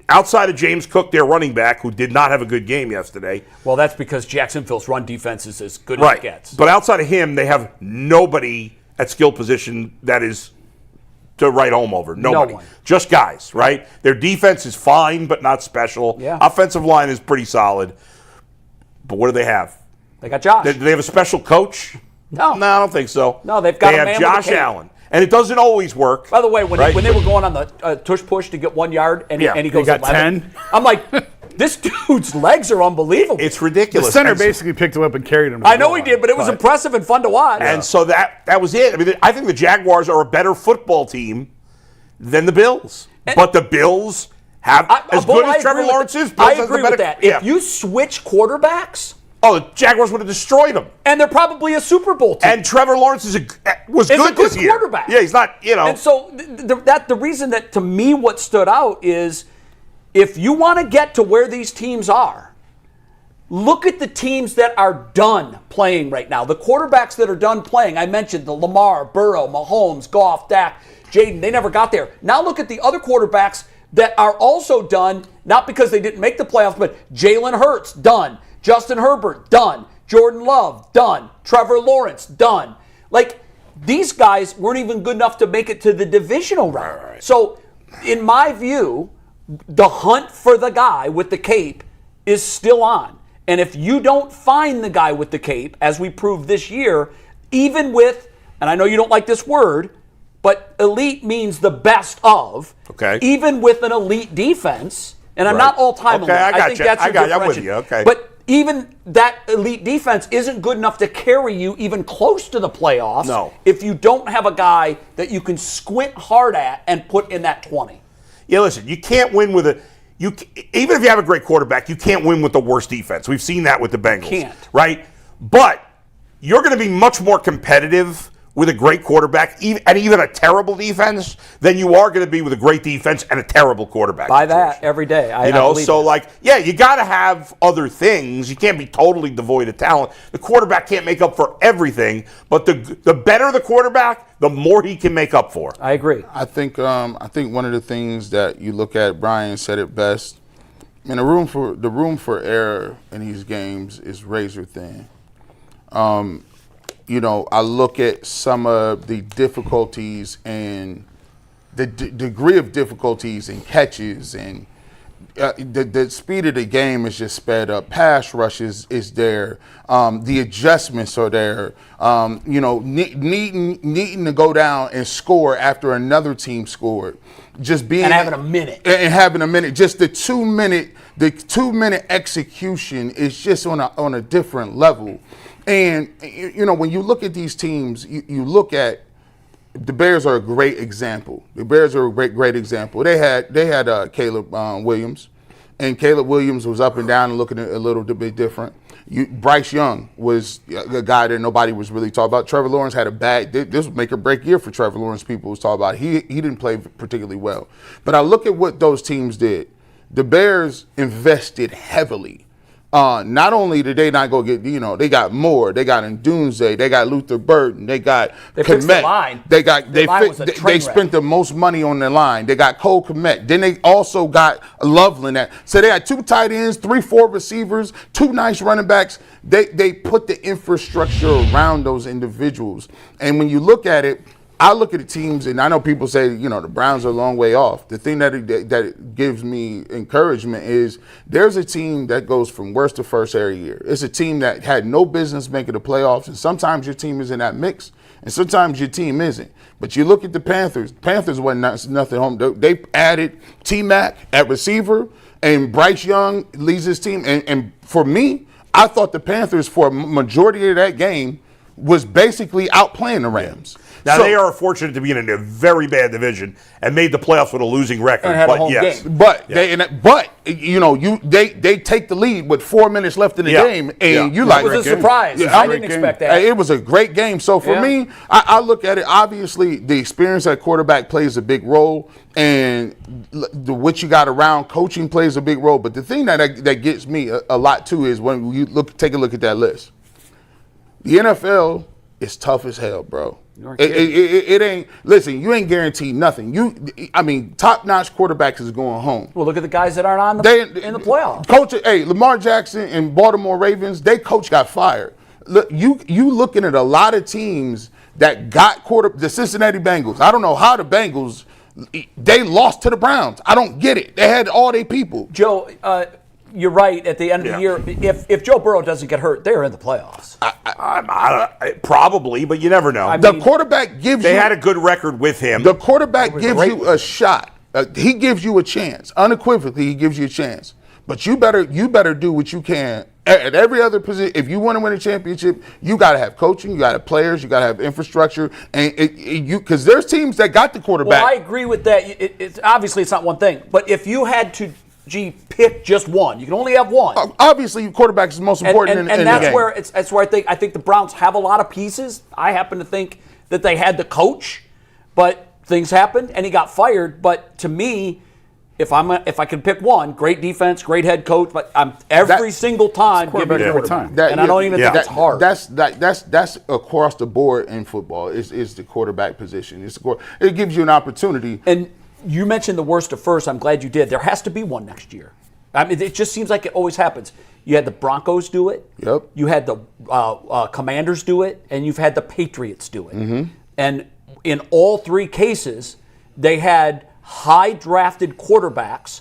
outside of James Cook, their running back, who did not have a good game yesterday. Well, that's because Jacksonville's run defense is as good as it gets. But outside of him, they have nobody at skill position that is to write home over. Nobody. No one. Just guys, right? Their defense is fine, but not special. Yeah. Offensive line is pretty solid. But what do they have? They got Josh. Do they have a special coach? No. No, I don't think so. No, they've got They a man have with a Josh cape. Allen. And it doesn't always work. By the way, when they were going on the tush push to get 1 yard and he goes got 11, 10. I'm like, this dude's legs are unbelievable. It's ridiculous. The center basically picked him up and carried him. I know he did, but it was impressive and fun to watch. And so that was it. I mean, I think the Jaguars are a better football team than the Bills. But the Bills have, as good as Trevor Lawrence is, I agree with that. If you switch quarterbacks, the Jaguars would have destroyed them. And they're probably a Super Bowl team. And Trevor Lawrence was good this year. Quarterback. Yeah, he's not, And so the reason that, to me, what stood out is if you want to get to where these teams are, look at the teams that are done playing right now. The quarterbacks that are done playing. I mentioned the Lamar, Burrow, Mahomes, Goff, Dak, Jaden. They never got there. Now look at the other quarterbacks that are also done, not because they didn't make the playoffs, but Jalen Hurts, done. Justin Herbert, done. Jordan Love, done. Trevor Lawrence, done. Like, these guys weren't even good enough to make it to the divisional round. Right. So, in my view, the hunt for the guy with the cape is still on. And if you don't find the guy with the cape, as we proved this year, even with, and I know you don't like this word, but elite means the best of. Okay. Even with an elite defense, and I'm not all-time elite. I got think you. that's I got you. I'm with differentiation. you. Okay. But even that elite defense isn't good enough to carry you even close to the playoffs. No. If you don't have a guy that you can squint hard at and put in that 20. Yeah, listen, you can't win with even if you have a great quarterback, you can't win with the worst defense. We've seen that with the Bengals. Can't. Right? But you're going to be much more competitive with a great quarterback and even a terrible defense than you are going to be with a great defense and a terrible quarterback. By that every day. I believe so that. you got to have other things. You can't be totally devoid of talent. The quarterback can't make up for everything, but the better the quarterback, the more he can make up for. I agree. I think one of the things that you look at, Brian said it best, the room for error in these games is razor thin. I look at some of the difficulties and the degree of difficulties and catches, and the speed of the game is just sped up. Pass rush is there. The adjustments are there. Needing to go down and score after another team scored. Just being and having a minute. Just the 2 minute execution is just on a different level. And, when you look at these teams, you look at the Bears are a great example. The Bears are a great example. They had Caleb Williams, and Caleb Williams was up and down and looking a little bit different. Bryce Young was a guy that nobody was really talking about. Trevor Lawrence had this would make or break year for Trevor Lawrence. People was talking about. He didn't play particularly well. But I look at what those teams did. The Bears invested heavily. Not only did they not go get, they got Moore, they got Ndunze, they got Luther Burton, they got fixed the line. They spent the most money on the line. They got Cole Kmet. Then they also got Loveland. So they had 2 tight ends, 3-4 receivers, 2 nice running backs. They put the infrastructure around those individuals. And when you look at it, I look at the teams, and I know people say, the Browns are a long way off. The thing that gives me encouragement is there's a team that goes from worst to first every year. It's a team that had no business making the playoffs, and sometimes your team is in that mix, and sometimes your team isn't. But you look at the Panthers. Panthers wasn't nothing home. They added T-Mac at receiver, and Bryce Young leads his team. And for me, I thought the Panthers, for a majority of that game, was basically outplaying the Rams. Now, they are fortunate to be in a very bad division and made the playoffs with a losing record. And had a home game. They take the lead with 4 minutes left in the game, and you like it was a surprise. I didn't expect that. It was a great game. So for me, I look at it. Obviously, the experience at quarterback plays a big role, and what you got around coaching plays a big role. But the thing that gets me a lot too is when you take a look at that list. The NFL is tough as hell, bro. It ain't. Listen, you ain't guaranteed nothing. Top-notch quarterbacks is going home. Well, look at the guys that aren't in the playoffs. Coach, Lamar Jackson and Baltimore Ravens, they coach got fired. Look, you looking at a lot of teams that got the Cincinnati Bengals. I don't know how the Bengals, they lost to the Browns. I don't get it. They had all their people. Joe, you're right. At the end of the year, if Joe Burrow doesn't get hurt, they're in the playoffs. Probably, but you never know. The quarterback gives They had a good record with him. The quarterback gives you a shot. He gives you a chance. Unequivocally, he gives you a chance. But you better do what you can at every other position. If you want to win a championship, you got to have coaching, you got to have players, you got to have infrastructure, and because there's teams that got the quarterback. Well, I agree with that. It's obviously it's not one thing, but if you had to pick just one, you can only have one. Obviously, quarterback is the most important in the game. And that's where I think the Browns have a lot of pieces. I happen to think that they had the coach, but things happened and he got fired. But to me, if I could pick one, great defense, great head coach, but I'm every single time giving the quarterback. And I don't even think it's hard. That's across the board in football. Is the quarterback position. It gives you an opportunity. And you mentioned the worst to first. I'm glad you did. There has to be one next year. I mean, it just seems like it always happens. You had the Broncos do it. Yep. You had the Commanders do it, and you've had the Patriots do it. Mm-hmm. And in all 3 cases, they had high drafted quarterbacks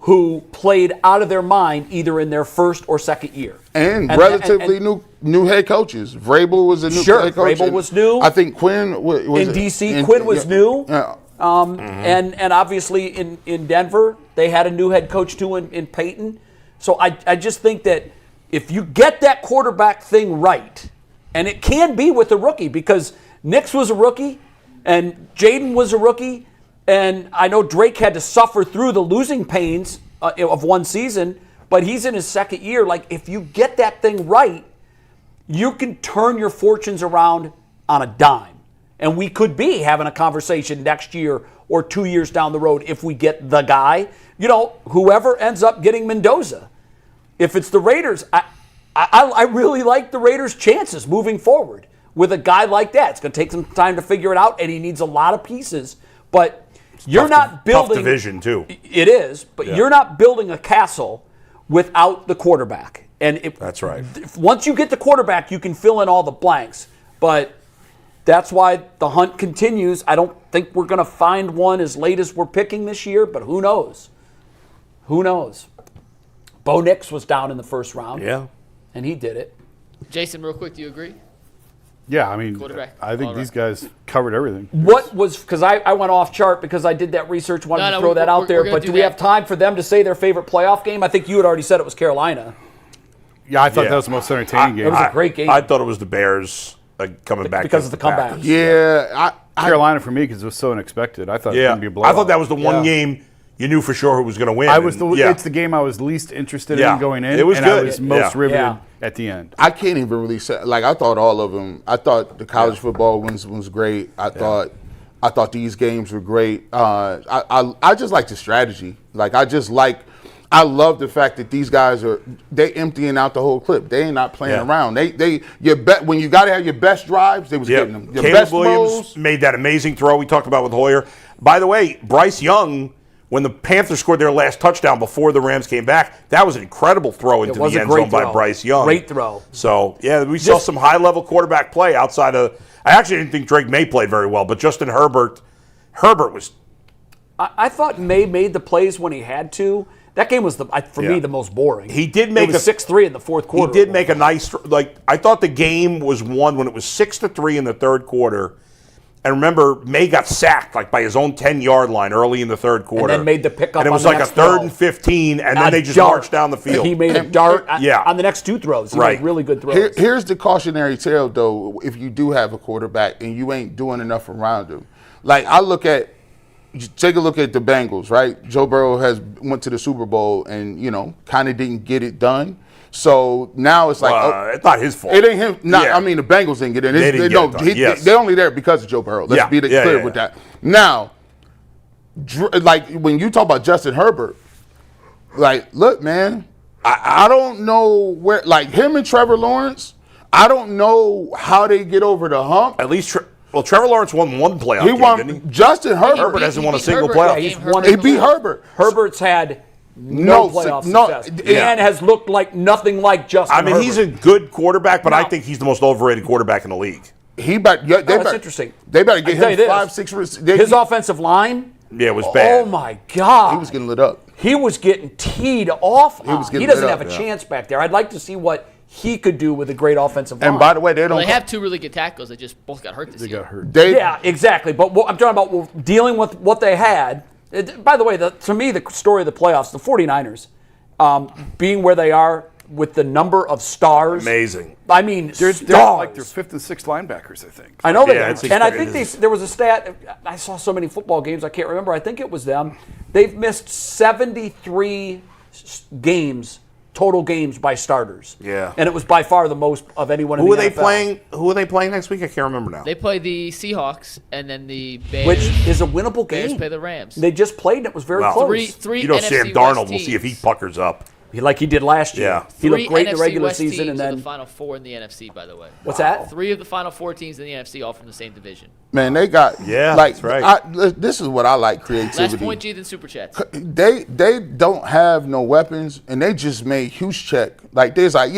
who played out of their mind either in their first or second year. And relatively new head coaches. Vrabel was a new head coach. Vrabel was new. I think Quinn was in D.C. Quinn was new. Yeah. And obviously in Denver, they had a new head coach too in Peyton. So I just think that if you get that quarterback thing right, and it can be with a rookie because Nix was a rookie and Jaden was a rookie, and I know Drake had to suffer through the losing pains of one season, but he's in his second year. Like, if you get that thing right, you can turn your fortunes around on a dime. And we could be having a conversation next year or 2 years down the road if we get the guy. You know, whoever ends up getting Mendoza. If it's the Raiders, I really like the Raiders' chances moving forward with a guy like that. It's going to take some time to figure it out, and he needs a lot of pieces. But you're not building. Tough division, too. It is, but you're not building a castle without the quarterback. And that's right. Once you get the quarterback, you can fill in all the blanks. But that's why the hunt continues. I don't think we're going to find one as late as we're picking this year, but who knows? Who knows? Bo Nix was down in the first round. Yeah. And he did it. Jason, real quick, do you agree? Yeah, I mean, Quarterback. I think All these right. guys covered everything. What was, because I went off chart because I did that research, wanted to throw that out there, but do we have time for them to say their favorite playoff game? I think you had already said it was Carolina. Yeah, I thought that was the most entertaining game. It was a great game. I thought it was the Bears coming back. Because of the comeback. Packers. Yeah, Carolina for me because it was so unexpected. I thought it was Yeah. going to be a blowout. I thought that was the one game you knew for sure who was going to win. It's the game I was least interested in going in. It was and good. I was most riveted Yeah. at the end. I can't even really say, like, I thought all of them. I thought the college football ones was great. I thought these games were great. I just like the strategy. Like, I love the fact that these guys they emptying out the whole clip. They ain't not playing around. When you got to have your best drives, they was getting them. Your Caleb best Williams throws. made that amazing throw we talked about with Hoyer. By the way, Bryce Young, when the Panthers scored their last touchdown before the Rams came back, that was an incredible throw into the end zone by Bryce Young. Great throw. So, yeah, we saw some high-level quarterback play outside of – I actually didn't think Drake May played very well, but Justin Herbert was – I thought May made the plays when he had to. That game was, for me, the most boring. He did make it was 6-3 in the fourth quarter. He did make a nice – I thought the game was won when it was 6-3 in the third quarter. And remember, May got sacked by his own 10-yard line early in the third quarter. And then made the pickup. And it was on the like next a 3rd throw. and 15, and then they just marched down the field. He made a dart Yeah. on the next two throws. He made really good throws. Here's the cautionary tale, though, if you do have a quarterback and you ain't doing enough around him. Like, take a look at the Bengals, right? Joe Burrow went to the Super Bowl and, kind of didn't get it done. So now it's like, it's not his fault. It ain't him. I mean, the Bengals didn't get in. They're only there because of Joe Burrow. Let's be clear with that. Now, like when you talk about Justin Herbert, like, look, man, I don't know where, like him and Trevor Lawrence, I don't know how they get over the hump. At least, Trevor Lawrence won one playoff game, didn't he? Justin Herbert hasn't won a single Herbert. playoff. He beat Herbert. Herbert's had no playoff success. And has looked like nothing like Justin Herbert. He's a good quarterback, but I think he's the most overrated quarterback in the league. That's interesting. They better get him this. 5-6. His offensive line. Yeah, it was bad. Oh my God. He was getting lit up. He was getting teed off. He doesn't have a yeah. chance back there. I'd like to see what he could do with a great offensive line. And by the way, they have two really good tackles that just both got hurt this year. Got hurt. Yeah, exactly. But I'm talking about dealing with what they had. By the way, to me, the story of the playoffs, the 49ers, being where they are with the number of stars. Amazing. I mean, They're stars. like their 5th and 6th linebackers, I think. I know they Yeah, are. And I think there was a stat. I saw so many football games, I can't remember. I think it was them. They've missed 73 games, total games by starters. Yeah. And it was by far the most of anyone in Who the are they NFL. playing? Who are they playing next week? I can't remember now. They play the Seahawks and then the Bears. Which is a winnable Bears game. play the Rams. They just played and it was very close. Three Sam NFC Darnold. West We'll see if he teams. puckers up. Like he did last year. Yeah. He looked Three great in the NFC regular West season, teams and are then the Final Four in the NFC, by the way. what's that? 3 of the Final 4 teams in the NFC, all from the same division. Man, they got that's right. This is what I like creativity. Last point, G, then Super Chats. They don't have no weapons, and they just made Juszczyk. Like they're like,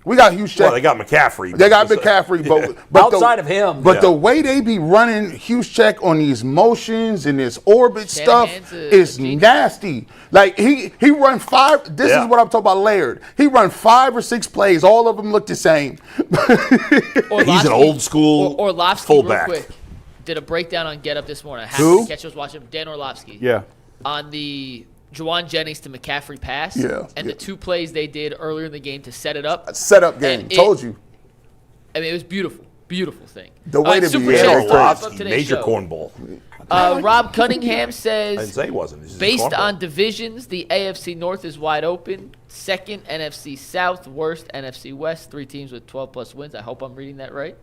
we got Juszczyk. Well, they got McCaffrey. They got McCaffrey, but Outside of him. But the way they be running Juszczyk on these motions and this orbit stuff is nasty. Like he run 5. This is what I'm talking about layered. He run 5 or 6 plays. All of them look the same. He's an old school Orlovsky, fullback. real quick, did a breakdown on Get Up this morning. I Who? happened to catch. I was watching Dan Orlovsky. Yeah. On the Juwan Jennings to McCaffrey pass. Yeah, And the 2 plays they did earlier in the game to set it up. Set up game. Told you. I mean, it was beautiful. Beautiful thing. The way to Super be Chat able to wrap up Orlovsky, today's major show. cornball. Rob Cunningham I says, didn't say he wasn't. He's just based cornball. on divisions, the AFC North is wide open. Second, NFC South. Worst, NFC West. 3 teams with 12-plus wins. I hope I'm reading that right.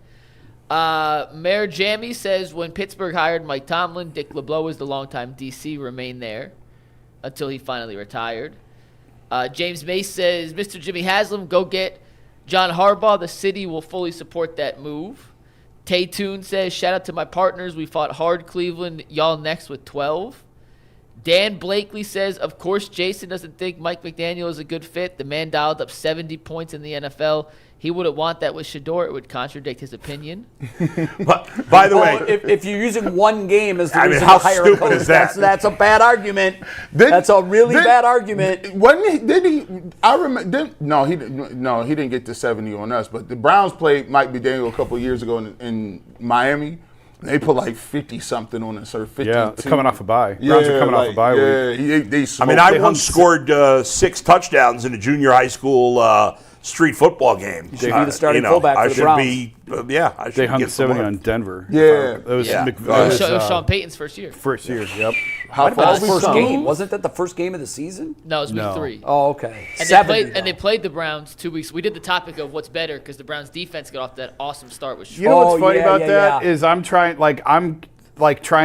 Mayor Jammy says, when Pittsburgh hired Mike Tomlin, Dick LeBeau was the longtime DC, remained there until he finally retired. James Mace says, Mr. Jimmy Haslam, go get John Harbaugh. The city will fully support that move. Tay Toon says, shout out to my partners. We fought hard, Cleveland. Y'all next with 12. Dan Blakely says, of course, Jason doesn't think Mike McDaniel is a good fit. The man dialed up 70 points in the NFL. He wouldn't want that with Shedeur. It would contradict his opinion. But, by the way, if you're using one game as the I mean, reason how to hire a stupid coach, is that? that's a bad argument. That's a really bad argument. Wasn't he? Did he? I remember. No, he didn't. No, he didn't get to 70 on us. But the Browns played Mike McDaniel a couple of years ago in Miami. They put like 50 something on us, or 52. Yeah, coming off a bye. Browns are coming off a bye week. Yeah, they I mean, I They once hung scored 6 touchdowns in a junior high school street football game. should be the starting fullback I for the should Browns. be. I should They hung get 70 some on Denver. Yeah. It was, Yeah. Mc- It was it was, Sean Payton's first year. first year. Yep. How That far was we the first come? game. Wasn't that the first game of the season? No, it was week No. 3. Oh, okay. And 70, they played the Browns 2 weeks. We did the topic of what's better because the Browns defense got off that awesome start with You know Oh, what's funny yeah, about yeah, that yeah. is I'm trying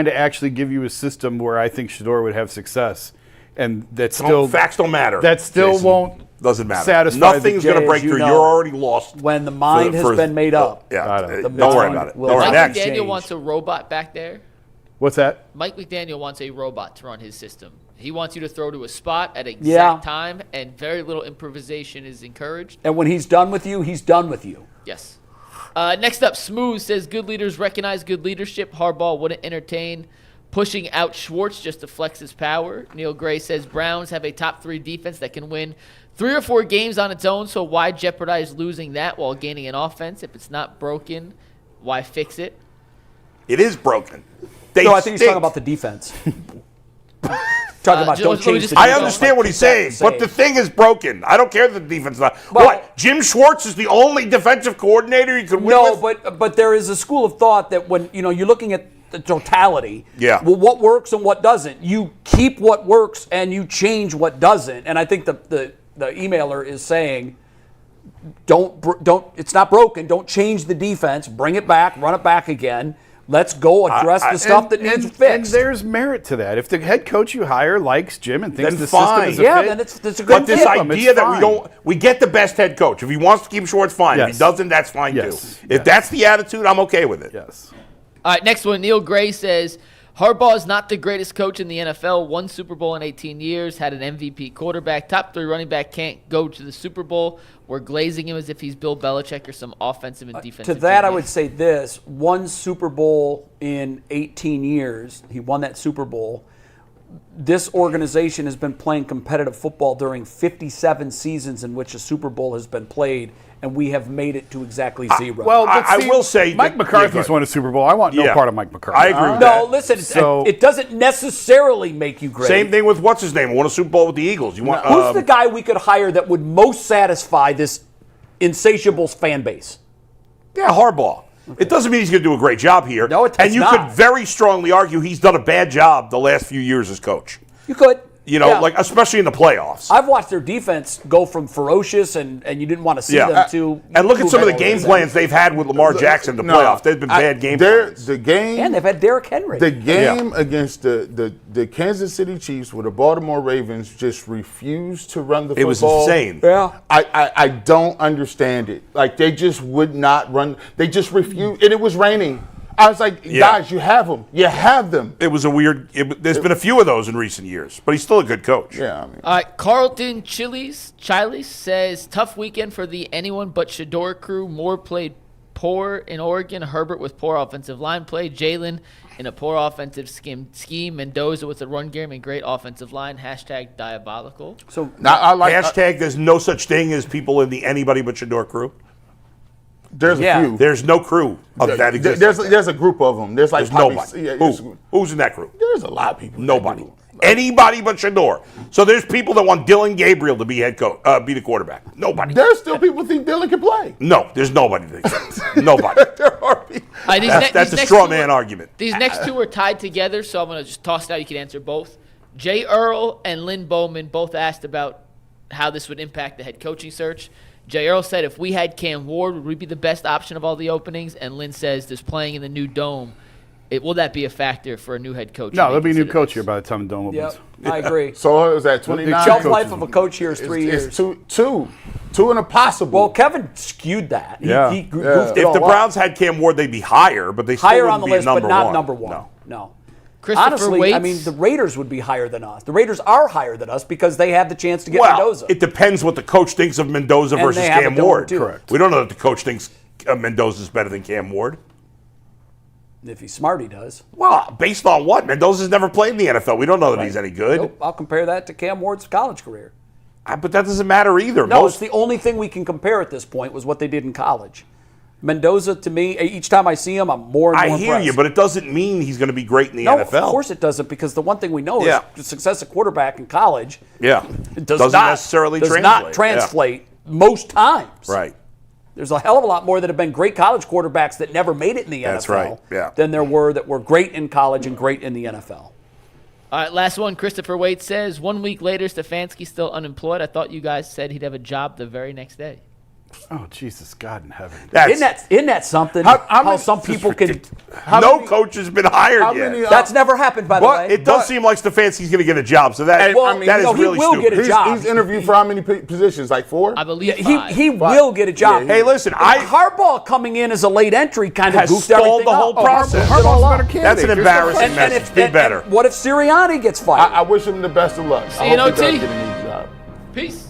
to actually give you a system where I think Shedeur would have success, and that still facts don't matter. That still Jason. won't Doesn't matter. satisfy Nothing's the going to Jay, break as you through. know, You're already lost. when the mind has been made up. Yeah. The Don't worry mind about it. will Don't worry. Mike not Next. McDaniel change. wants a robot back there. What's that? Mike McDaniel wants a robot to run his system. He wants you to throw to a spot at exact Yeah. time, and very little improvisation is encouraged. And when he's done with you, he's done with you. Yes. Next up, Smooth says, good leaders recognize good leadership. Harbaugh wouldn't entertain pushing out Schwartz just to flex his power. Neil Gray says, Browns have a top 3 defense that can win 3 or 4 games on its own, so why jeopardize losing that while gaining an offense? If it's not broken, why fix it? It is broken. They No, I think he's stink. talking about the defense. Talking about let don't me change just- the I defense. understand what he's saying, Keep that but the thing is broken. I don't care that the defense is not. Well- What? Jim Schwartz is the only defensive coordinator you could win No, with? but there is a school of thought that when you're looking at the totality, Yeah. well, what works and what doesn't. You keep what works and you change what doesn't. And I think the emailer is saying, don't. It's not broken. Don't change the defense. Bring it back. Run it back again. Let's go address the stuff that needs And fixed. there's merit to that. If the head coach you hire likes Jim and thinks Then the fine. system is a Yeah, fit, then it's a good But this fit. idea that we get the best head coach. If he wants to keep Schwartz, fine. If Yes. he doesn't, that's fine Yes. too. If that's the attitude, I'm okay with it. yes. All right, next one. Neil Gray says, Harbaugh is not the greatest coach in the NFL. Won Super Bowl in 18 years. Had an MVP quarterback. Top 3 running back can't go to the Super Bowl. We're glazing him as if he's Bill Belichick or some offensive and defensive. To that, I genius. would say this: one Super Bowl in 18 years. He won that Super Bowl. This organization has been playing competitive football during 57 seasons in which a Super Bowl has been played, and we have made it to exactly 0. Well, but I see, will say Mike that- McCarthy's yeah, go won a Super Bowl. I want no Yeah. part of Mike McCarthy. I agree with no, that. listen, So- it doesn't necessarily make you great. Same thing with what's his name? Won a Super Bowl with the Eagles. You want Who's the guy we could hire that would most satisfy this insatiable fan base? Yeah, Harbaugh. It doesn't mean he's going to do a great job here. No, it's and you not. could very strongly argue he's done a bad job the last few years as coach. You could. You know, Yeah. like especially in the playoffs. I've watched their defense go from ferocious and you didn't want to see them to. and look at some of the to- game plans they've had with Lamar Jackson in the playoffs. They've been bad game plans. The game. And they've had Derrick Henry. The game against the Kansas City Chiefs, where the Baltimore Ravens just refused to run the football. It was insane. Yeah. I don't understand it. Like, they just would not run. They just refused, and it was raining. I was like, guys, you have them. You have them. It was a weird. There's been a few of those in recent years, but he's still a good coach. Yeah, I mean. All right, Carlton Chiles says, tough weekend for the anyone but Shedeur crew. Moore played poor in Oregon. Herbert with poor offensive line play. Jalen in a poor offensive scheme. Mendoza with a run game and great offensive line. # diabolical. So I like Hashtag there's no such thing as people in the anybody but Shedeur crew. There's a few. There's no crew of that exists. There's a group of them. There's like nobody. Yeah, Who's in that group? There's a lot of people. Nobody. Anybody but Shedeur. So there's people that want Dylan Gabriel to be head coach, be the quarterback. Nobody. There's still people who think Dylan can play. No, there's nobody that thinks that. Nobody. There are people. That's a straw man argument. These next two are tied together, so I'm going to just toss it out. You can answer both. Jay Earl and Lynn Bowman both asked about how this would impact the head coaching search. Jay Earl said, if we had Cam Ward, would we be the best option of all the openings? And Lynn says, there's playing in the new dome. Will that be a factor for a new head coach? No, there'll be a new coach here by the time the dome opens. Yep, I agree. So it was at 29. Shelf life of a coach here is 3 years. It's two and a possible. Well, Kevin skewed that. He goofed it If all the up. Browns had Cam Ward, they'd be higher, but they still Higher wouldn't on the be list, number but not one. number one. No. Christopher Honestly, Waits? I mean, the Raiders would be higher than us. The Raiders are higher than us because they have the chance to get Well, Mendoza. it depends what the coach thinks of Mendoza And versus they have a Cam donor, Ward. too. Correct. We don't know that the coach thinks Mendoza's better than Cam Ward. If he's smart, he does. Well, based on what? Mendoza's never played in the NFL. We don't know that he's any good. Nope, I'll compare that to Cam Ward's college career. But that doesn't matter either. No, it's the only thing we can compare at this point was what they did in college. Mendoza, to me, each time I see him, I'm more and more I hear impressed. you, but it doesn't mean he's going to be great in the No, NFL. of course it doesn't, because the one thing we know Yeah. is success at quarterback in college It does doesn't not necessarily does translate. not translate most times. Right. There's a hell of a lot more that have been great college quarterbacks that never made it in the That's NFL right, yeah. than there were that were great in college and great in the NFL. All right, last one. Christopher Waite says, 1 week later, Stefanski still unemployed. I thought you guys said he'd have a job the very next day. Oh, Jesus, God in heaven. Isn't that something? How some people can. No coach has been hired yet. That's never happened, by the way. It does seem like Stefanski's going to get a job, so that, that is he really will stupid. get a job. He's interviewed for how many positions? Like 4? I believe He will get a job. Hey, listen, Harbaugh coming in as a late entry kind of has goofed stalled everything the whole up. process. Harbaugh's better That's an candidate. embarrassing message. Be better. What if Sirianni gets fired? I wish him the best of luck. See you in I hope he OT. does get a new job. Peace.